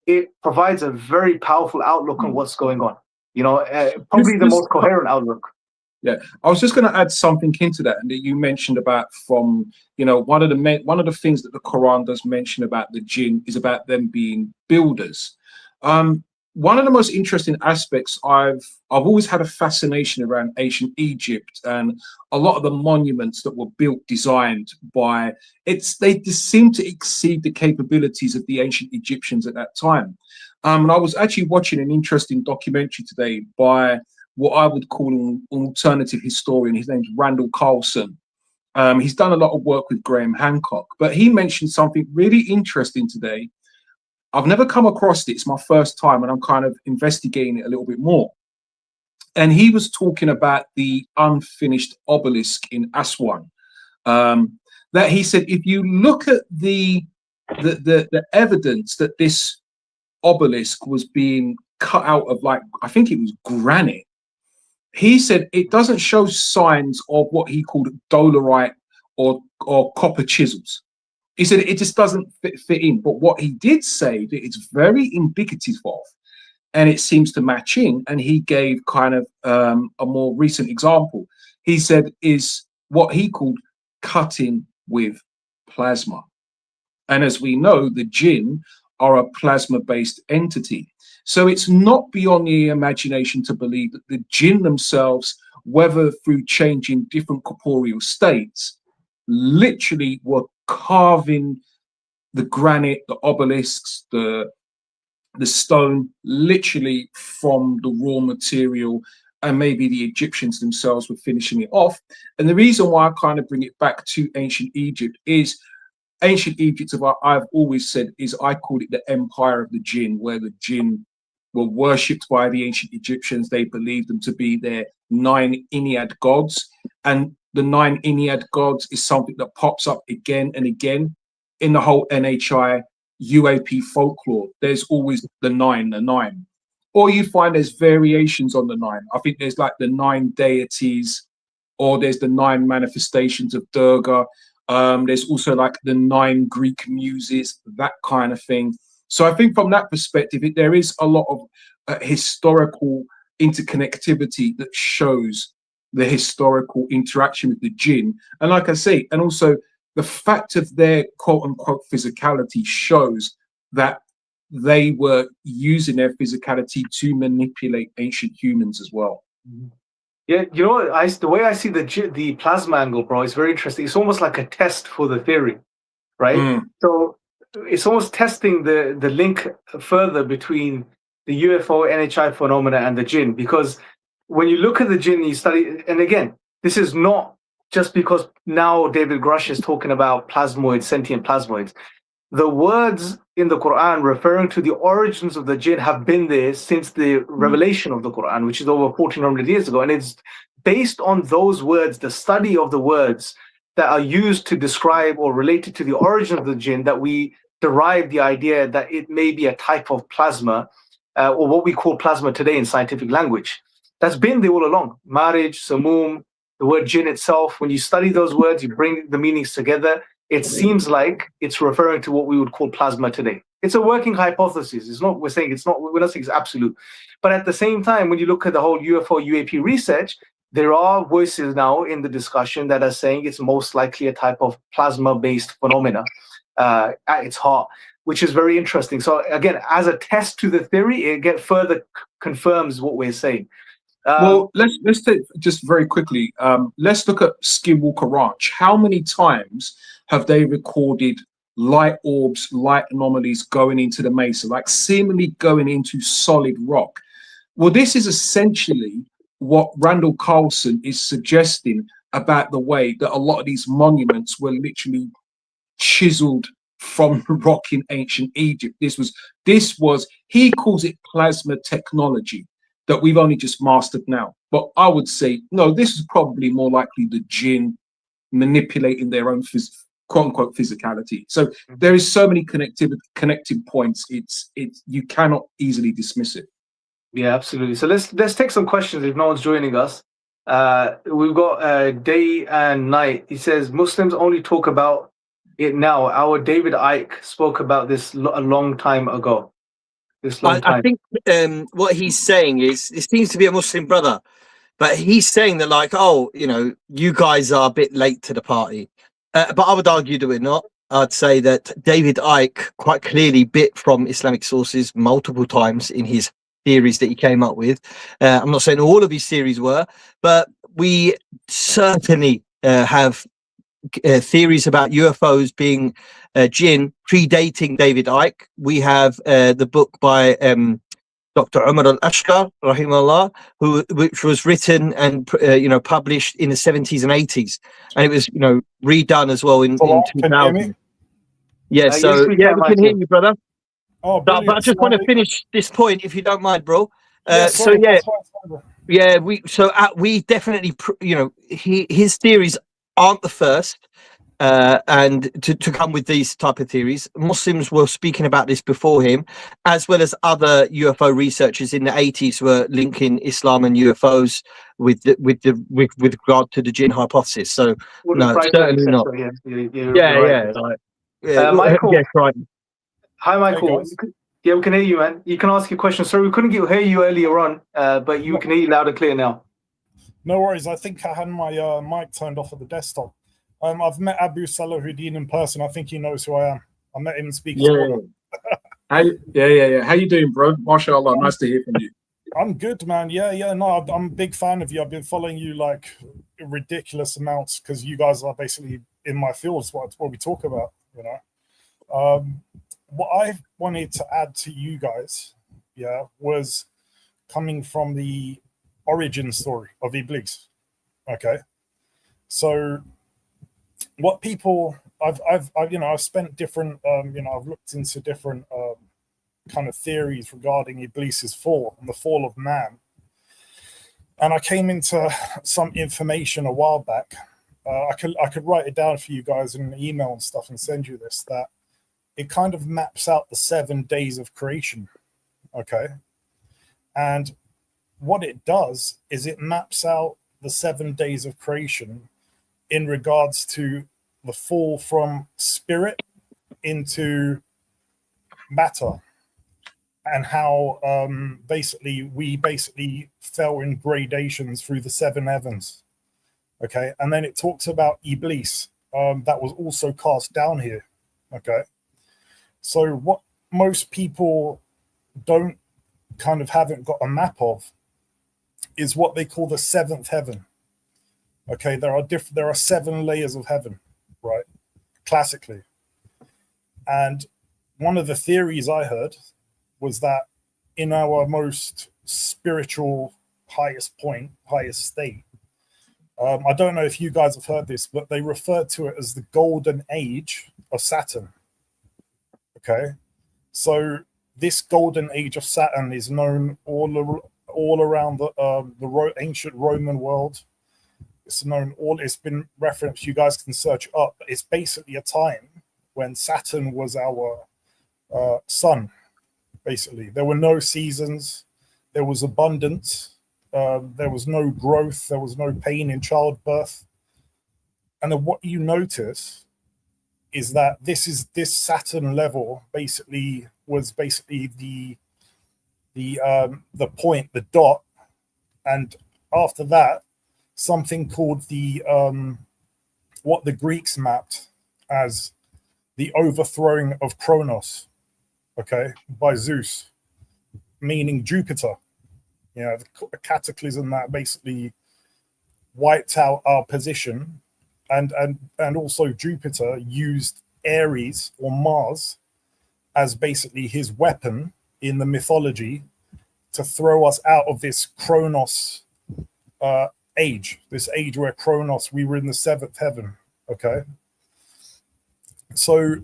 it provides a very powerful outlook on what's going on. Probably the most coherent outlook. Yeah, I was just going to add something into that, and that you mentioned about from one of the things that the Quran does mention about the Jinn is about them being builders. One of the most interesting aspects, I've always had a fascination around ancient Egypt and a lot of the monuments that were built, designed by they just seem to exceed the capabilities of the ancient Egyptians at that time. And I was actually watching an interesting documentary today by what I would call an alternative historian. His name's Randall Carlson. He's done a lot of work with Graham Hancock, but he mentioned something really interesting today. I've never come across it. It's my first time, and I'm kind of investigating it a little bit more. And he was talking about the unfinished obelisk in Aswan. That he said, if you look at the evidence that this obelisk was being cut out of, like, I think it was granite, he said it doesn't show signs of what he called dolerite or copper chisels. He said it just doesn't fit in. But what he did say that it's very indicative of, and it seems to match in, and he gave kind of a more recent example. He said is what he called cutting with plasma. And as we know, the Jinn are a plasma-based entity. So it's not beyond the imagination to believe that the Jinn themselves, whether through changing different corporeal states, literally were carving the granite, the obelisks, the stone, literally from the raw material, and maybe the Egyptians themselves were finishing it off. And the reason why I kind of bring it back to ancient Egypt is ancient Egypt, I've always said, is I call it the empire of the Jinn, where the Jinn were worshipped by the ancient Egyptians. They believed them to be their 9 Ennead gods. And the 9 Ennead gods is something that pops up again and again in the whole NHI UAP folklore. There's always the 9, the 9. Or you find there's variations on the 9. I think there's like the 9 deities, or there's the 9 manifestations of Durga. There's also like the 9 Greek muses, that kind of thing. So I think from that perspective, there is a lot of historical interconnectivity that shows the historical interaction with the jinn. And like I say, and also the fact of their quote unquote physicality shows that they were using their physicality to manipulate ancient humans as well. Yeah, you know what? The way I see the plasma angle, bro, is very interesting. It's almost like a test for the theory, right? So it's almost testing the link further between the UFO NHI phenomena and the jinn, because when you look at the jinn, you study, and again, this is not just because now David Grush is talking about plasmoids, sentient plasmoids. The words in the Quran referring to the origins of the jinn have been there since the revelation of the Quran, which is over 1400 years ago. And it's based on those words, the study of the words that are used to describe or related to the origin of the jinn, that we derive the idea that it may be a type of plasma, or what we call plasma today in scientific language. That's been there all along. Marriage, samum, the word jinn itself, when you study those words, you bring the meanings together, it seems like it's referring to what we would call plasma today. It's a working hypothesis. It's not, we're saying it's not, we're not saying it's absolute. But at the same time, when you look at the whole UFO UAP research, there are voices now in the discussion that are saying it's most likely a type of plasma-based phenomena at its heart, which is very interesting. So again, as a test to the theory, it further confirms what we're saying. Well, let's take just very quickly. Let's look at Skinwalker Ranch. How many times have they recorded light orbs, light anomalies going into the mesa, like seemingly going into solid rock? Well, this is essentially what Randall Carlson is suggesting about the way that a lot of these monuments were literally chiseled from rock in ancient Egypt. This was he calls it plasma technology that we've only just mastered now. But I would say, no, this is probably more likely the jinn manipulating their own quote unquote physicality. So there is so many connecting points. It's you cannot easily dismiss it. Yeah, absolutely. So let's take some questions if no one's joining us. We've got Day and Night. He says Muslims only talk about it now. Our David Icke spoke about this a long time ago. I think what he's saying is, it seems to be a Muslim brother, but he's saying that, like, oh, you know, you guys are a bit late to the party. But I would argue that we're not. I'd say that David Icke quite clearly bit from Islamic sources multiple times in his theories that he came up with. I'm not saying all of his theories were, but we certainly have theories about UFOs being jinn predating David Icke. We have the book by Dr. Umar al-Ashqar, rahimahullah, which was written and published in the 70s and 80s, and it was redone as well in 2000. Yeah, so we can hear you, brother. Oh, but I just want to finish this point, if you don't mind, bro. We definitely, his theories aren't the first, and to come with these type of theories. Muslims were speaking about this before him, as well as other UFO researchers in the 80s were linking Islam and UFOs with regard to the jinn hypothesis. So no, certainly not. Michael. Yes, right. Hi, Michael. Yeah, we can hear you, man. You can ask your question. Sorry, we couldn't hear you earlier on, but you can hear you loud and clear now. No worries. I think I had my mic turned off at the desktop. I've met Abu Salahuddin in person. I think he knows who I am. I met him in speaking. How you doing, bro? MashaAllah, nice to hear from you. I'm good, man. No, I'm a big fan of you. I've been following you like ridiculous amounts because you guys are basically in my field. It's what we talk about, What I wanted to add to you guys, was coming from the origin story of Iblis. Okay, so what people I've spent different I've looked into different kind of theories regarding Iblis's fall and the fall of man. And I came into some information a while back. I could write it down for you guys in an email and stuff and send you this, that it kind of maps out the 7 days of creation. Okay. And what it does is it maps out the 7 days of creation in regards to the fall from spirit into matter, and how we basically fell in gradations through the 7 heavens. Okay. And then it talks about Iblis, that was also cast down here. Okay. So what most people haven't got a map of is what they call the 7th heaven. Okay. There are 7 layers of heaven, right? Classically. And one of the theories I heard was that in our most spiritual, highest point, highest state, I don't know if you guys have heard this, but they refer to it as the golden age of Saturn. Okay. So this golden age of Saturn is known all around the ancient Roman world. It's been referenced. You guys can search it up. But it's basically a time when Saturn was our sun. Basically, there were no seasons. There was abundance. There was no growth. There was no pain in childbirth. And then what you notice is that this Saturn level was basically the point, the dot, and after that, something called what the Greeks mapped as the overthrowing of Kronos, okay, by Zeus, meaning Jupiter. You know, the cataclysm that basically wiped out our position, and also Jupiter used Ares or Mars as basically his weapon in the mythology to throw us out of this Kronos age, this age where Kronos, we were in the 7th heaven. Okay. So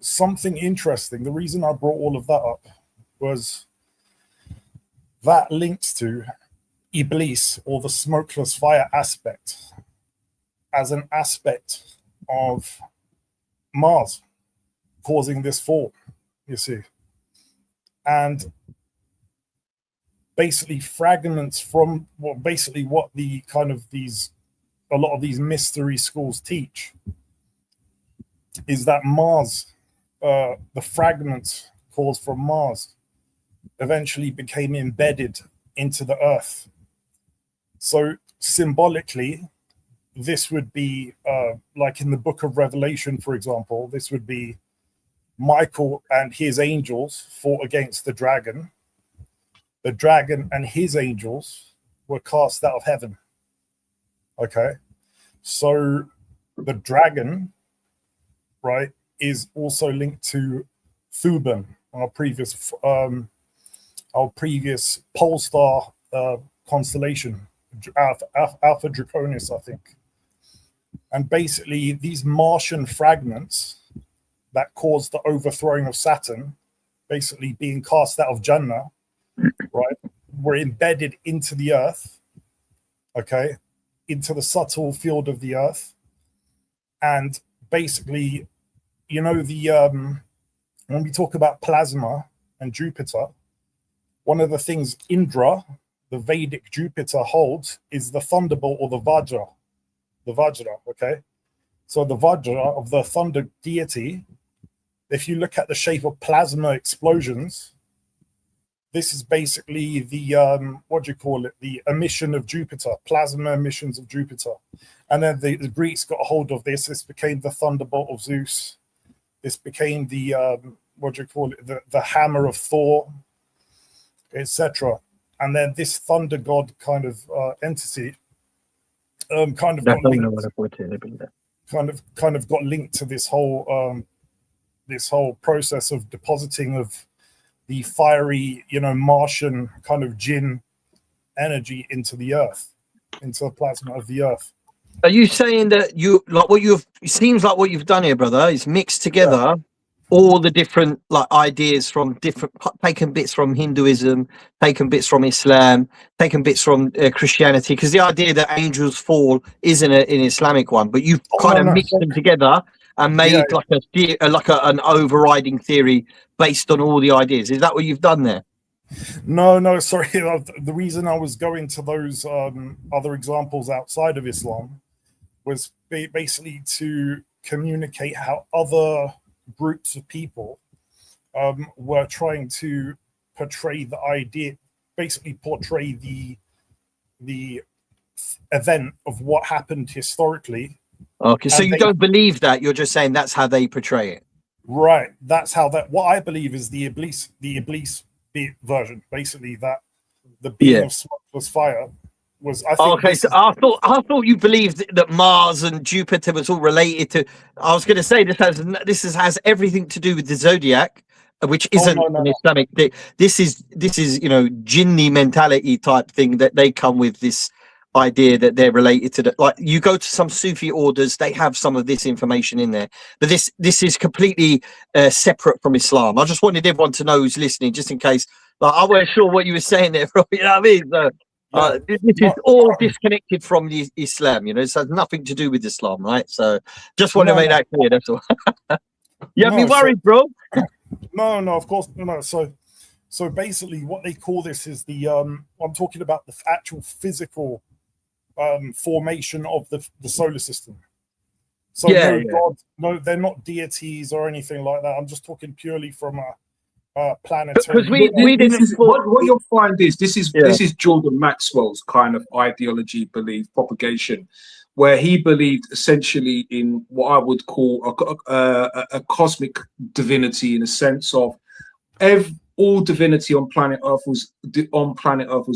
something interesting, the reason I brought all of that up was that links to Iblis, or the smokeless fire aspect, as an aspect of Mars causing this fall, you see. And basically fragments from what the kind of a lot of these mystery schools teach is that Mars, the fragments caused from Mars, eventually became embedded into the earth. So symbolically, this would be like in the book of Revelation, for example, this would be Michael and his angels fought against the dragon. The dragon and his angels were cast out of heaven. Okay. So the dragon, right, is also linked to Thuban, our previous pole star constellation, Alpha Draconis, I think. And basically these Martian fragments that caused the overthrowing of Saturn, basically being cast out of Jannah, right, were embedded into the earth, okay, into the subtle field of the earth. And basically, you know, when we talk about plasma and Jupiter, one of the things Indra, the Vedic Jupiter, holds is the thunderbolt, or the Vajra. The Vajra, okay? So the Vajra of the thunder deity, if you look at the shape of plasma explosions, this is basically the, the emission of Jupiter, plasma emissions of Jupiter. And then the Greeks got a hold of this. This became the thunderbolt of Zeus. This became the, the hammer of Thor, etc. And then this thunder god kind of entity kind of got linked to this whole process of depositing of the fiery, Martian kind of jinn energy into the earth, into the plasma of the earth. Are you saying that it seems like what you've done here, brother, is mixed together all the different like ideas from different, taken bits from Hinduism, taken bits from Islam, taken bits from Christianity, because the idea that angels fall isn't an Islamic one, but you've Oh, kind no, of no. mixed So, them together and yeah, made an overriding theory based on all the ideas. Is that what you've done there? no, sorry. The reason I was going to those other examples outside of Islam was basically to communicate how other groups of people were trying to portray the idea, basically portray the event of what happened historically. Okay, so And you don't believe that, you're just saying that's how they portray it. right, that's how that. What I believe is the Iblis version, basically that the being Yeah. of smokeless fire was. I think. Okay, so I thought you believed that Mars and Jupiter was all related to. I was going to say this has everything to do with the zodiac, which isn't no, an Islamic thing. This is jinni mentality type thing that they come with, this idea that they're related to. Like you go to some Sufi orders, they have some of this information in there, but this is completely separate from Islam. I just wanted everyone to know who's listening, just in case. Like I wasn't sure what you were saying there, bro. You know what I mean? So, this is all disconnected from the Islam, this has nothing to do with Islam, right? So just want to make that clear, that's all. You have me worried, bro. No, of course no. So basically what they call this is the I'm talking about the actual physical formation of the solar system. So God, no, they're not deities or anything like that. I'm just talking purely from a planetary. Because we didn't. What you'll find is this is Jordan Maxwell's kind of ideology, belief, propagation, where he believed essentially in what I would call a cosmic divinity, in a sense of all divinity on planet Earth was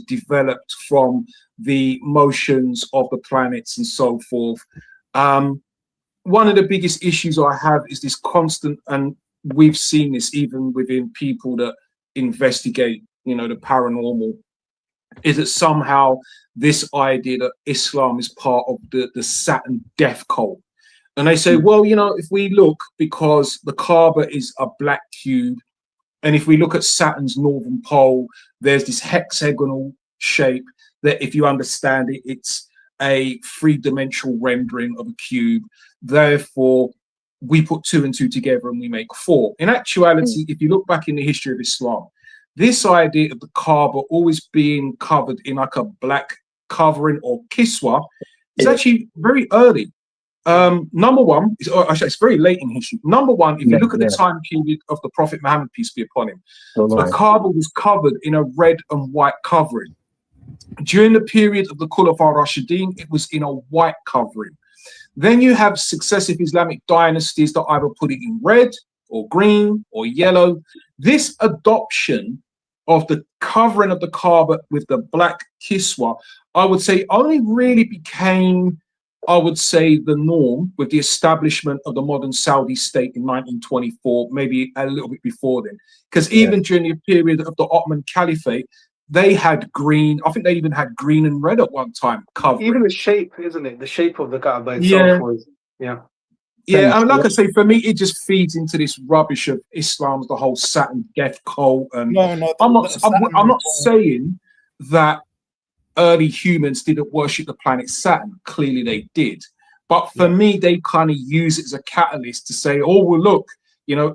developed from the motions of the planets and so forth. One of the biggest issues I have is this constant, and we've seen this even within people that investigate, the paranormal, is that somehow this idea that Islam is part of the Saturn death cult. And they say, well, if we look, because the Kaaba is a black cube, and if we look at Saturn's northern pole, there's this hexagonal shape that, if you understand it, it's a three-dimensional rendering of a cube. Therefore, we put 2 and 2 together and we make 4. In actuality, if you look back in the history of Islam, this idea of the Kaaba always being covered in like a black covering or kiswa is actually very early. Number one, actually, it's very late in history. Number one, if you look at the time period of the Prophet Muhammad, peace be upon him, the Kaaba was covered in a red and white covering. During the period of the Khulafa Rashidin, it was in a white covering. Then you have successive Islamic dynasties that either put it in red or green or yellow. This adoption of the covering of the Kaaba with the black kiswa, I would say, only really became, the norm with the establishment of the modern Saudi state in 1924, maybe a little bit before then. Because even during the period of the Ottoman Caliphate, they had green. I think they even had green and red at one time covering. Even the shape, isn't it? The shape of the Kaaba itself was, Yeah, and like I say, for me, it just feeds into this rubbish of Islam's the whole Saturn death cult. And I'm not saying that early humans didn't worship the planet Saturn. Clearly, they did. But for me, they kind of use it as a catalyst to say, oh, well, look,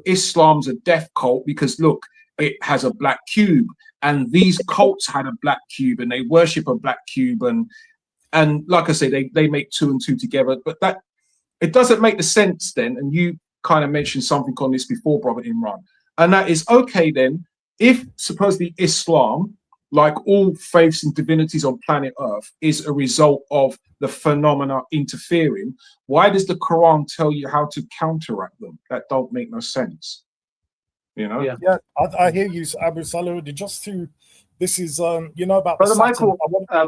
Islam's a death cult because, look, it has a black cube. And these cults had a black cube and they worship a black cube. And like I say, they make 2 and 2 together. But that it doesn't make the sense then. And you kind of mentioned something on this before, Brother Imran. And that is, okay, then, if supposedly Islam, like all faiths and divinities on planet Earth, is a result of the phenomena interfering, why does the Quran tell you how to counteract them? That don't make no sense. I hear you, Abu Salud. Just to, this is about Brother Michael.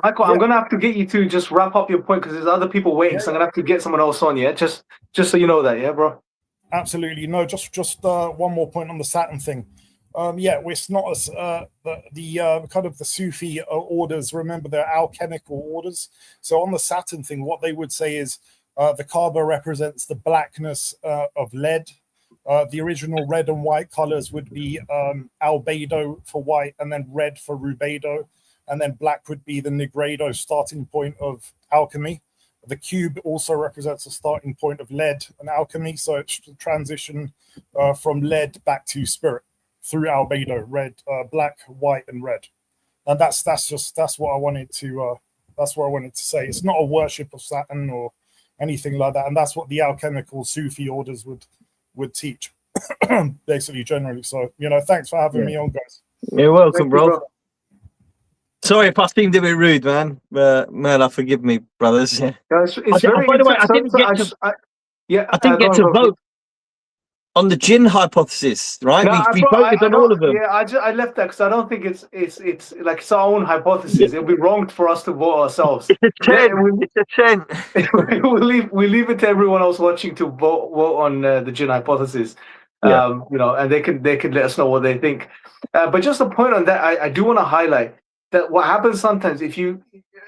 Michael, I'm gonna have to get you to just wrap up your point because there's other people waiting, so I'm gonna have to get someone else on. Just so you know that, bro. Absolutely. No, just one more point on the Saturn thing. It's not as the kind of the Sufi orders. Remember, they're alchemical orders. So on the Saturn thing, what they would say is the Kaaba represents the blackness of lead. The original red and white colors would be albedo for white, and then red for rubedo, and then black would be the nigredo starting point of alchemy. The cube also represents a starting point of lead and alchemy, so it's the transition from lead back to spirit through albedo, red, black, white, and red. And that's what I wanted to say. It's not a worship of Saturn or anything like that, and that's what the alchemical Sufi orders would teach, basically, generally. So, thanks for having me on, guys. You're welcome, bro. Sorry if I seemed a bit rude, man. But forgive me, brothers. Yeah. It's very. By the way, I didn't get to vote on the jinn hypothesis, right? No, we voted on all of them. Yeah, I left that because I don't think it's like it's our own hypothesis. It'll be wrong for us to vote ourselves. It's a 10. we leave it to everyone else watching to vote on the jinn hypothesis. Yeah. And they can let us know what they think. But just a point on that, I do want to highlight that what happens sometimes, if you,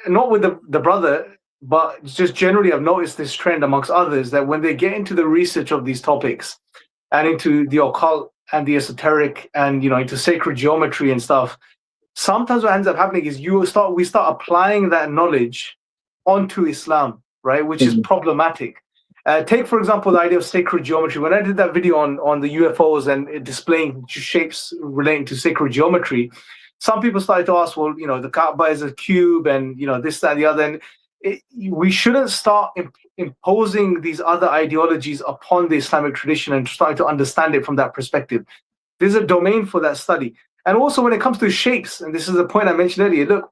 not with the brother, but just generally, I've noticed this trend amongst others that when they get into the research of these topics and into the occult and the esoteric and into sacred geometry and stuff, sometimes what ends up happening is we start applying that knowledge onto Islam, right? Which is problematic. Take, for example, the idea of sacred geometry. When I did that video on the UFOs and displaying shapes relating to sacred geometry, some people started to ask, well, the Kaaba is a cube and, this, that, and the other. And we shouldn't start imposing these other ideologies upon the Islamic tradition and starting to understand it from that perspective. There's a domain for that study. And also when it comes to shapes, and this is the point I mentioned earlier, look,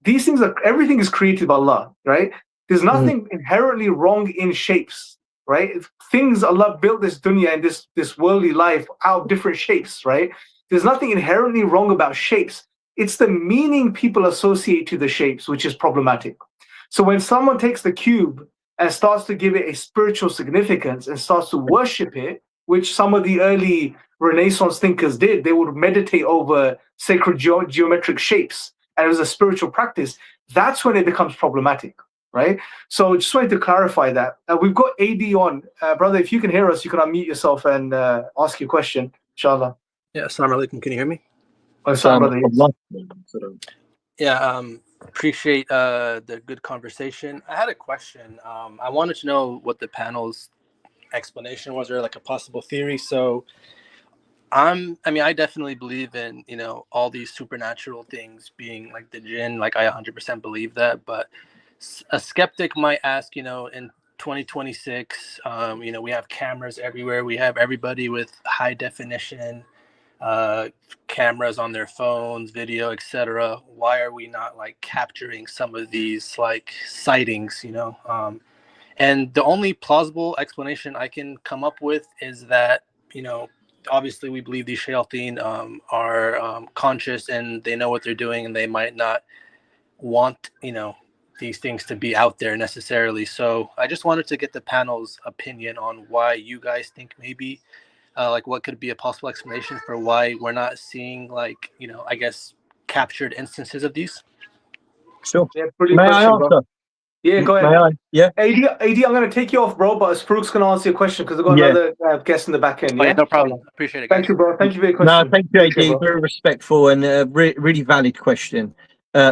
these things everything is created by Allah, right? There's nothing inherently wrong in shapes, right? Things, Allah built this dunya and this worldly life out of different shapes, right? There's nothing inherently wrong about shapes. It's the meaning people associate to the shapes, which is problematic. So when someone takes the cube and starts to give it a spiritual significance and starts to worship it, which some of the early Renaissance thinkers did, they would meditate over sacred geometric shapes, and it was a spiritual practice. That's when it becomes problematic, right? So just wanted to clarify that. We've got AD on. Brother, if you can hear us, you can unmute yourself and ask your question, inshallah. Yeah, assalamu alaikum. Can you hear me? Yeah, appreciate the good conversation. I had a question. I wanted to know what the panel's explanation was, or like a possible theory. So I definitely believe in, all these supernatural things being like the jinn, like I 100% believe that, but a skeptic might ask, in 2026, we have cameras everywhere. We have everybody with high definition cameras on their phones, video, etc. Why are we not like capturing some of these like sightings, and the only plausible explanation I can come up with is that, obviously we believe these shayateen are conscious and they know what they're doing, and they might not want, these things to be out there necessarily. So I just wanted to get the panel's opinion on why you guys think maybe like what could be a possible explanation for why we're not seeing like, I guess captured instances of these. Sure. Yeah, pretty May question, I answer? bro. Yeah, go ahead. May I? Yeah. AD, I'm going to take you off, bro, but Farouk's going to answer your question because I've got another guest in the back end. Yeah, no problem. Appreciate it, guys. Thank you, bro. Thank you for your question. No, thank you, AD. Very respectful and really valid question.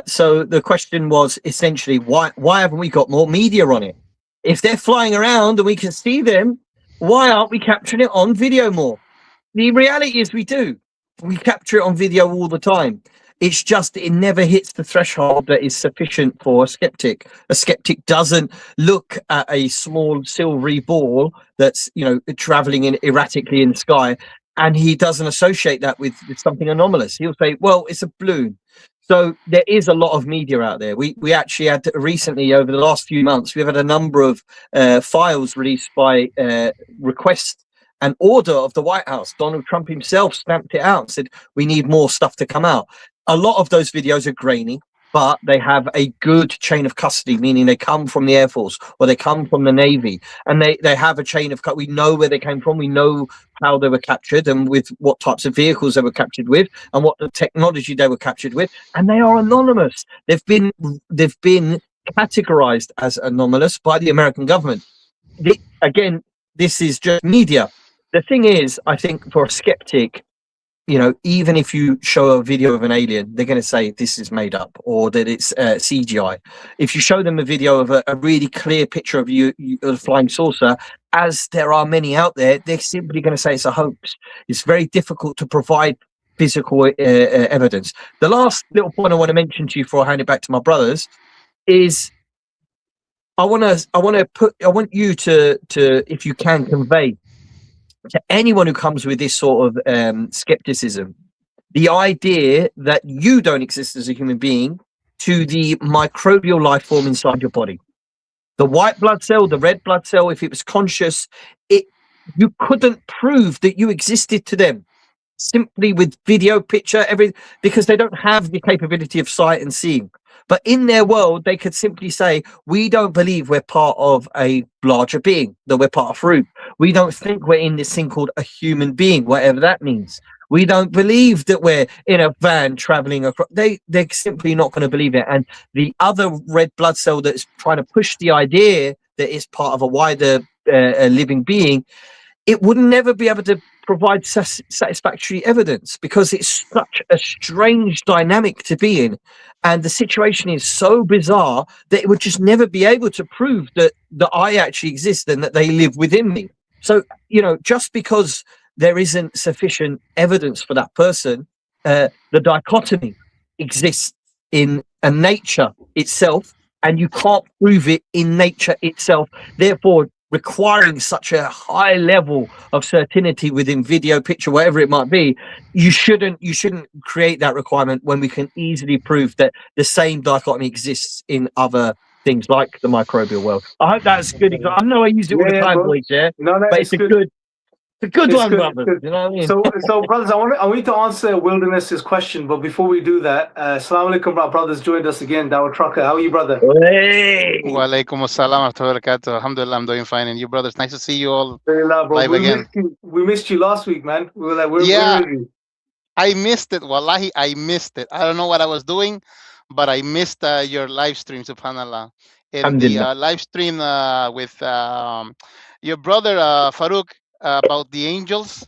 So the question was essentially, why haven't we got more media on it? If they're flying around and we can see them, why aren't we capturing it on video more? The reality is we do. We capture it on video all the time. It's just it never hits the threshold that is sufficient for a skeptic. A skeptic doesn't look at a small silvery ball that's traveling erratically in the sky, and he doesn't associate that with something anomalous. He'll say, well, it's a balloon. So there is a lot of media out there. We actually had recently, over the last few months, we've had a number of files released by request and order of the White House. Donald Trump himself stamped it out and said, we need more stuff to come out. A lot of those videos are grainy, but they have a good chain of custody, meaning they come from the Air Force or they come from the Navy, and they have a chain of we know where they came from, we know how they were captured and with what types of vehicles they were captured with and what the technology they were captured with, and they are anonymous. They've been categorized as anomalous by the American government. Again, this is just media. the thing is, I think for a skeptic, you know, even if you show a video of an alien, they're going to say this is made up or that it's CGI. If you show them a video of a really clear picture of a flying saucer, as there are many out there, they're simply going to say it's a hoax. It's very difficult to provide physical evidence. The last little point I want to mention to you before I hand it back to my brothers is I want you to, if you can, convey to anyone who comes with this sort of skepticism, the idea that you don't exist as a human being to the microbial life form inside your body. The white blood cell, the red blood cell, if it was conscious, you couldn't prove that you existed to them simply with video, picture, everything, because they don't have the capability of sight and seeing. But in their world, they could simply say, we don't believe we're part of a larger being, that we're part of fruit. We don't think we're in this thing called a human being, whatever that means. We don't believe that we're in a van traveling across. They're simply not going to believe it. And the other red blood cell that's trying to push the idea that it's part of a wider living being, it would never be able to provide satisfactory evidence because it's such a strange dynamic to be in, and the situation is so bizarre that it would just never be able to prove that I actually exist and that they live within me. So, you know, just because there isn't sufficient evidence for that person, the dichotomy exists in a nature itself, and you can't prove it in nature itself. Therefore, requiring such a high level of certainty within video, picture, whatever it might be, you shouldn't create that requirement when we can easily prove that the same dichotomy exists in other things like the microbial world. I hope that's good. I know I use it all the time, bro. boys, yeah, No, but it's a good one, brother. Good. You know what I mean? So brothers, I want to answer Wilderness's question, but before we do that, Assalamu alaikum, my brothers joined us again. Dawah Trucker, how are you, brother? Hey. Walaikum assalam wa rahmatullahi wa barakatuh. Alhamdulillah, I'm doing fine. And you, brothers, nice to see you all Bro. live again. We missed you last week, man. We were like, where Yeah. were you? I missed it. Wallahi, I missed it. I don't know what I was doing, but I missed your live stream, subhanallah. And the Alhamdulillah. live stream with your brother Farouk about the angels.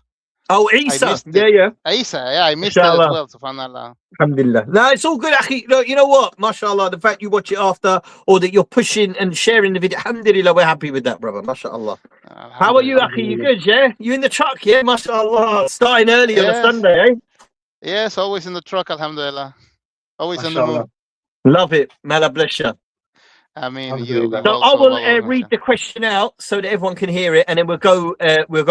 Oh, I Isa. missed it. Yeah. Isa, yeah, I missed it as Inshallah. well, subhanallah. Alhamdulillah. No, it's all good, Akhi. Look, you know what? MashaAllah, the fact you watch it after or that you're pushing and sharing the video, alhamdulillah, we're happy with that, brother. MashaAllah. How are you, Akhi? You good, yeah? You in the truck, yeah? MashaAllah. Starting early on a Yes. Sunday, eh? Yes, always in the truck, alhamdulillah. Always on the Mashallah. move. Love it. Mala bless you. I mean, Alhamdulillah. So I will read the question out so that everyone can hear it, and then we'll go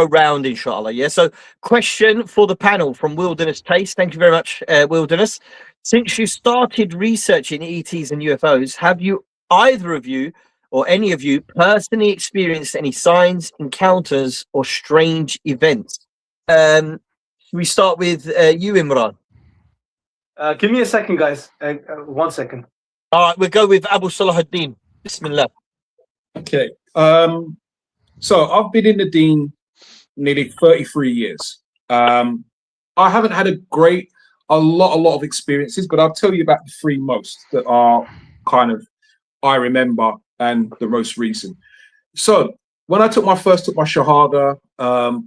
round, inshallah. Yeah. So, question for the panel from Wilderness Taste. Thank you very much, Wilderness. Since you started researching ETs and UFOs, have you, either of you or any of you, personally experienced any signs, encounters, or strange events? We start with you, Imran. Give me a second, guys. 1 second. All right, we'll go with Abu Salahuddin. Bismillah. Okay. So I've been in the Deen nearly 33 years. I haven't had a lot of experiences, but I'll tell you about the three most that are kind of I remember and the most recent. So when I took my Shahada,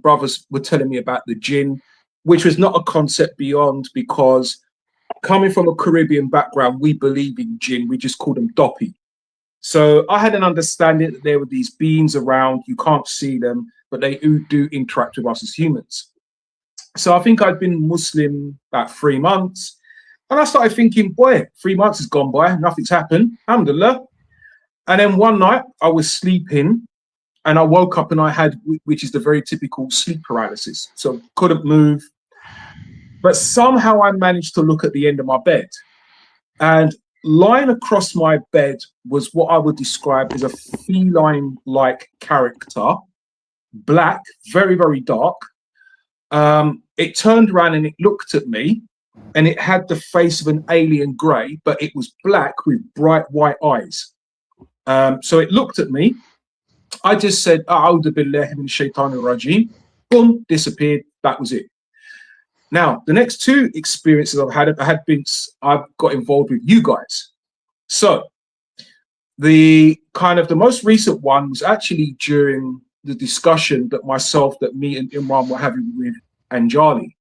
brothers were telling me about the jinn, which was not a concept beyond, because coming from a Caribbean background, we believe in jinn. We just call them doppy. So I had an understanding that there were these beings around. You can't see them, but they do interact with us as humans. So I think I'd been Muslim about 3 months. And I started thinking, boy, 3 months has gone by. Nothing's happened. Alhamdulillah. And then one night I was sleeping and I woke up and I had, which is the very typical sleep paralysis. So couldn't move. But somehow I managed to look at the end of my bed, and lying across my bed was what I would describe as a feline-like character, black, very, very dark. It turned around and it looked at me, and it had the face of an alien grey, but it was black with bright white eyes. So it looked at me. I just said, A'udhu billahi min shaitanir rajim. Boom, disappeared. That was it. Now, the next two experiences I've got involved with you guys. So the most recent one was actually during the discussion that me and Imran were having with Anjali.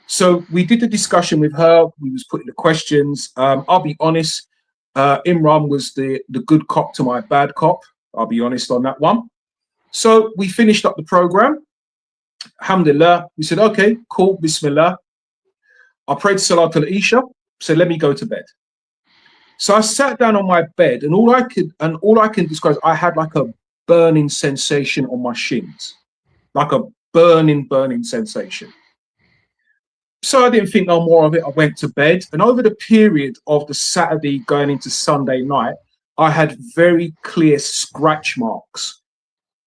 So we did the discussion with her. We was putting the questions. I'll be honest, Imran was the good cop to my bad cop. I'll be honest on that one. So we finished up the program. Alhamdulillah. We said, okay, cool, Bismillah. I prayed Salat al-Isha, said, let me go to bed. So I sat down on my bed, and all I can describe is I had like a burning sensation on my shins, like a burning sensation. So I didn't think no more of it. I went to bed, and over the period of the Saturday going into Sunday night, I had very clear scratch marks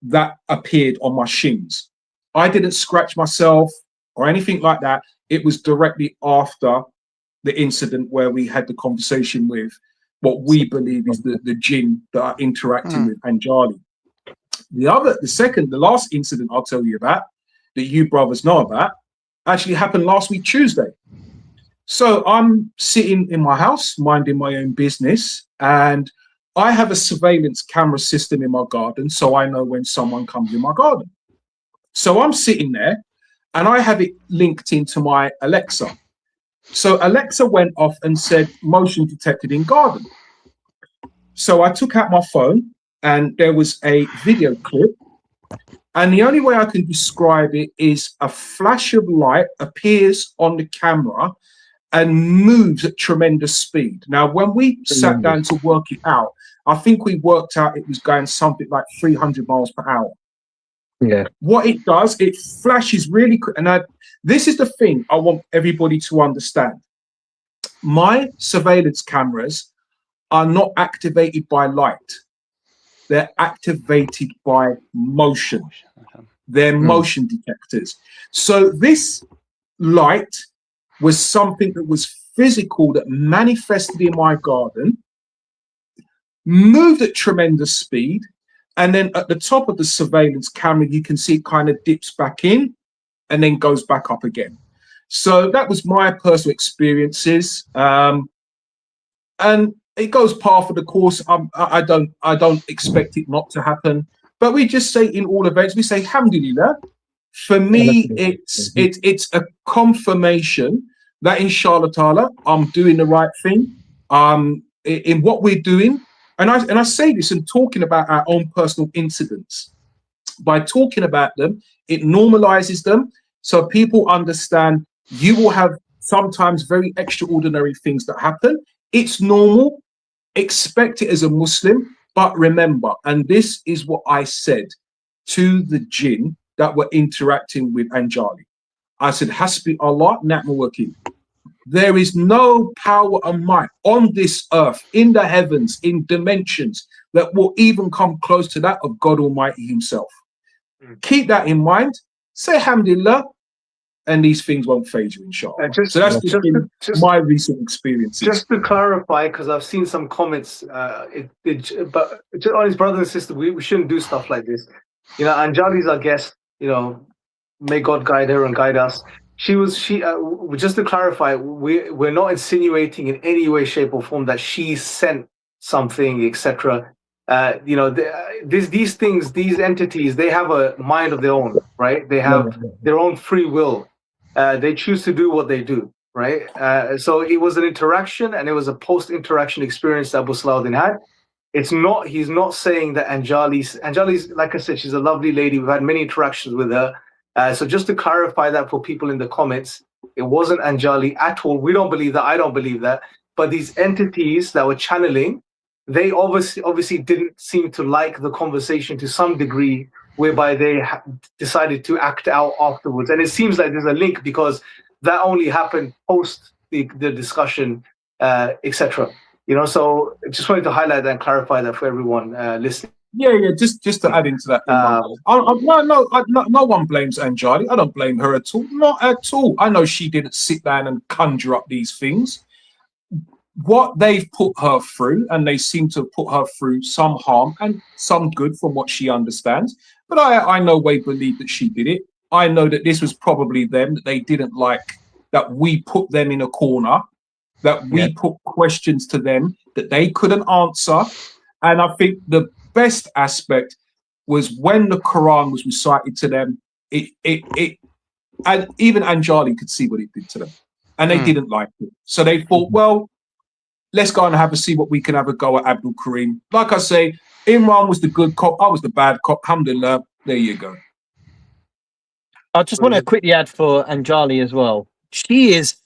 that appeared on my shins. I didn't scratch myself or anything like that. It was directly after the incident where we had the conversation with what we believe is the jinn that are interacting with Anjali. The last incident I'll tell you about, that you brothers know about, actually happened last week, Tuesday. So I'm sitting in my house, minding my own business, and I have a surveillance camera system in my garden, so I know when someone comes in my garden. So I'm sitting there, and I have it linked into my Alexa. So Alexa went off and said, motion detected in garden. So I took out my phone, and there was a video clip. And the only way I can describe it is a flash of light appears on the camera and moves at tremendous speed. Now, when we sat down to work it out, I think we worked out it was going something like 300 miles per hour. Yeah. What it does, it flashes really quick. And this is the thing I want everybody to understand. My surveillance cameras are not activated by light. They're activated by motion. They're motion detectors. So this light was something that was physical, that manifested in my garden, moved at tremendous speed, and then at the top of the surveillance camera, you can see it kind of dips back in and then goes back up again. So that was my personal experiences. And it goes par for the course. I don't expect it not to happen. But we just say in all events, we say, alhamdulillah. For me, it's a confirmation that inshallah ta'ala, I'm doing the right thing in what we're doing. And I say this in talking about our own personal incidents. By talking about them, it normalizes them. So people understand you will have sometimes very extraordinary things that happen. It's normal. Expect it as a Muslim. But remember, and this is what I said to the jinn that were interacting with Anjali. I said, Hasbi Allah, ni'mal wakeel. There is no power and might on this earth, in the heavens, in dimensions, that will even come close to that of God Almighty himself. Keep that in mind. Say alhamdulillah, and these things won't faze you, inshallah. So that's just my recent experiences. Just to clarify, because I've seen some comments, but just on his brother and sister, we shouldn't do stuff like this. You know, Anjali's our guest. You know, may God guide her and guide us. Just to clarify, we're not insinuating in any way, shape, or form that she sent something, etc. You know, these things, these entities, they have a mind of their own, right? They have their own free will. They choose to do what they do, right? So it was an interaction, and it was a post-interaction experience that Abu Salahuddin had. He's not saying that Anjali's, like I said, she's a lovely lady. We've had many interactions with her. So just to clarify that for people in the comments, it wasn't Anjali at all. We don't believe that. I don't believe that. But these entities that were channeling, they obviously didn't seem to like the conversation to some degree, whereby they decided to act out afterwards. And it seems like there's a link, because that only happened post the discussion, etc. You know, so I just wanted to highlight that and clarify that for everyone listening. Yeah. Just to add into that. No one blames Anjali. I don't blame her at all. Not at all. I know she didn't sit down and conjure up these things. What they've put her through, and they seem to have put her through some harm and some good from what she understands. But I no way believe that she did it. I know that this was probably them, that they didn't like that we put them in a corner, that we put questions to them that they couldn't answer. And I think the best aspect was when the Quran was recited to them, and even Anjali could see what it did to them, and they didn't like it. So they thought, well, let's go and see what we can have a go at Abdul Karim. Like I say, Imran was the good cop, I was the bad cop. Alhamdulillah, there you go. I just want to quickly add for Anjali as well. She is,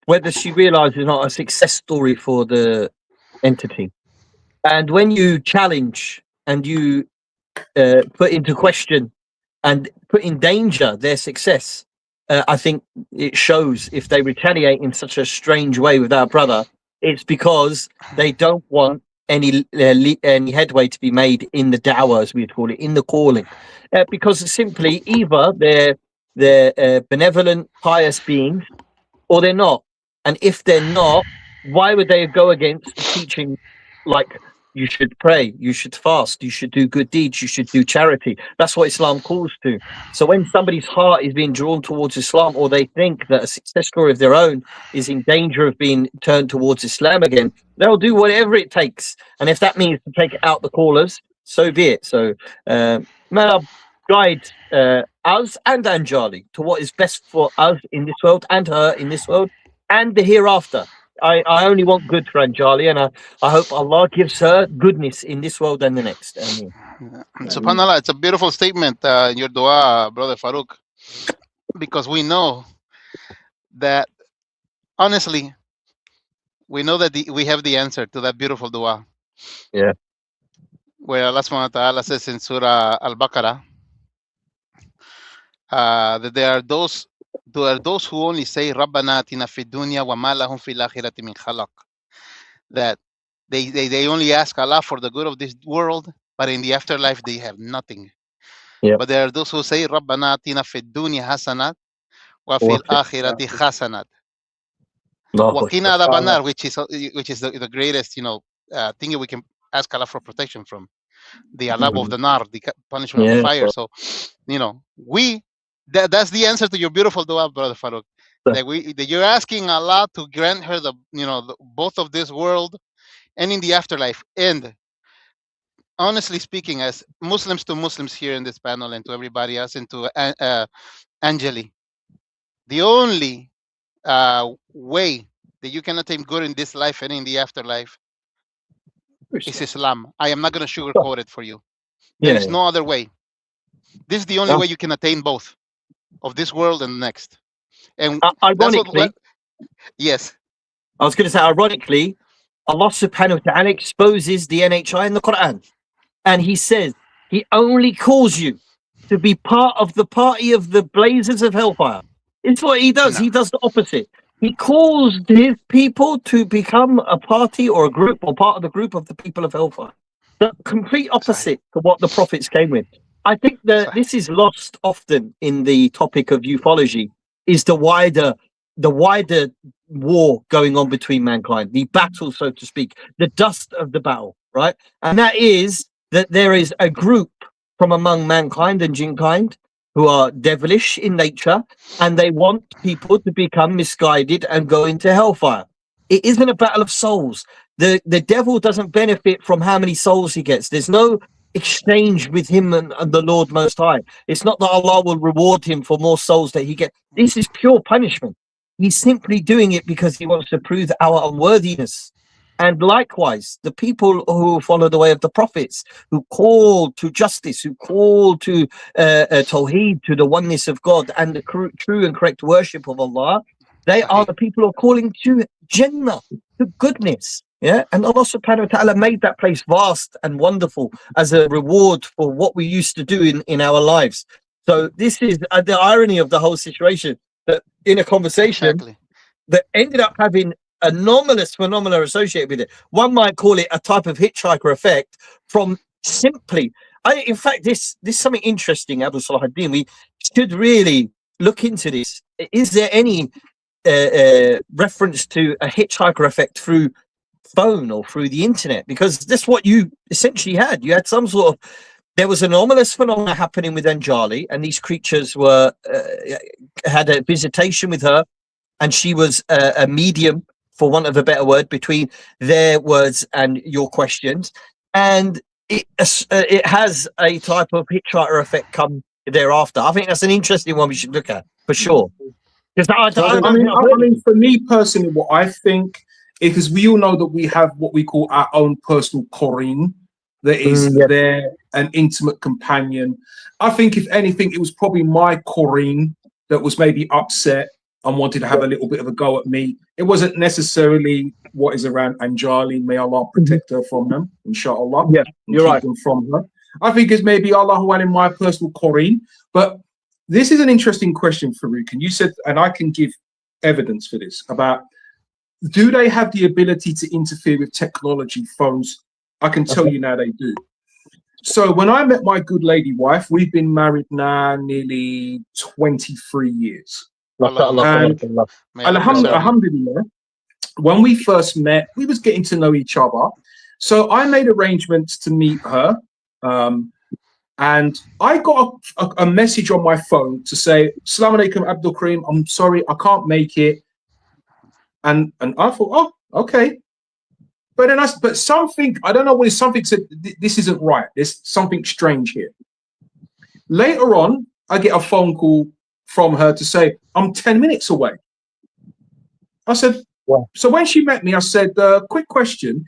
whether she realizes or not, a success story for the entity. And when you challenge and you put into question and put in danger their success, I think it shows if they retaliate in such a strange way with our brother, it's because they don't want any headway to be made in the dawah, as we'd call it, in the calling, because simply either they're benevolent, pious beings, or they're not. And if they're not, why would they go against the teaching like you should pray, you should fast, you should do good deeds, you should do charity? That's what Islam calls to. So when somebody's heart is being drawn towards Islam, or they think that a success story of their own is in danger of being turned towards Islam again, they'll do whatever it takes. And if that means to take out the callers, so be it. So may Allah guide us and Anjali to what is best for us in this world and her in this world and the hereafter. I only want good for Anjali, and I hope Allah gives her goodness in this world and the next. Ameen. SubhanAllah, it's a beautiful statement in your dua, Brother Farouk, because we know that, honestly, we know that we have the answer to that beautiful dua. Yeah. Where Allah subhanahu wa ta'ala says in Surah Al-Baqarah that there are those who only say Rabbana atina fid dunya wa ma lahum fil akhirati min khalaq, that they only ask Allah for the good of this world, but in the afterlife they have nothing. Yep. But there are those who say Rabbana atina fid dunya hasanat wa fil akhirati hasanat wa qina adhaban nar, which is the greatest thing we can ask Allah for protection from, the adhab of the nar, the punishment of the fire. So that's the answer to your beautiful dua, Brother Farouk. That you're asking Allah to grant her both of this world and in the afterlife. And honestly speaking, as Muslims to Muslims here in this panel, and to everybody else, and to Anjali, the only way that you can attain good in this life and in the afterlife is Islam. I am not going to sugarcoat it for you. There is no other way. This is the only way you can attain both of this world and the next. And ironically, yes, I was going to say, ironically, Allah subhanahu wa ta'ala exposes the NHI in the Quran, and he says he only calls you to be part of the party of the blazes of hellfire. It's what he does. He does the opposite. He calls his people to become a party or a group or part of the group of the people of hellfire. The complete opposite to what the prophets came with. I think that this is lost often in the topic of ufology, is the wider war going on between mankind, the battle, so to speak, the dust of the battle, right? And that is that there is a group from among mankind and jinkind who are devilish in nature, and they want people to become misguided and go into hellfire. It isn't a battle of souls. The devil doesn't benefit from how many souls he gets. There's no exchange with him and the Lord Most High. It's not that Allah will reward him for more souls that he gets. This is pure punishment. He's simply doing it because he wants to prove our unworthiness. And likewise, the people who follow the way of the prophets, who call to justice, who call to Tawheed, to the oneness of God and the true and correct worship of Allah, they are the people who are calling to Jannah, to goodness. Yeah, and Allah subhanahu wa ta'ala made that place vast and wonderful as a reward for what we used to do in our lives. So this is the irony of the whole situation, that in a conversation that ended up having anomalous phenomena associated with it. One might call it a type of hitchhiker effect from simply, in fact, this is something interesting, Abu Salahuddin. We should really look into this. Is there any reference to a hitchhiker effect through phone or through the internet? Because that's what you essentially had. You had some sort of, there was anomalous phenomena happening with Anjali, and these creatures were had a visitation with her, and she was a medium, for want of a better word, between their words and your questions. And it has a type of Hitchhiker effect come thereafter. I think that's an interesting one we should look at for sure. Because I mean, for me personally, what I think is because we all know that we have what we call our own personal Corrine that is there, an intimate companion. I think, if anything, it was probably my Corrine that was maybe upset and wanted to have a little bit of a go at me. It wasn't necessarily what is around Anjali. May Allah protect her from them, inshallah. Yeah, you're right. Them from her. I think it's maybe Allahu in my personal Corrine. But this is an interesting question, Farouk. And you said, and I can give evidence for this, about do they have the ability to interfere with technology, phones? I can tell you now they do. So when I met my good lady wife, we've been married now nearly 23 years. And alhamdulillah, when we first met, we was getting to know each other. So I made arrangements to meet her. And I got a message on my phone to say, Assalamu alaikum, Abdul Karim, I'm sorry, I can't make it. And I thought, oh, okay. But then but something, I don't know what something said, this isn't right. There's something strange here. Later on, I get a phone call from her to say, I'm 10 minutes away. I said, wow. So when she met me, I said, quick question.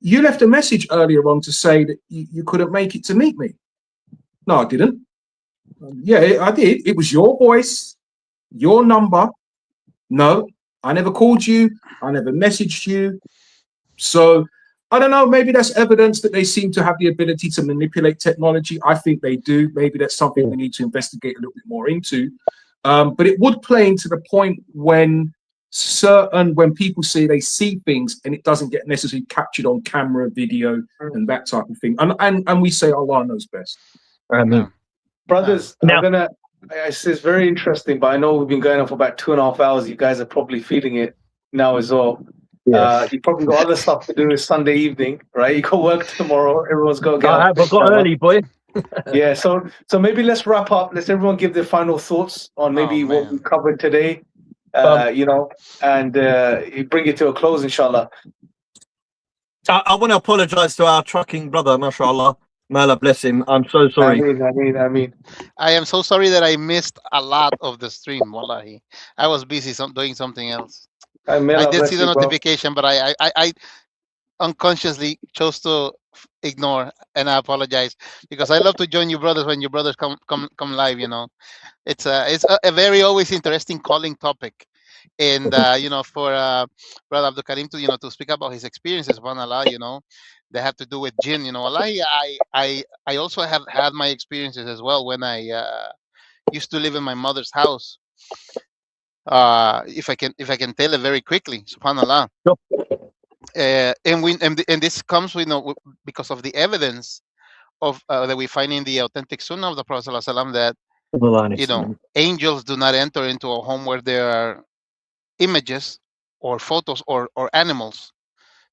You left a message earlier on to say that you couldn't make it to meet me. No, I didn't. Yeah, I did. It was your voice, your number. No, I never called you. I never messaged you. So I don't know. Maybe that's evidence that they seem to have the ability to manipulate technology. I think they do. Maybe that's something we need to investigate a little bit more into. But it would play into the point when people say they see things and it doesn't get necessarily captured on camera, video, and that type of thing. And we say Allah knows best. Brothers, it's very interesting, but I know we've been going on for about 2.5 hours. You guys are probably feeling it now as well. You probably got other stuff to do this Sunday evening, right? You got work tomorrow. Everyone's got to get I've got early, boy. Yeah, so maybe let's wrap up. Let's everyone give their final thoughts on maybe what we covered today, and bring it to a close, inshallah. I want to apologize to our trucking brother, mashallah. May Allah bless him. I'm so sorry. I mean. I am so sorry that I missed a lot of the stream. Wallahi, I was busy doing something else. I did see the notification, but I unconsciously chose to ignore, and I apologize because I love to join you brothers when you brothers come live. You know, it's a very always interesting calling topic, and for Brother Abdul Karim to speak about his experiences, subhanallah, they have to do with jinn. I also have had my experiences as well when I used to live in my mother's house. If I can tell it very quickly, subhanallah. And this comes because of the evidence of that we find in the authentic sunnah of the Prophet ﷺ, that angels do not enter into a home where there are images or photos or animals,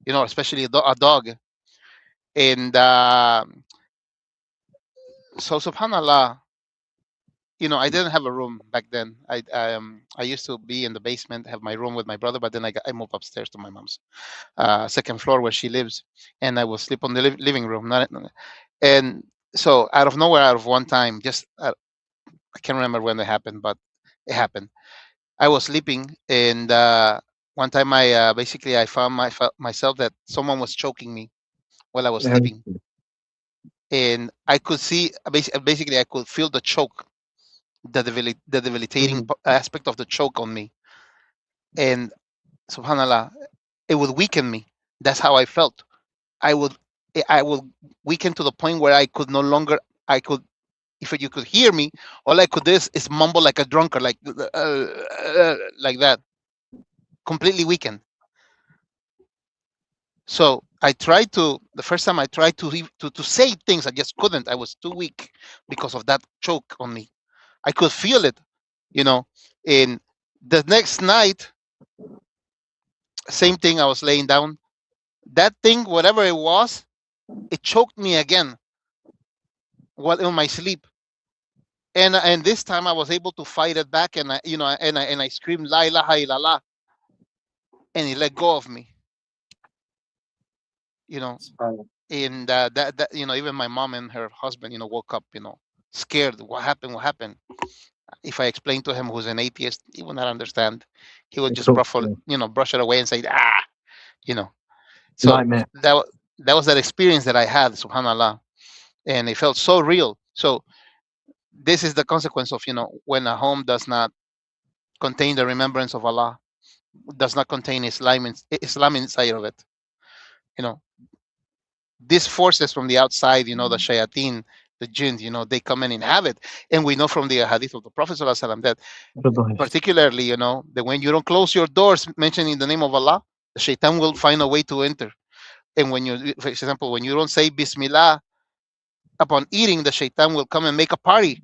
especially a dog. And so subhanallah, I didn't have a room back then. I used to be in the basement, have my room with my brother, but then I moved upstairs to my mom's second floor where she lives, and I will sleep on the living room. And so out of nowhere, out of one time, I can't remember when it happened, but it happened. I was sleeping, and one time I found myself that someone was choking me while I was sleeping, and I could see basically I could feel the choke. The debilitating aspect of the choke on me, and subhanallah, it would weaken me. That's how I felt. I would weaken to the point where I could no longer. If you could hear me, all I could do is mumble like a drunkard, like that, completely weakened. So the first time I tried to say things, I just couldn't. I was too weak because of that choke on me. I could feel it, in the next night, same thing. I was laying down. That thing, whatever it was, it choked me again while in my sleep. And this time I was able to fight it back, and I screamed la ilaha illallah, and it let go of me. And that even my mom and her husband, woke up, scared. What happened? What happened? If I explained to him who's an atheist, he would not understand. He would just Cool. brush it away and say, you know. So Nightmare. that was that experience that I had, subhanallah, and it felt so real. So this is the consequence of when a home does not contain the remembrance of Allah, does not contain Islam inside of it. These forces from the outside, the shayateen, the jinns, they come and inhabit. And we know from the hadith of the Prophet ﷺ that particularly, that when you don't close your doors mentioning the name of Allah, the shaitan will find a way to enter. And for example, when you don't say Bismillah upon eating, the shaitan will come and make a party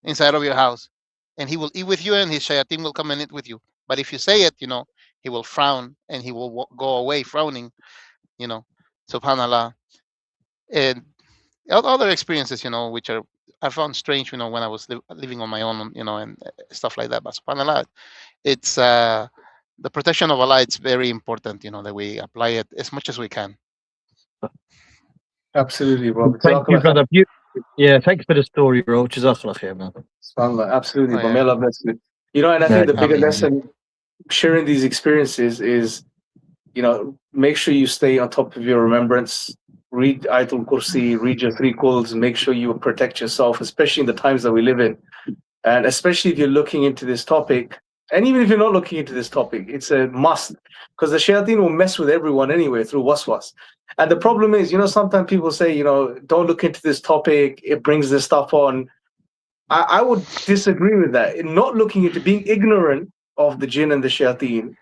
inside of your house. And he will eat with you and his shayateen will come and eat with you. But if you say it, he will frown and he will go away frowning, subhanallah. And other experiences, which I found strange, when I was living on my own, and stuff like that. But subhanallah, it's the protection of Allah. It's very important, that we apply it as much as we can. Absolutely, bro. Thank you, brother. Yeah, thanks for the story, bro. Jazakallah khair, man. SubhanAllah, absolutely, Oh, bro. yeah. May Allah bless you. And I think the bigger Ameen. lesson sharing these experiences is, make sure you stay on top of your remembrance. Read Ayatul Kursi, read your 3 quls, make sure you protect yourself, especially in the times that we live in. And especially if you're looking into this topic, and even if you're not looking into this topic, it's a must, because the shayateen will mess with everyone anyway through waswas. And the problem is, sometimes people say, don't look into this topic, it brings this stuff on. I would disagree with that. Not looking into, being ignorant of the jinn and the shayateen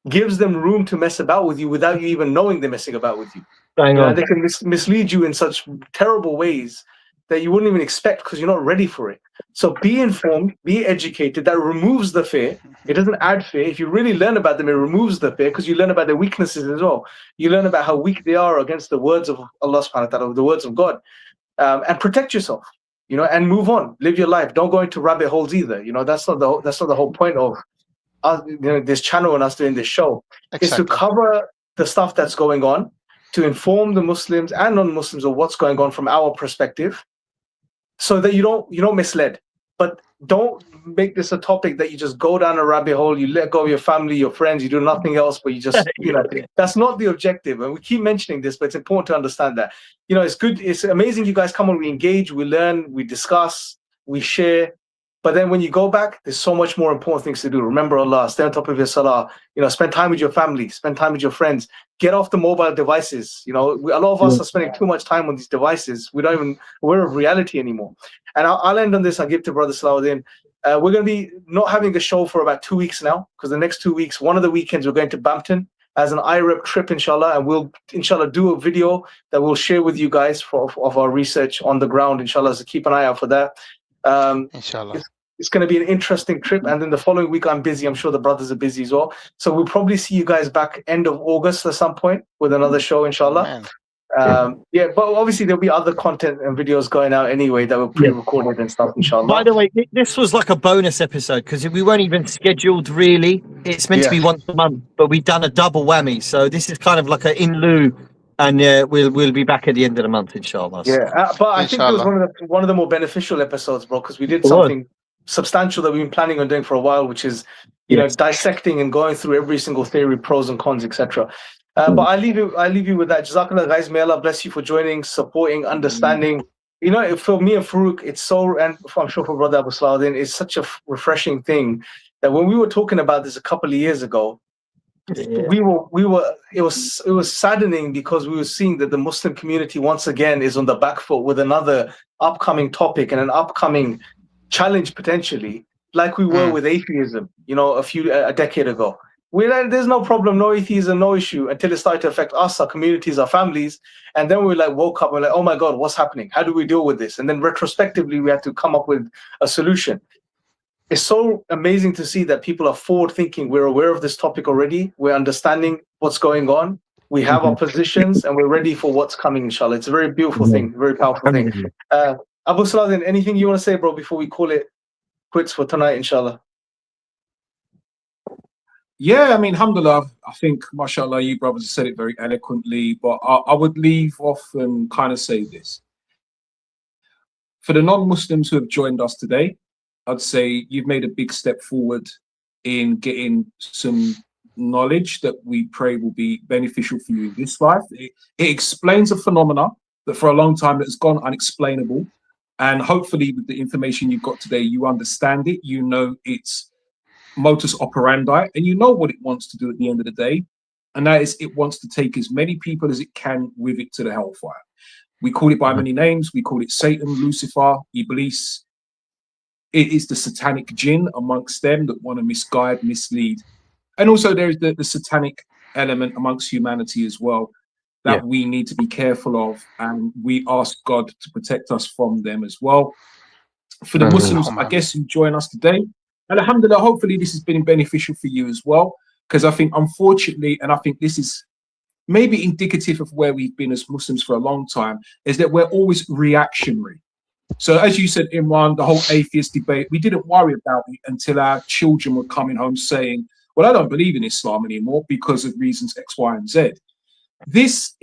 gives them room to mess about with you without you even knowing they're messing about with you. They can mislead you in such terrible ways that you wouldn't even expect because you're not ready for it. So be informed, be educated. That removes the fear. It doesn't add fear. If you really learn about them, it removes the fear because you learn about their weaknesses as well. You learn about how weak they are against the words of Allah subhanahu wa ta'ala, the words of God. And protect yourself, and move on. Live your life. Don't go into rabbit holes either. That's not the whole point of us, this channel and us doing this show. Exactly. Is to cover the stuff that's going on, to inform the Muslims and non-Muslims of what's going on from our perspective, so that you don't misled. But don't make this a topic that you just go down a rabbit hole, you let go of your family, your friends, you do nothing else, but you just, that's not the objective. And we keep mentioning this, but it's important to understand that, it's good. It's amazing you guys come on, we engage, we learn, we discuss, we share. But then when you go back, there's so much more important things to do. Remember Allah, stay on top of your salah, spend time with your family, spend time with your friends, get off the mobile devices. A lot of us are spending too much time on these devices. We're not even aware of reality anymore. And I'll end on this. I'll give to Brother Salahuddin. We're going to be not having a show for about 2 weeks now, because the next 2 weeks, one of the weekends, we're going to Bampton as an IREP trip, inshallah. And we'll, inshallah, do a video that we'll share with you guys of our research on the ground, inshallah. So keep an eye out for that. Inshallah. It's going to be an interesting trip. And then the following week, I'm busy. I'm sure the brothers are busy as well. So we'll probably see you guys back end of August at some point with another show, inshallah. But obviously there'll be other content and videos going out anyway that were pre-recorded and stuff, inshallah. By the way, this was like a bonus episode because we weren't even scheduled really. It's meant to be once a month, but we've done a double whammy. So this is kind of like an in lieu, and we'll be back at the end of the month, inshallah. But I think it was one of the more beneficial episodes, bro, because we did something substantial that we've been planning on doing for a while, which is dissecting and going through every single theory, pros and cons, etc. But I leave you with that. Jazakallah, guys. May Allah bless you for joining, supporting, understanding. For me and Farouk, it's so, and I'm sure for Brother Abu Salahuddin, it's such a refreshing thing that when we were talking about this a couple of years ago, we were. It was saddening because we were seeing that the Muslim community once again is on the back foot with another upcoming topic and an upcoming challenge potentially, like we were with atheism, a decade ago. There's no problem, no atheism, no issue, until it started to affect us, our communities, our families. And then we woke up and we're like, oh my God, what's happening? How do we deal with this? And then retrospectively, we had to come up with a solution. It's so amazing to see that people are forward thinking. We're aware of this topic already. We're understanding what's going on. We have our positions and we're ready for what's coming, inshallah. It's a very beautiful thing, very powerful thing. Abu Salahuddin, anything you want to say, bro, before we call it quits for tonight, inshallah? Yeah, I mean, alhamdulillah, I think, mashallah, you brothers have said it very eloquently, but I would leave off and kind of say this. For the non-Muslims who have joined us today, I'd say you've made a big step forward in getting some knowledge that we pray will be beneficial for you in this life. It explains a phenomena that for a long time has gone unexplainable. And hopefully with the information you've got today, you understand it, you know its modus operandi, and you know what it wants to do at the end of the day. And that is, it wants to take as many people as it can with it to the hellfire. We call it by many names. We call it Satan, Lucifer, Iblis. It is the satanic jinn amongst them that want to misguide, mislead. And also there is the satanic element amongst humanity as well that we need to be careful of. And we ask God to protect us from them as well. For the Muslims, I guess, who join us today, and alhamdulillah, hopefully this has been beneficial for you as well. Because I think, unfortunately, and I think this is maybe indicative of where we've been as Muslims for a long time, is that we're always reactionary. So as you said, Imran, the whole atheist debate, we didn't worry about it until our children were coming home saying, well, I don't believe in Islam anymore because of reasons X, Y, and Z. This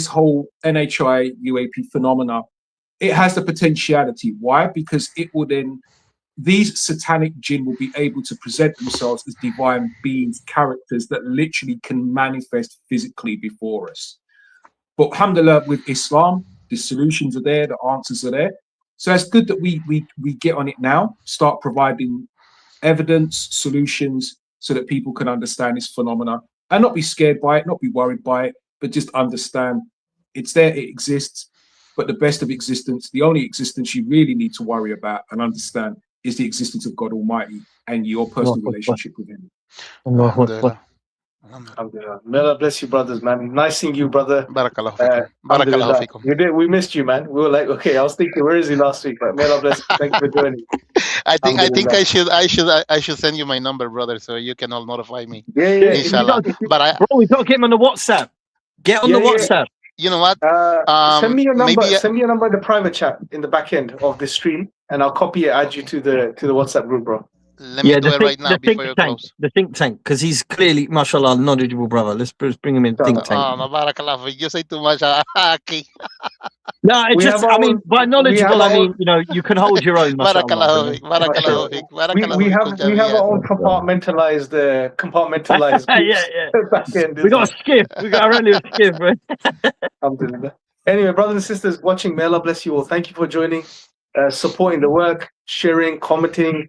whole NHI UAP phenomena, it has the potentiality. Why? Because it will then, these satanic jinn will be able to present themselves as divine beings, characters that literally can manifest physically before us. But alhamdulillah, with Islam, the solutions are there, the answers are there. So it's good that we get on it now, start providing evidence, solutions, so that people can understand this phenomena and not be scared by it, not be worried by it, but just understand it's there, it exists. But the best of existence, the only existence you really need to worry about and understand is the existence of God Almighty and your personal relationship with Him. Alhamdulillah. Alhamdulillah. May Allah bless you, brothers, man. Nice seeing you, brother. Barakallahu fikum. Barakallahu Alhamdulillah. fikum. We missed you, man. We were like, okay, I was thinking, where is he last week? But may Allah bless you. Thank you for joining. I think Alhamdulillah. I should send you my number, brother, so you can all notify me. Yeah. Inshallah. But Bro, we got to get him on the WhatsApp. Get on the WhatsApp. you know what? Send me your number. maybe- Send me your number in the private chat in the back end of this stream, and I'll copy it, add you to the WhatsApp group, bro. Let me do it right now the before you think tank, close. the think tank, because he's clearly, mashallah, a knowledgeable brother. Let's bring him in think tank. Oh, no, barakallahu fikum. You say too much. Okay. No, it's We just, have I our mean, own- by we knowledgeable, have I our mean, you know, you can hold your own, mashallah. Barakallahu fikum. Barakallahu fikum. Barakallahu We fikum, have our own Jamia. compartmentalized groups. Yeah. Back end, We got a skiff. We got our own little skiff, bro. Alhamdulillah. Anyway, brothers and sisters watching, may Allah bless you all. Thank you for joining, supporting the work, sharing, commenting.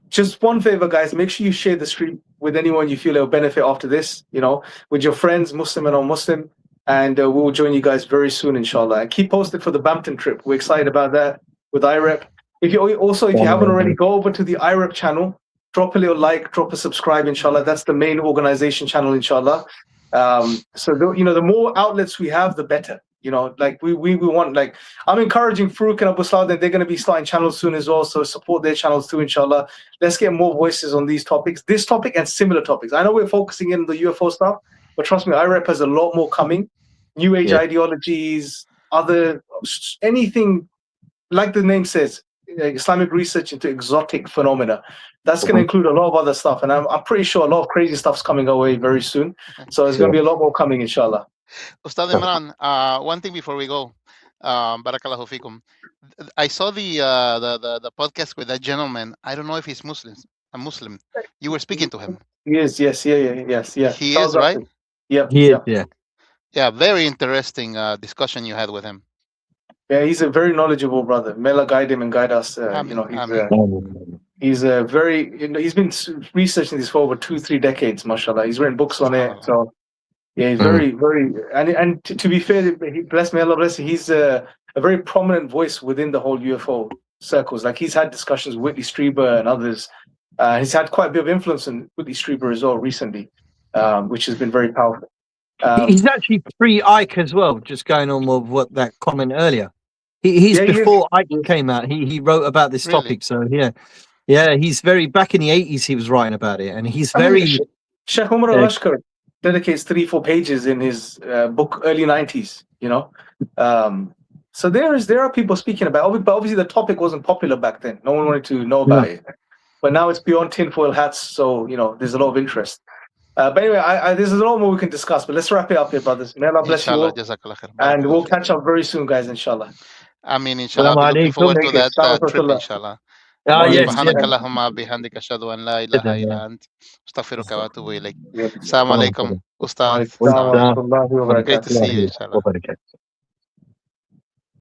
Just one favor, guys, make sure you share the stream with anyone you feel it will benefit after this, you know, with your friends, Muslim and non-Muslim. And we will join you guys very soon, inshallah. And keep posted for the Bampton trip. We're excited about that with IREP. If you haven't already, go over to the IREP channel, drop a little like, drop a subscribe, inshallah. That's the main organization channel, inshallah. So the more outlets we have, the better. You know, like we want, like, I'm encouraging Farouk and Abu Saad, that they're going to be starting channels soon as well. So support their channels too, inshallah. Let's get more voices on these topics, this topic and similar topics. I know we're focusing in the UFO stuff, but trust me, IREP has a lot more coming. New age ideologies, anything, like the name says, Islamic research into exotic phenomena. That's going to include a lot of other stuff. And I'm pretty sure a lot of crazy stuff's coming our way very soon. So there's going to be a lot more coming, inshallah. Ustad Imran, one thing before we go, barakallahu fikum. I saw the podcast with that gentleman. I don't know if he's a Muslim. You were speaking to him. He is, yes. He Charles is, right? Upton. Yep. He is, yep. yeah. Yeah, very interesting discussion you had with him. Yeah, he's a very knowledgeable brother. May Allah guide him and guide us. He's a very, he's been researching this for over 2-3 decades, mashallah. He's written books on it. So yeah, he's very, and to be fair, may Allah bless him, he's a very prominent voice within the whole UFO circles. Like, he's had discussions with Whitley Strieber and others. He's had quite a bit of influence on Whitley Strieber as well recently, which has been very powerful. He's actually pre-Ike as well, just going on with what that comment earlier. He's before Ike came out. He wrote about this topic. So yeah, he's very, back in the 80s he was writing about it, and he's very... Sheikh Umar al-Ashkar dedicates 3-4 pages in his book, early 90s, you know. So there are people speaking about it, but obviously the topic wasn't popular back then. No one wanted to know about it. But now it's beyond tinfoil hats, so, you know, there's a lot of interest. But anyway, there's a lot more we can discuss, but let's wrap it up here, brothers. May Allah bless you Inshallah, all. Jazakallah khair. And Barakallah we'll feek. catch up very soon, guys, inshallah. I mean, inshallah, I'll Assalamu be looking alaikum. forward to Take it. that Assalamu trip, alaikum. inshallah. Ah, yes, سبحانك yes. اللهم بحمدك أشهد أن لا إله إلا أنت أستغفرك وأتوب إليك. Yeah. السلام عليكم أستاذ. Assalamu السلام عليكم. alaikum. Great to see you, Warahmatullahi inshallah. wabarakatuh.